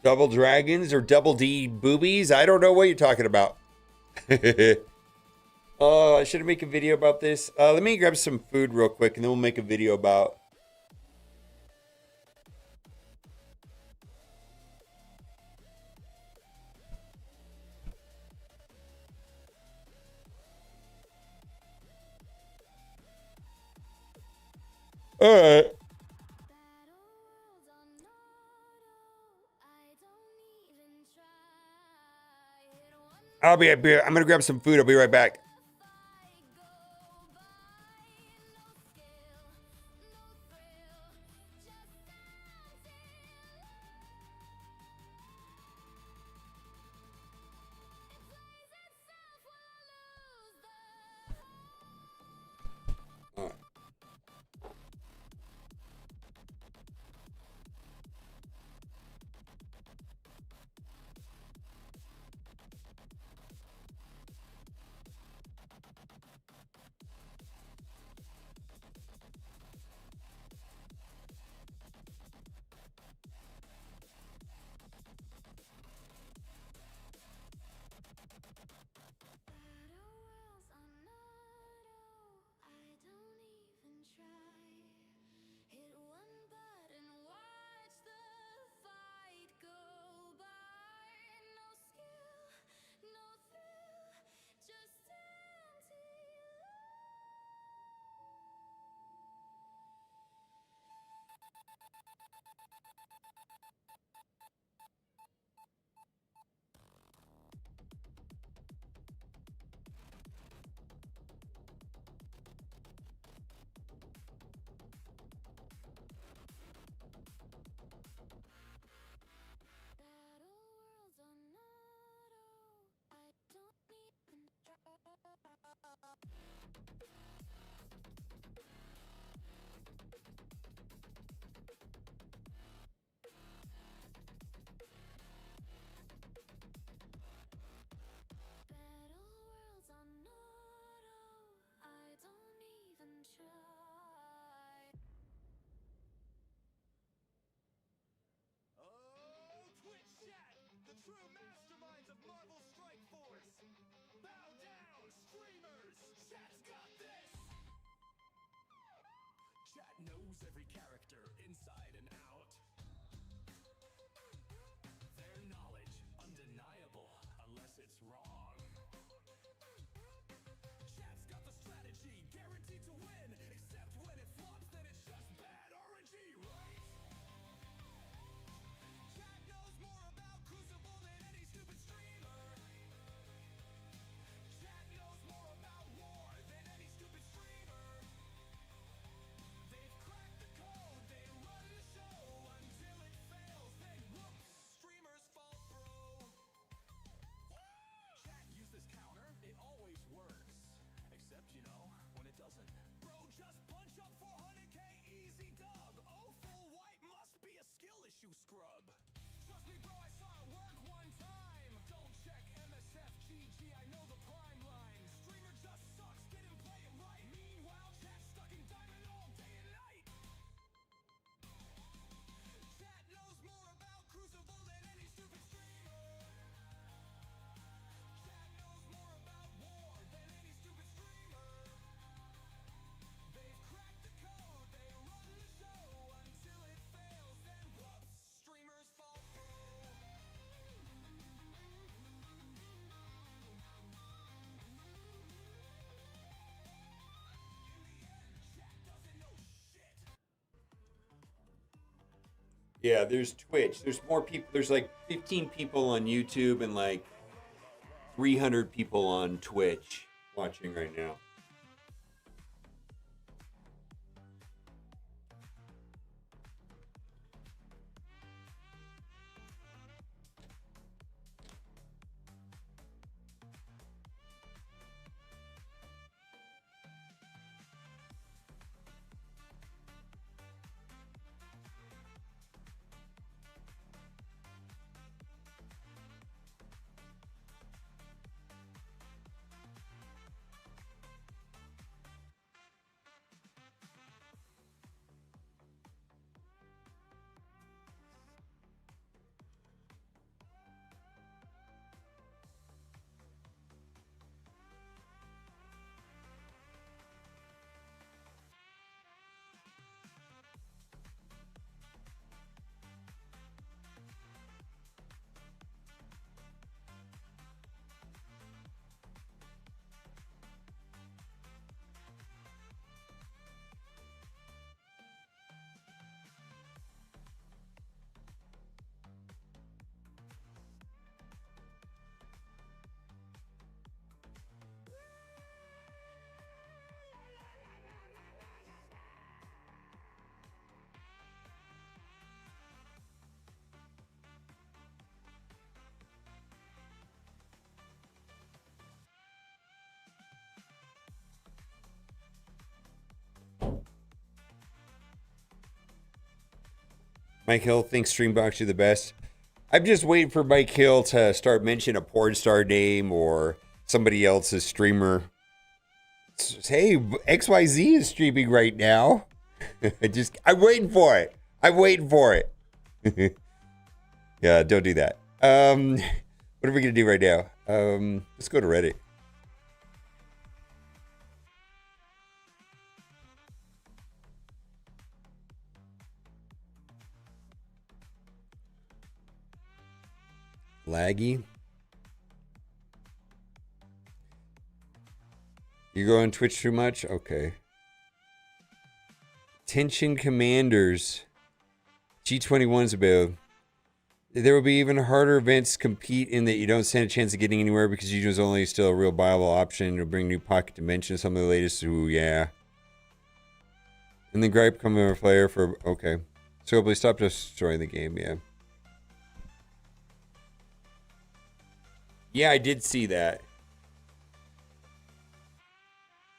Double dragons or double D boobies? I don't know what you're talking about. Oh, I should make a video about this. Let me grab some food real quick and then we'll make a video about. All right. I'm gonna grab some food. I'll be right back. Yeah, there's Twitch. There's more people. There's like 15 people on YouTube and like 300 people on Twitch watching right now. Mike Hill thinks Streambox are the best. I'm just waiting for Mike Hill to start mentioning a porn star name or somebody else's streamer. Hey, XYZ is streaming right now. I'm waiting for it. I'm waiting for it. Yeah, don't do that. What are we gonna do right now? Let's go to Reddit. Laggy. You go on Twitch too much? Okay. Tension Commanders. G21's about. There will be even harder events to compete in that you don't stand a chance of getting anywhere because G is only still a real viable option. It'll bring new pocket dimensions, some of the latest. Ooh, yeah. And then gripe coming over player for. Okay. So please stop destroying the game, yeah. Yeah, I did see that.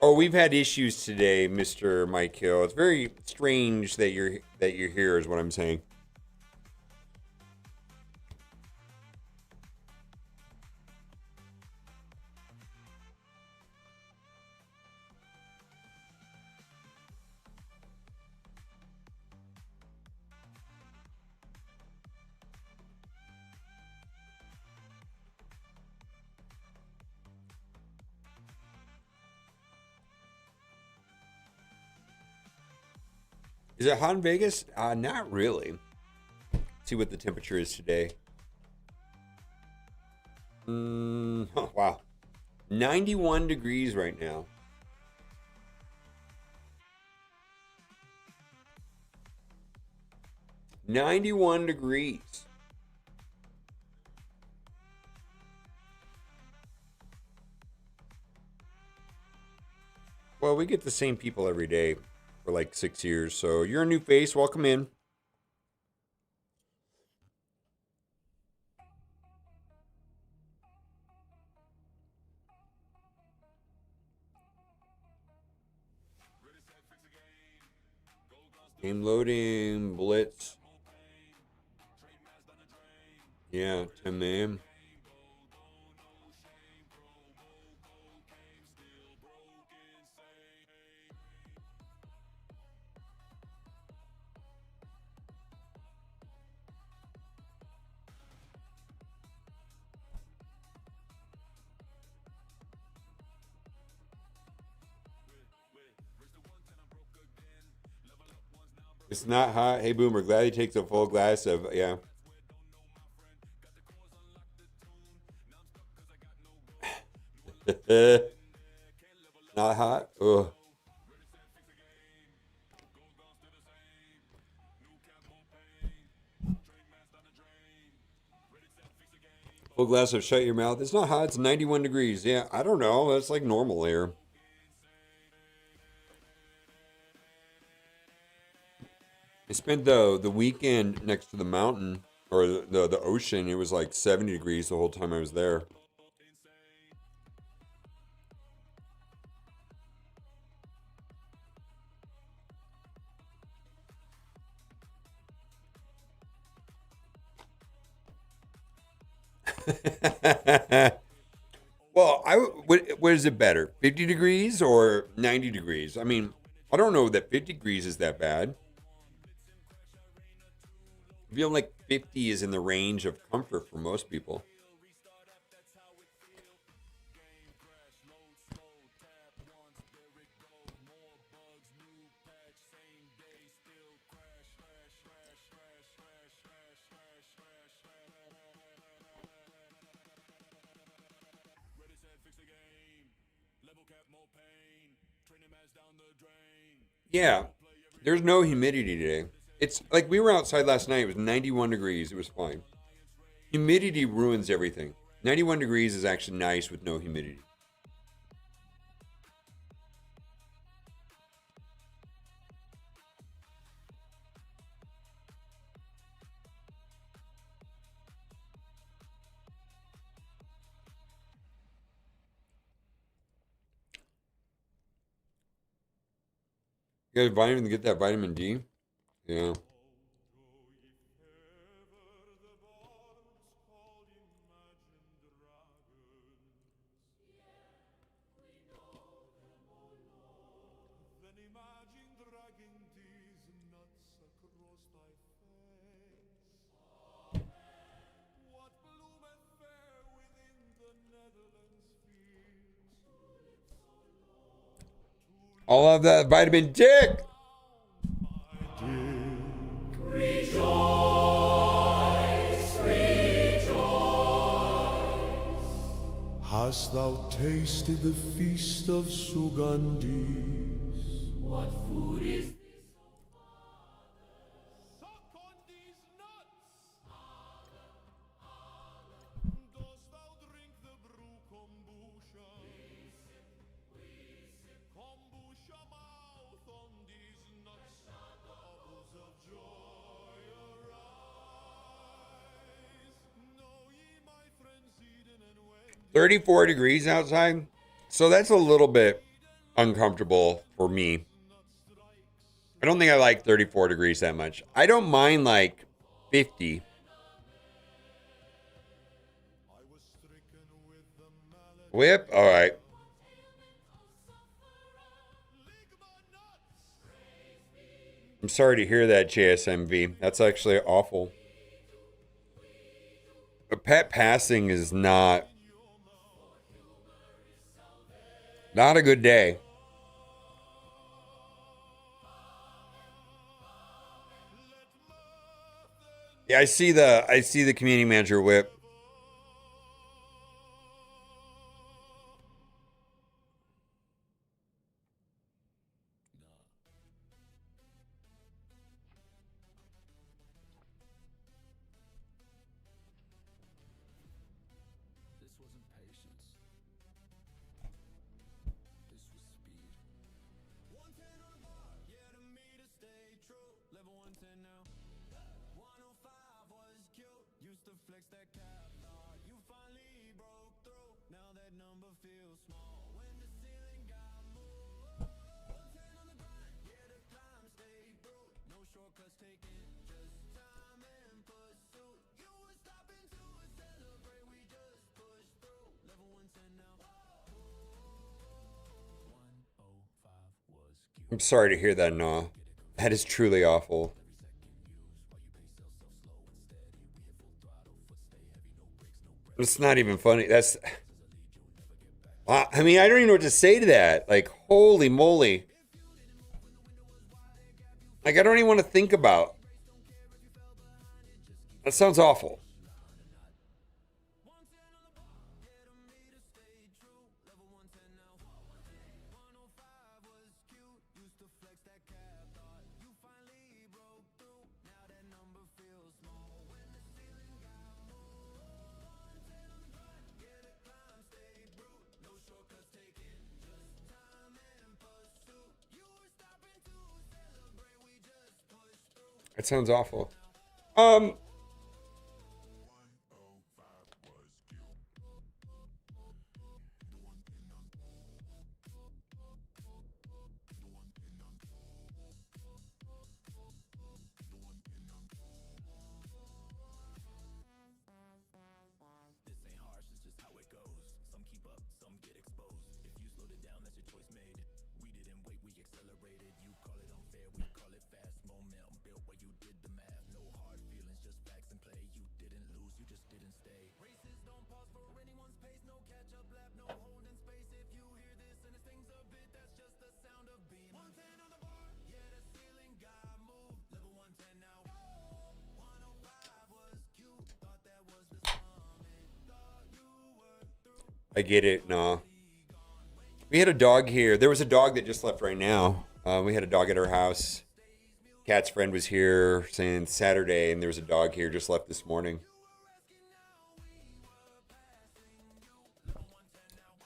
Oh, we've had issues today, Mr. Mike Hill. It's very strange that you're here, is what I'm saying. Is it hot in Vegas? Not really. See what the temperature is today. Oh, wow. 91 degrees right now. $91 degrees. Well, we get the same people every day for like 6 years. So you're a new face. Welcome in. Game loading, Blitz. Yeah, 10 a.m. It's not hot. Hey, Boomer, glad he takes a full glass of, yeah. Not hot? Ugh. Full glass of shut your mouth. It's not hot. It's 91 degrees. Yeah, I don't know. That's like normal here. I spent the weekend next to the mountain or the ocean. It was like 70 degrees the whole time I was there. Well, what is it better, 50 degrees or 90 degrees? I mean, I don't know that 50 degrees is that bad. I feel like 50 is in the range of comfort for most people. Yeah, there's no humidity today. It's like we were outside last night. It was 91 degrees. It was fine. Humidity ruins everything. 91 degrees is actually nice with no humidity. You got vitamin to get that vitamin D? Yeah. All of that vitamin dick. Hast thou tasted the feast of Sugandhis? What food is this? Suck on these nuts! Dost thou drink the brew kombucha? Kombucha mouth on these nuts. Bubbles of joy arise. Know ye, my friends, Eden and Wendy. 34 degrees outside. So that's a little bit uncomfortable for me. I don't think I like 34 degrees that much. I don't mind like 50. Whip? All right. I'm sorry to hear that, JSMV. That's actually awful. A pet passing is not a good day. Yeah, I see the community manager whip. This wasn't patience. This was speed. 110 on the bar, yeah, to me to stay true. Level 110 now. 105 was cute. Used to flex that cap. Thought you finally broke through. Now that number feels small. When the ceiling got moved. 110 on the grind, yeah, the climb stayed through. No shortcuts taken, just time and pursuit. You were stopping to celebrate, we just pushed through. Level 110 now. 105 was cute. I'm sorry to hear that, Nah. That is truly awful. It's not even funny. That's... I mean, I don't even know what to say to that. Like, holy moly. Like, I don't even want to think about. That sounds awful. That sounds awful. I get it. Nah. We had a dog here. There was a dog that just left right now. We had a dog at our house. Cat's friend was here since Saturday, and there was a dog here just left this morning.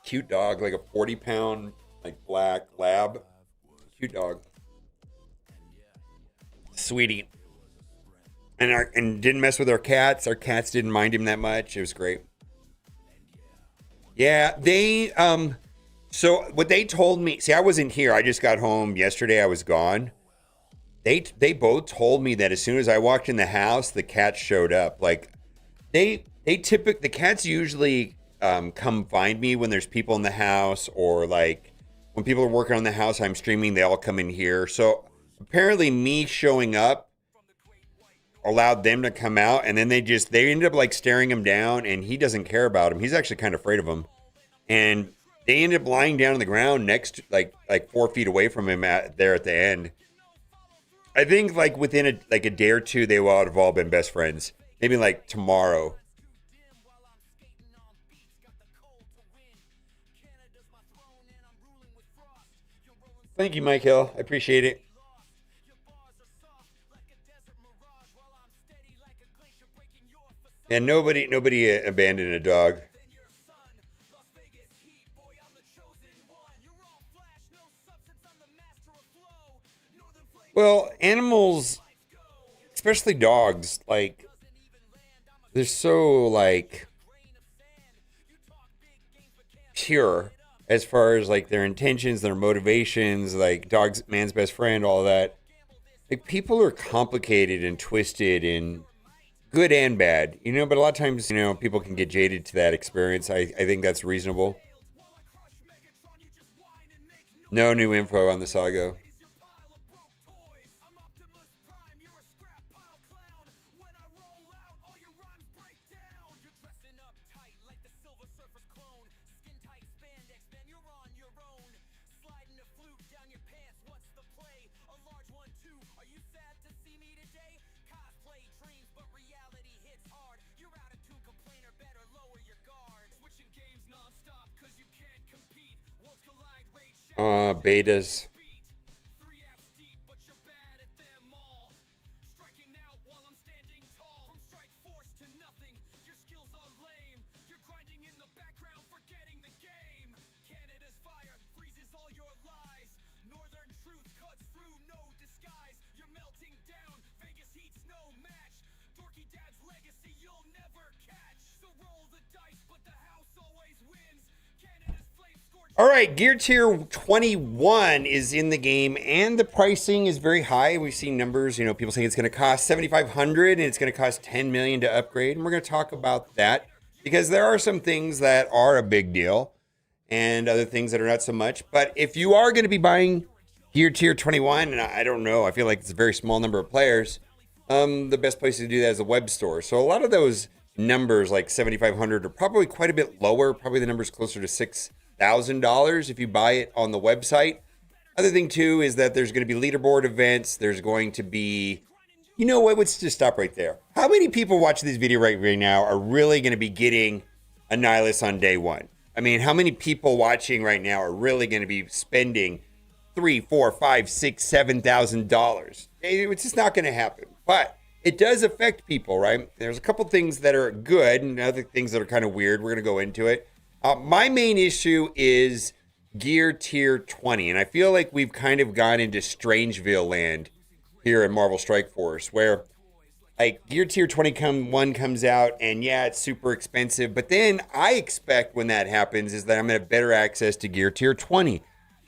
Cute dog, like a 40-pound, like black lab. Cute dog. Sweetie. And didn't mess with our cats. Our cats didn't mind him that much. It was great. Yeah, they so what they told me, see, I wasn't here. I just got home yesterday. I was gone. They both told me that as soon as I walked in the house, the cats showed up. Like the cats usually come find me when there's people in the house, or like when people are working on the house, I'm streaming, they all come in here. So apparently me showing up allowed them to come out, and then they ended up like staring him down, and he doesn't care about him. He's actually kind of afraid of him. And they ended up lying down on the ground next to, like 4 feet away from him there at the end. I think like within a day or two, they would have all been best friends. Maybe like tomorrow. Thank you, Mike Hill. I appreciate it. And nobody abandoned a dog. Well, animals, especially dogs, like, they're so, like, pure as far as, like, their intentions, their motivations, like, dog's man's best friend, all that. Like, people are complicated and twisted and good and bad, you know, but a lot of times, you know, people can get jaded to that experience. I think that's reasonable. No new info on the saga. Betas. All right, Gear Tier 21 is in the game, and the pricing is very high. We've seen numbers, you know, people saying it's going to cost $7,500 and it's going to cost $10 million to upgrade, and we're going to talk about that because there are some things that are a big deal and other things that are not so much. But if you are going to be buying Gear Tier 21, and I don't know, I feel like it's a very small number of players, the best place to do that is the web store. So a lot of those numbers, like 7,500, are probably quite a bit lower. Probably the number's closer to $6,000 if you buy it on the website. Other thing too is that there's going to be leaderboard events. There's going to be, you know what? Let's just stop right there. How many people watching this video right now are really going to be getting a Nihilus on day one? I mean, how many people watching right now are really going to be spending $3,000, $4,000, $5,000, $6,000, $7,000? It's just not going to happen. But it does affect people, right? There's a couple things that are good and other things that are kind of weird. We're going to go into it. My main issue is Gear Tier 20, and I feel like we've kind of gone into Strangeville land here in Marvel Strike Force, where like Gear Tier 21 comes out, and yeah, it's super expensive. But then I expect when that happens is that I'm going to have better access to Gear Tier 20.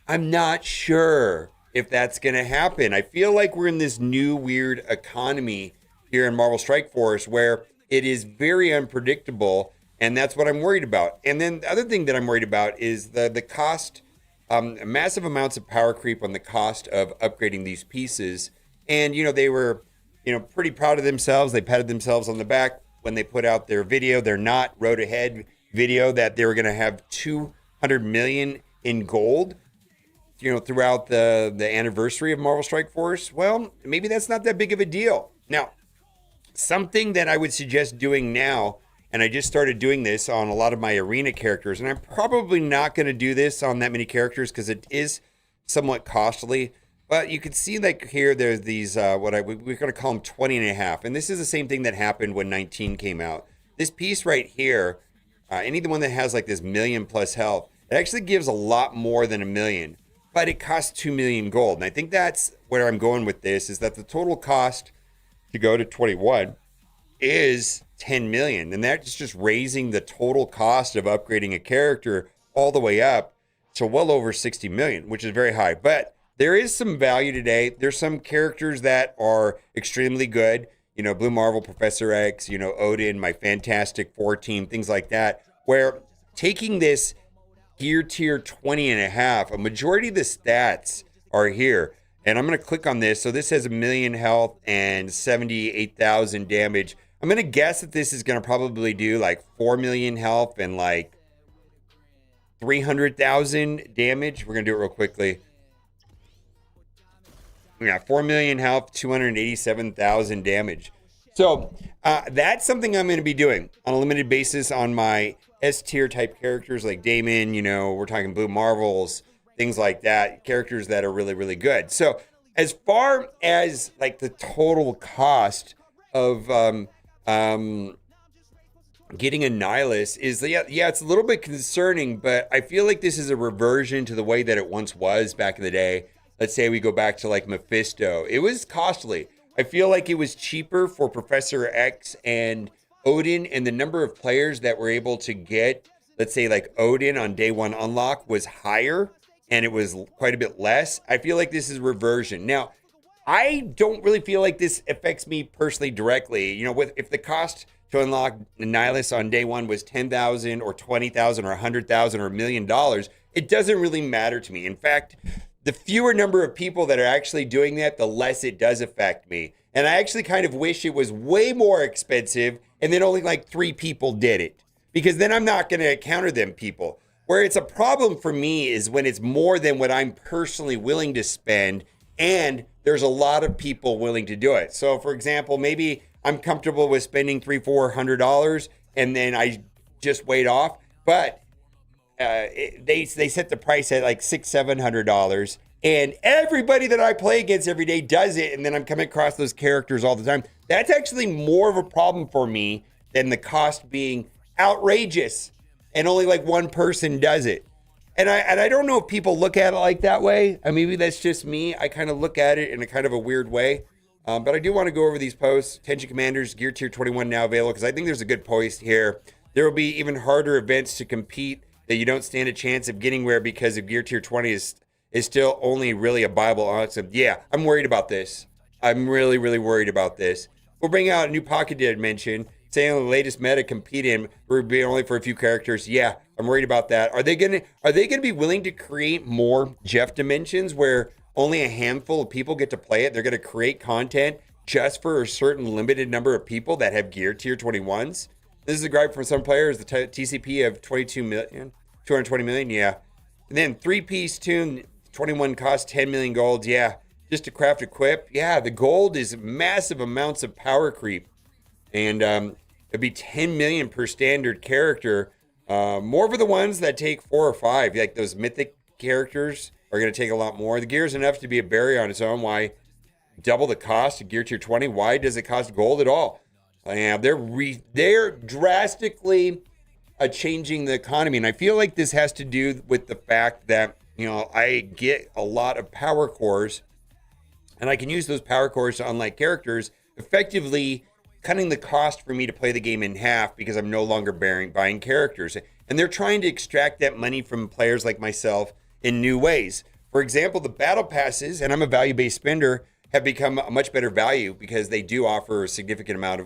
I'm not sure if that's going to happen. I feel like we're in this new weird economy here in Marvel Strike Force where it is very unpredictable, and that's what I'm worried about. And then the other thing that I'm worried about is the cost, massive amounts of power creep on the cost of upgrading these pieces. And, you know, they were, you know, pretty proud of themselves. They patted themselves on the back when they put out their video, their not road ahead video, that they were going to have 200 million in gold, you know, throughout the anniversary of Marvel Strike Force. Well, maybe that's not that big of a deal. Now, something that I would suggest doing now, and I just started doing this on a lot of my arena characters, and I'm probably not going to do this on that many characters because it is somewhat costly. But you can see like here, there's these, we're going to call them 20 and a half. And this is the same thing that happened when 19 came out. This piece right here, any one that has like this million plus health, it actually gives a lot more than a million, but it costs 2 million gold. And I think that's where I'm going with this, is that the total cost to go to 21 is 10 million. And that's just raising the total cost of upgrading a character all the way up to well over 60 million, which is very high. But there is some value today. There's some characters that are extremely good. You know, Blue Marvel, Professor X, you know, Odin, my Fantastic Four team, things like that, where taking this Gear Tier 20 and a half, a majority of the stats are here. And I'm going to click on this. So this has 1 million health and 78,000 damage. I'm going to guess that this is going to probably do like 4 million health and like 300,000 damage. We're going to do it real quickly. We got 4 million health, 287,000 damage. So that's something I'm going to be doing on a limited basis on my S tier type characters like Damon. You know, we're talking Blue Marvels, things like that, characters that are really, really good. So as far as like the total cost of getting a Nihilus is, yeah, it's a little bit concerning, but I feel like this is a reversion to the way that it once was back in the day. Let's say we go back to like Mephisto. It was costly. I feel like it was cheaper for Professor X and Odin, and the number of players that were able to get, let's say like Odin on day one unlock was higher, and it was quite a bit less. I feel like this is reversion. Now, I don't really feel like this affects me personally directly. You know, if the cost to unlock Nihilus on day one was 10,000 or 20,000 or 100,000 or $1 million, it doesn't really matter to me. In fact, the fewer number of people that are actually doing that, the less it does affect me. And I actually kind of wish it was way more expensive and then only like 3 people did it, because then I'm not going to counter them people. Where it's a problem for me is when it's more than what I'm personally willing to spend, and there's a lot of people willing to do it. So for example, maybe I'm comfortable with spending $300-400 and then I just wait off, but they set the price at like $600-700, and everybody that I play against every day does it, and then I'm coming across those characters all the time. That's actually more of a problem for me than the cost being outrageous and only like one person does it. And I don't know if people look at it like that way. I mean, maybe that's just me. I kind of look at it in a kind of a weird way. But I do want to go over these posts. Attention Commanders, Gear Tier 21 now available, because I think there's a good post here. There will be even harder events to compete that you don't stand a chance of getting where, because of Gear Tier 20 is still only really a Bible option. Yeah, I'm worried about this. I'm really, really worried about this. We'll bring out a new pocket dimension, saying the latest meta compete in, we're being only for a few characters. Yeah, I'm worried about that. Are they gonna be willing to create more Jeff dimensions where only a handful of people get to play it? They're gonna create content just for a certain limited number of people that have Gear Tier 21s. This is a gripe from some players. The TCP of 220 million. Yeah. And then 3-piece tune, 21 costs 10 million gold. Yeah. Just to craft equip. Yeah. The gold is massive amounts of power creep. And it'd be 10 million per standard character. More for the ones that take 4 or 5. Like those mythic characters are going to take a lot more. The gear is enough to be a barrier on its own. Why double the cost of Gear Tier 20? Why does it cost gold at all? They're drastically changing the economy, and I feel like this has to do with the fact that, you know, I get a lot of power cores And I can use those power cores to unlock characters, effectively cutting the cost for me to play the game in half because I'm no longer buying characters. And they're trying to extract that money from players like myself in new ways. For example, the battle passes, and I'm a value-based spender, have become a much better value because they do offer a significant amount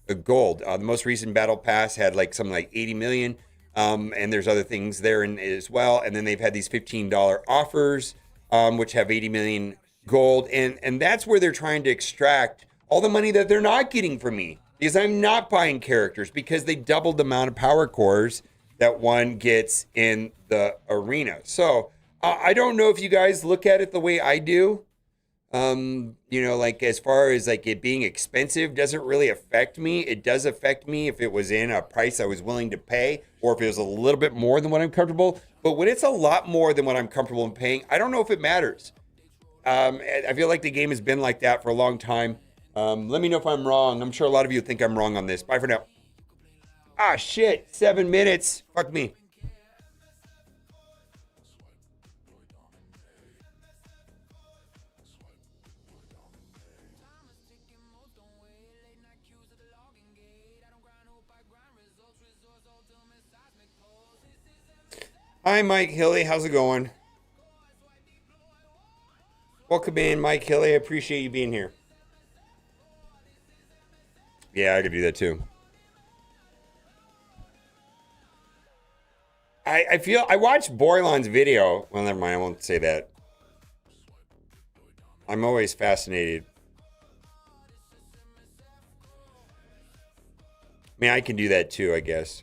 of gold. The most recent battle pass had like something like 80 million, and there's other things there in as well. And then they've had these $15 offers, which have 80 million gold, and that's where they're trying to extract all the money that they're not getting from me because I'm not buying characters because they doubled the amount of power cores that one gets in the arena. So I don't know if you guys look at it the way I do. Like as far as like it being expensive doesn't really affect me. It does affect me if it was in a price I was willing to pay or if it was a little bit more than what I'm comfortable. But when it's a lot more than what I'm comfortable in paying, I don't know if it matters. I feel like the game has been like that for a long time. Let me know if I'm wrong. I'm sure a lot of you think I'm wrong on this. Bye for now. Ah, shit. 7 minutes. Fuck me. Hi, Mike Hilly. How's it going? Welcome in, Mike Hilly. I appreciate you being here. Yeah, I could do that too. I watched Borlon's video. Well, never mind. I won't say that. I'm always fascinated. I mean, I can do that too, I guess.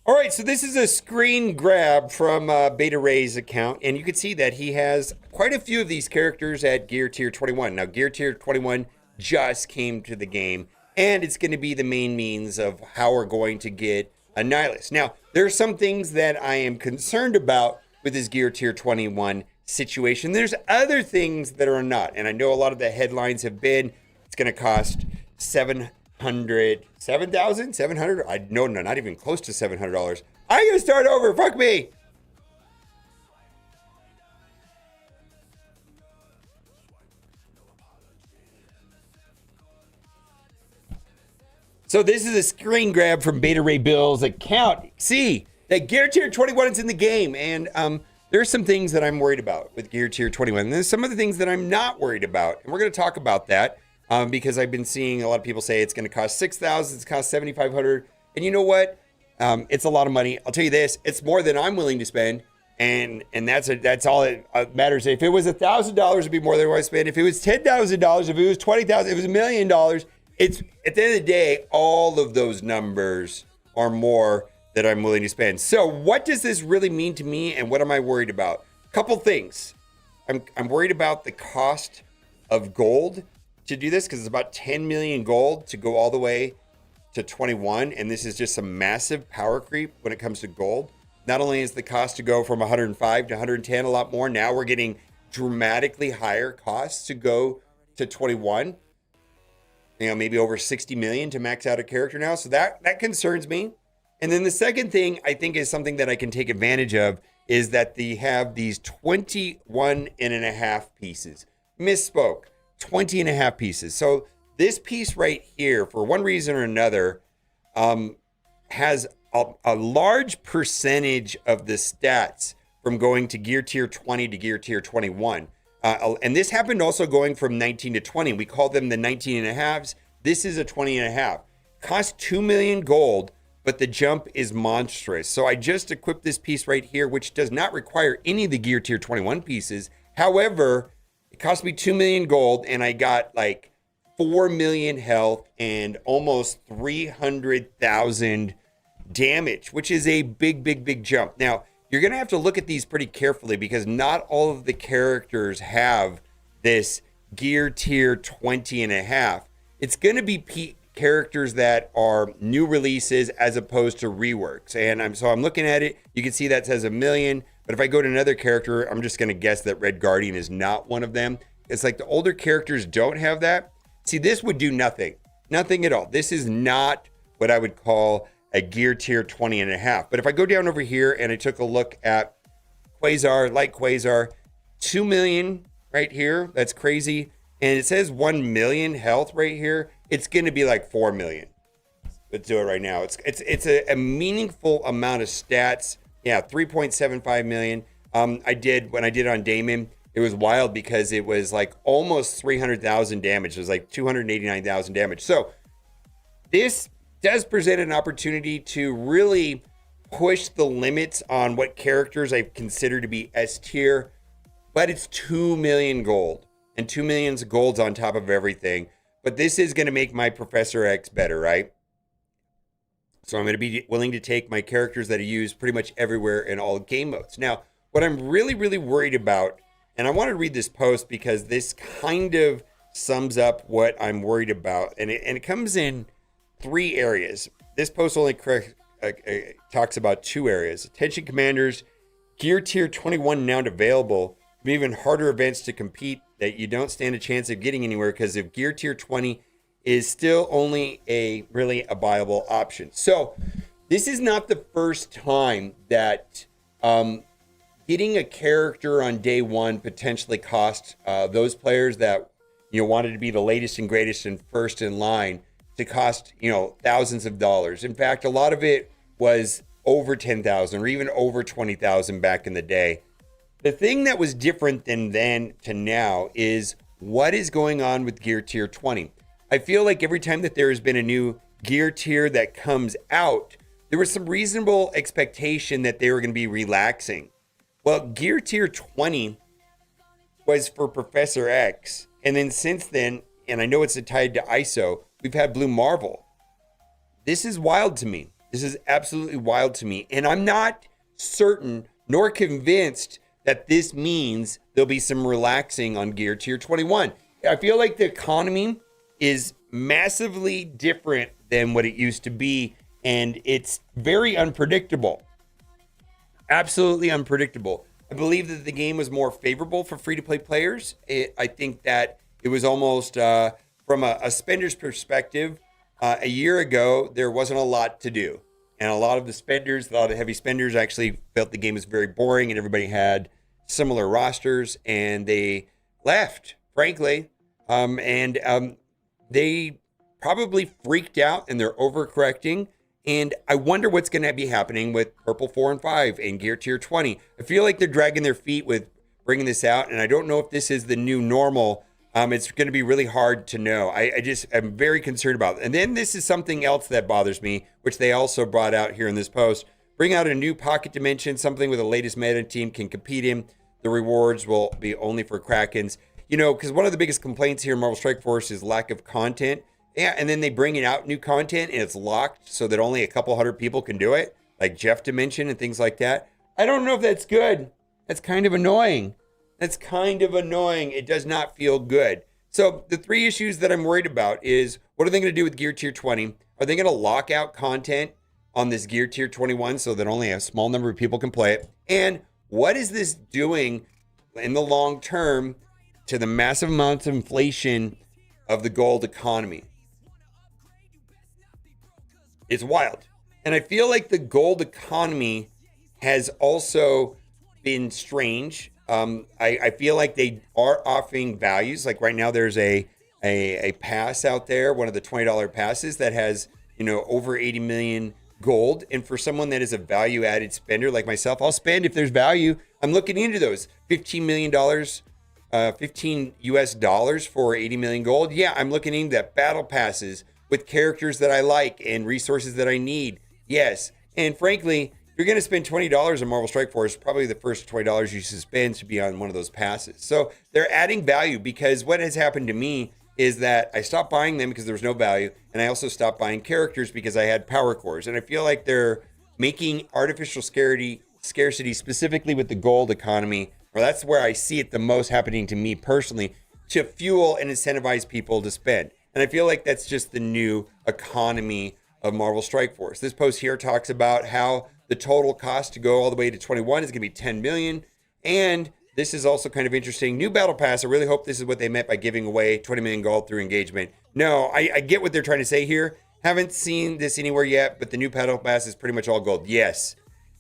All right, so this is a screen grab from Beta Ray's account, and you can see that he has quite a few of these characters at Gear Tier 21. Now, Gear Tier 21 just came to the game, and it's going to be the main means of how we're going to get a Nihilus. Now, there are some things that I am concerned about with this Gear Tier 21 situation. There's other things that are not, and I know a lot of the headlines have been, it's going to cost $7,000, no, not even close to $700. I'm gonna start over. Fuck me. So this is a screen grab from Beta Ray Bill's account. See that Gear Tier 21 is in the game, and there's some things that I'm worried about with Gear Tier 21. And there's some of the things that I'm not worried about, and we're gonna talk about that. Because I've been seeing a lot of people say it's going to cost $6,000, it's cost $7,500, and you know what? It's a lot of money. I'll tell you this: it's more than I'm willing to spend, and that's all it matters. If it was $1,000, it'd be more than what I spend. If it was $10,000, if it was $20,000, if it was $1 million, it's at the end of the day, all of those numbers are more that I'm willing to spend. So, what does this really mean to me, and what am I worried about? A couple things. I'm worried about the cost of gold to do this because it's about 10 million gold to go all the way to 21, and this is just some massive power creep when it comes to gold. Not only is the cost to go from 105 to 110 a lot more, now we're getting dramatically higher costs to go to 21. Maybe over 60 million to max out a character now. So that concerns me. And then the second thing I think is something that I can take advantage of is that they have these 21 and a half pieces. Misspoke. 20 and a half pieces. So this piece right here, for one reason or another, has a large percentage of the stats from going to Gear Tier 20 to Gear Tier 21. And this happened also going from 19 to 20. We call them the 19 and a halves. This is a 20 and a half. Costs 2 million gold, but the jump is monstrous. So I just equipped this piece right here, which does not require any of the Gear Tier 21 pieces. However, it cost me 2 million gold, and I got like 4 million health and almost 300,000 damage, which is a big jump. Now, you're going to have to look at these pretty carefully because not all of the characters have this Gear Tier 20 and a half. It's going to be characters that are new releases as opposed to reworks. And I'm looking at it. You can see that says 1 million. But if I go to another character, I'm just going to guess that Red Guardian is not one of them. It's like the older characters don't have that. See, this would do nothing. Nothing at all. This is not what I would call a gear tier 20 and a half. But if I go down over here and I took a look at Quasar, Light Quasar, 2 million right here. That's crazy. And it says 1 million health right here. It's going to be like 4 million. Let's do it right now. It's a meaningful amount of stats. Yeah, 3.75 million. When I did on Damon, it was wild because it was like almost 300,000 damage. It was like 289,000 damage. So this does present an opportunity to really push the limits on what characters I consider to be S tier, but it's 2 million gold, and 2 million gold's on top of everything. But this is going to make my Professor X better, right? So I'm going to be willing to take my characters that I use pretty much everywhere in all game modes. Now, what I'm really, really worried about, and I want to read this post because this kind of sums up what I'm worried about, and it comes in 3 areas. This post only talks about 2 areas. Attention commanders, gear tier 21 now available. Even harder events to compete that you don't stand a chance of getting anywhere because of gear tier 20 is still only a viable option. So this is not the first time that getting a character on day one potentially cost those players that wanted to be the latest and greatest and first in line to cost thousands of dollars. In fact, a lot of it was over 10,000 or even over 20,000 back in the day. The thing that was different than then to now is what is going on with gear tier 20. I feel like every time that there has been a new gear tier that comes out, there was some reasonable expectation that they were going to be relaxing. Well, gear tier 20 was for Professor X. And then since then, and I know it's tied to ISO, we've had Blue Marvel. This is wild to me. This is absolutely wild to me. And I'm not certain nor convinced that this means there'll be some relaxing on gear tier 21. I feel like the economy is massively different than what it used to be, and it's very unpredictable. Absolutely unpredictable. I believe that the game was more favorable for free-to-play players. I think that it was almost, from a spender's perspective, a year ago, there wasn't a lot to do. And a lot of the heavy spenders actually felt the game was very boring and everybody had similar rosters, and they left, frankly. They probably freaked out and they're overcorrecting. And I wonder what's going to be happening with Purple 4 and 5 and Gear Tier 20. I feel like they're dragging their feet with bringing this out, and I don't know if this is the new normal. It's going to be really hard to know. I'm very concerned about it. And then this is something else that bothers me, which they also brought out here in this post. Bring out a new pocket dimension, something with the latest meta team can compete in. The rewards will be only for Krakens. Because one of the biggest complaints here in Marvel Strike Force is lack of content. Yeah, and then they bring out new content and it's locked so that only a couple hundred people can do it, like Jeff Dimension and things like that. I don't know if that's good. That's kind of annoying. It does not feel good. So the 3 issues that I'm worried about is, what are they going to do with Gear Tier 20? Are they going to lock out content on this Gear Tier 21 so that only a small number of people can play it? And what is this doing in the long term to the massive amounts of inflation of the gold economy? It's wild. And I feel like the gold economy has also been strange. I feel like they are offering values. Like right now there's a pass out there, one of the $20 passes that has, over 80 million gold. And for someone that is a value added spender like myself, I'll spend if there's value. I'm looking into those $15 million, 15 US dollars for 80 million gold. Yeah, I'm looking into that. Battle passes with characters that I like and resources that I need. Yes. And frankly, if you're going to spend $20 on Marvel Strike Force, probably the first $20 you should spend should be on one of those passes. So they're adding value, because what has happened to me is that I stopped buying them because there was no value. And I also stopped buying characters because I had power cores. And I feel like they're making artificial scarcity specifically with the gold economy, or that's where I see it the most happening to me personally, to fuel and incentivize people to spend. And I feel like that's just the new economy of Marvel Strike Force. This post here talks about how the total cost to go all the way to 21 is going to be 10 million. And This is also kind of interesting. New battle pass. I really hope this is what they meant by giving away 20 million gold through engagement. No, I get what they're trying to say here. Haven't seen this anywhere yet, but the new battle pass is pretty much all gold. Yes.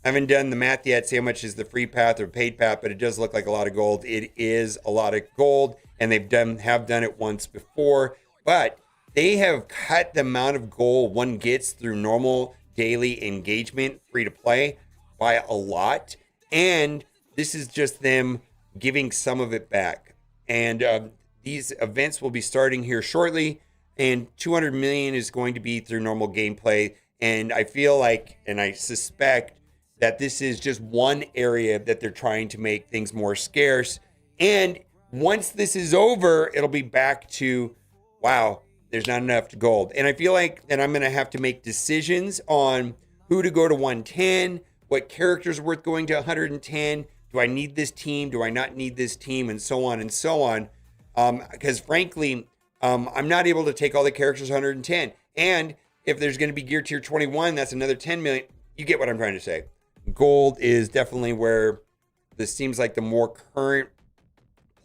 Haven't done the math yet, see how much is the free path or paid path, but it does look like a lot of gold. It is a lot of gold, and have done it once before, but they have cut the amount of gold one gets through normal daily engagement, free to play, by a lot. And this is just them giving some of it back. And these events will be starting here shortly, and 200 million is going to be through normal gameplay. And I feel like, and I suspect that this is just one area that they're trying to make things more scarce. And once this is over, it'll be back to, wow, there's not enough gold. And I feel like that I'm going to have to make decisions on who to go to 110, what characters are worth going to 110. Do I need this team? Do I not need this team? And so on and so on. Because frankly, I'm not able to take all the characters 110. And if there's going to be gear tier 21, that's another 10 million. You get what I'm trying to say. Gold is definitely where this seems like the more current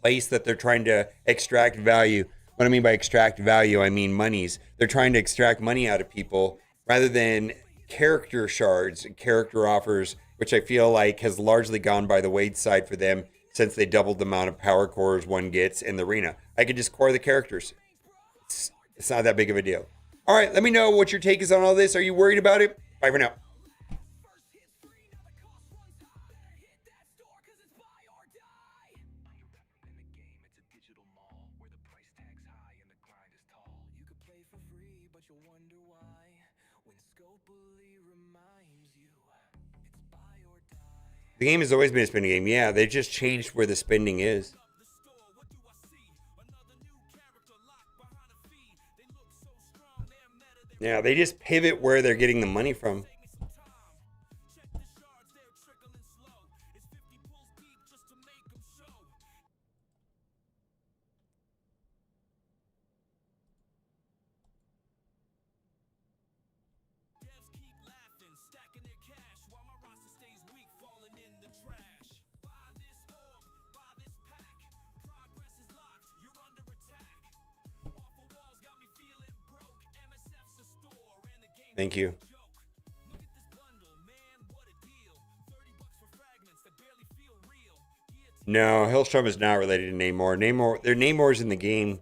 place that they're trying to extract value. What I mean by extract value, I mean monies. They're trying to extract money out of people rather than character shards and character offers, which I feel like has largely gone by the wayside for them since they doubled the amount of power cores one gets in the arena. I could just core the characters. It's not that big of a deal. All right, let me know what your take is on all this. Are you worried about it? Bye for now. The game has always been a spending game. Yeah, they just changed where the spending is. Yeah, they just pivot where they're getting the money from. Thank you. No, Hillstrom is not related to Namor. Their Namor's in the game.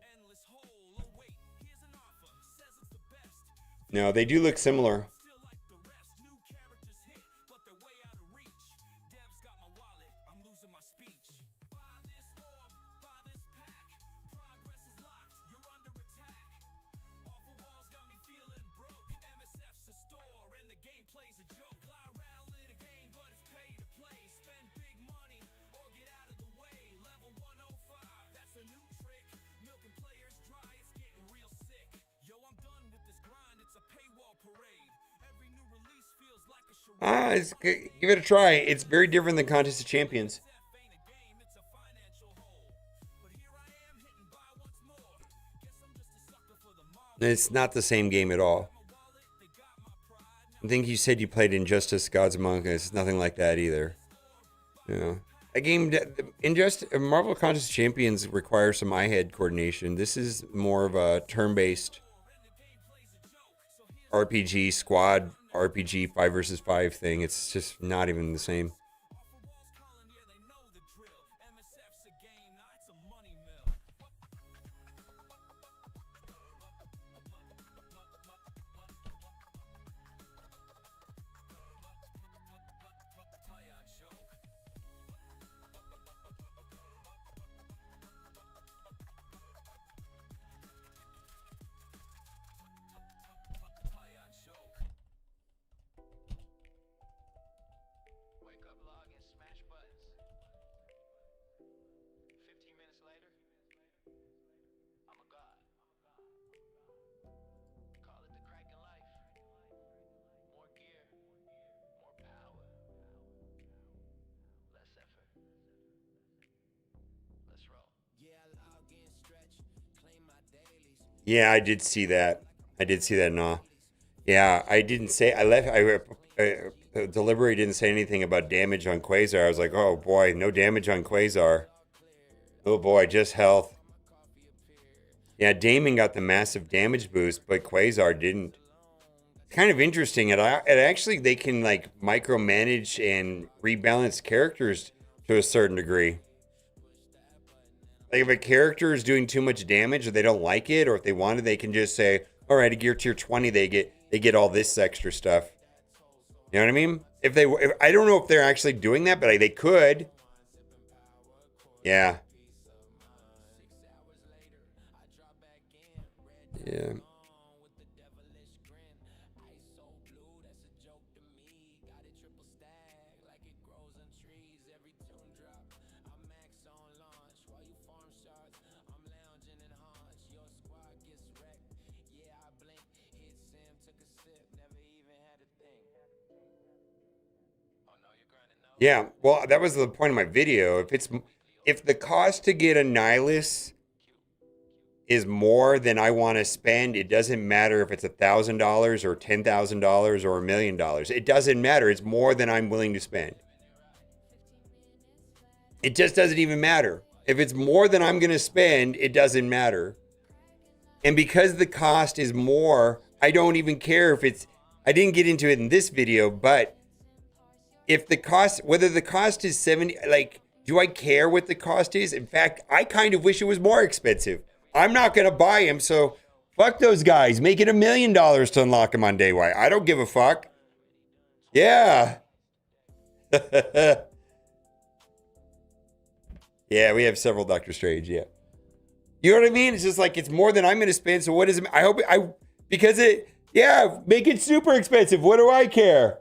No, they do look similar. Give it a try. It's very different than Contest of Champions. It's not the same game at all. I think you said you played Injustice Gods Among Us. It's nothing like that either. Yeah. A game, Marvel Contest of Champions requires some eye-head coordination. This is more of a turn-based RPG squad RPG 5 versus 5 thing. It's just not even the same. Yeah, I did see that. I did see that. No, yeah, I didn't say. I Delivery didn't say anything about damage on Quasar. I was like, oh boy, no damage on Quasar. Oh boy, just health. Yeah, Damon got the massive damage boost, but Quasar didn't. It's kind of interesting. It actually, they can like micromanage and rebalance characters to a certain degree. Like if a character is doing too much damage or they don't like it, or if they want it, they can just say, all right, a gear tier 20, they get all this extra stuff. You know what I mean? If I don't know if they're actually doing that, but they could. Yeah. Yeah. Yeah, well, that was the point of my video. If the cost to get a Nihilus is more than I want to spend, it doesn't matter if it's $1,000 or $10,000 or $1 million. It doesn't matter. It's more than I'm willing to spend. It just doesn't even matter. If it's more than I'm going to spend, it doesn't matter. And because the cost is more, I don't even care if it's, I didn't get into it in this video, but if the cost, whether the cost is 70, like, do I care what the cost is? In fact, I kind of wish it was more expensive. I'm not going to buy him, so fuck those guys. Make it $1 million to unlock him on day one. I don't give a fuck. Yeah. Yeah, we have several Doctor Strange, yeah. You know what I mean? It's just like, it's more than I'm going to spend, so what does it, because yeah, make it super expensive. What do I care?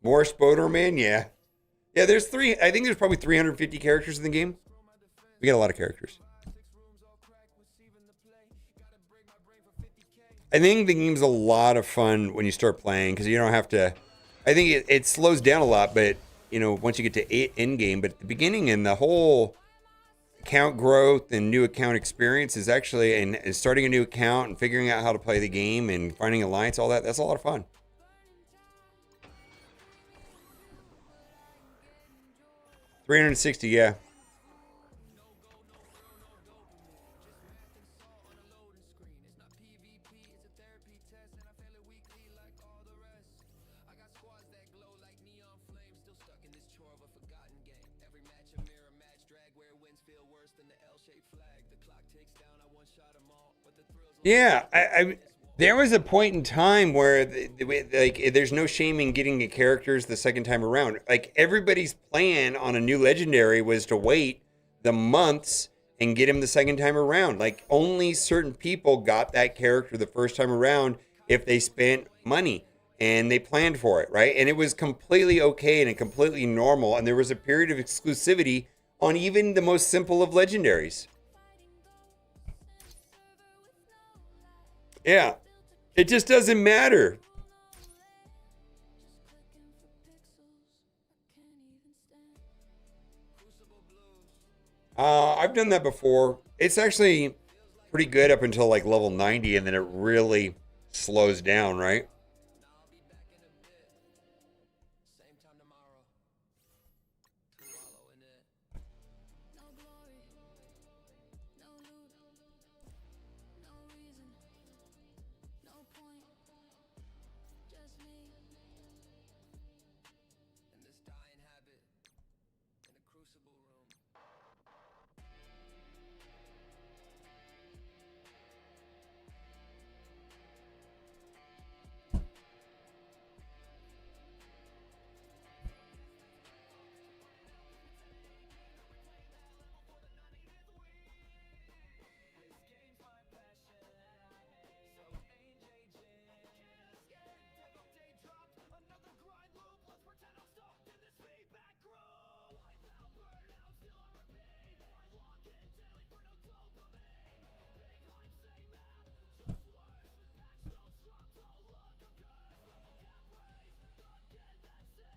More Spoderman, yeah. Yeah, I think there's probably 350 characters in the game. We got a lot of characters. I think the game's a lot of fun when you start playing because you don't have to. I think it slows down a lot, but you know, once you get to end game, but at the beginning and the whole account growth and new account experience is actually, and starting a new account and figuring out how to play the game and finding alliance, all that's a lot of fun. $360, yeah. Yeah, I there was a point in time where like there's no shame in getting the characters the second time around. Like everybody's plan on a new legendary was to wait the months and get him the second time around. Like only certain people got that character the first time around if they spent money and they planned for it, right? And it was completely okay and completely normal. And there was a period of exclusivity on even the most simple of legendaries. Yeah, it just doesn't matter. I've done that before. It's actually pretty good up until like level 90, and then it really slows down, right?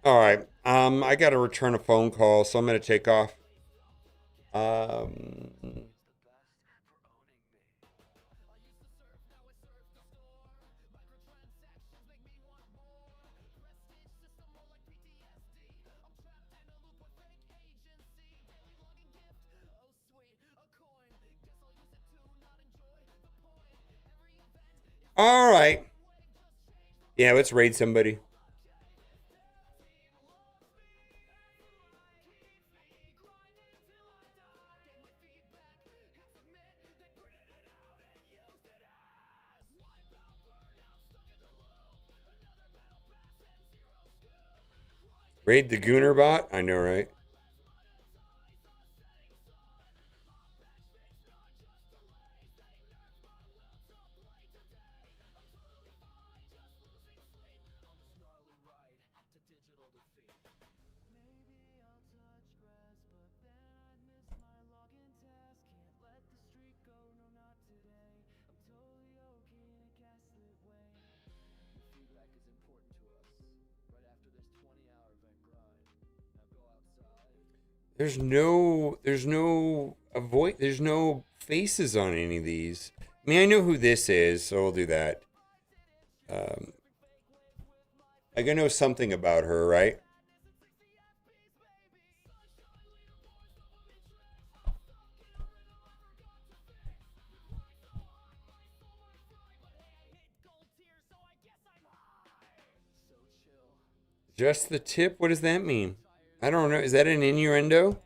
All right. I got to return a phone call, so I'm going to take off. All right. Yeah, let's raid somebody. Raid the Gooner bot? I know, right? There's no avoid. There's no faces on any of these. I mean, I know who this is, so we'll do that. I gotta know something about her, right? Just the tip? What does that mean? I don't know. Is that an innuendo?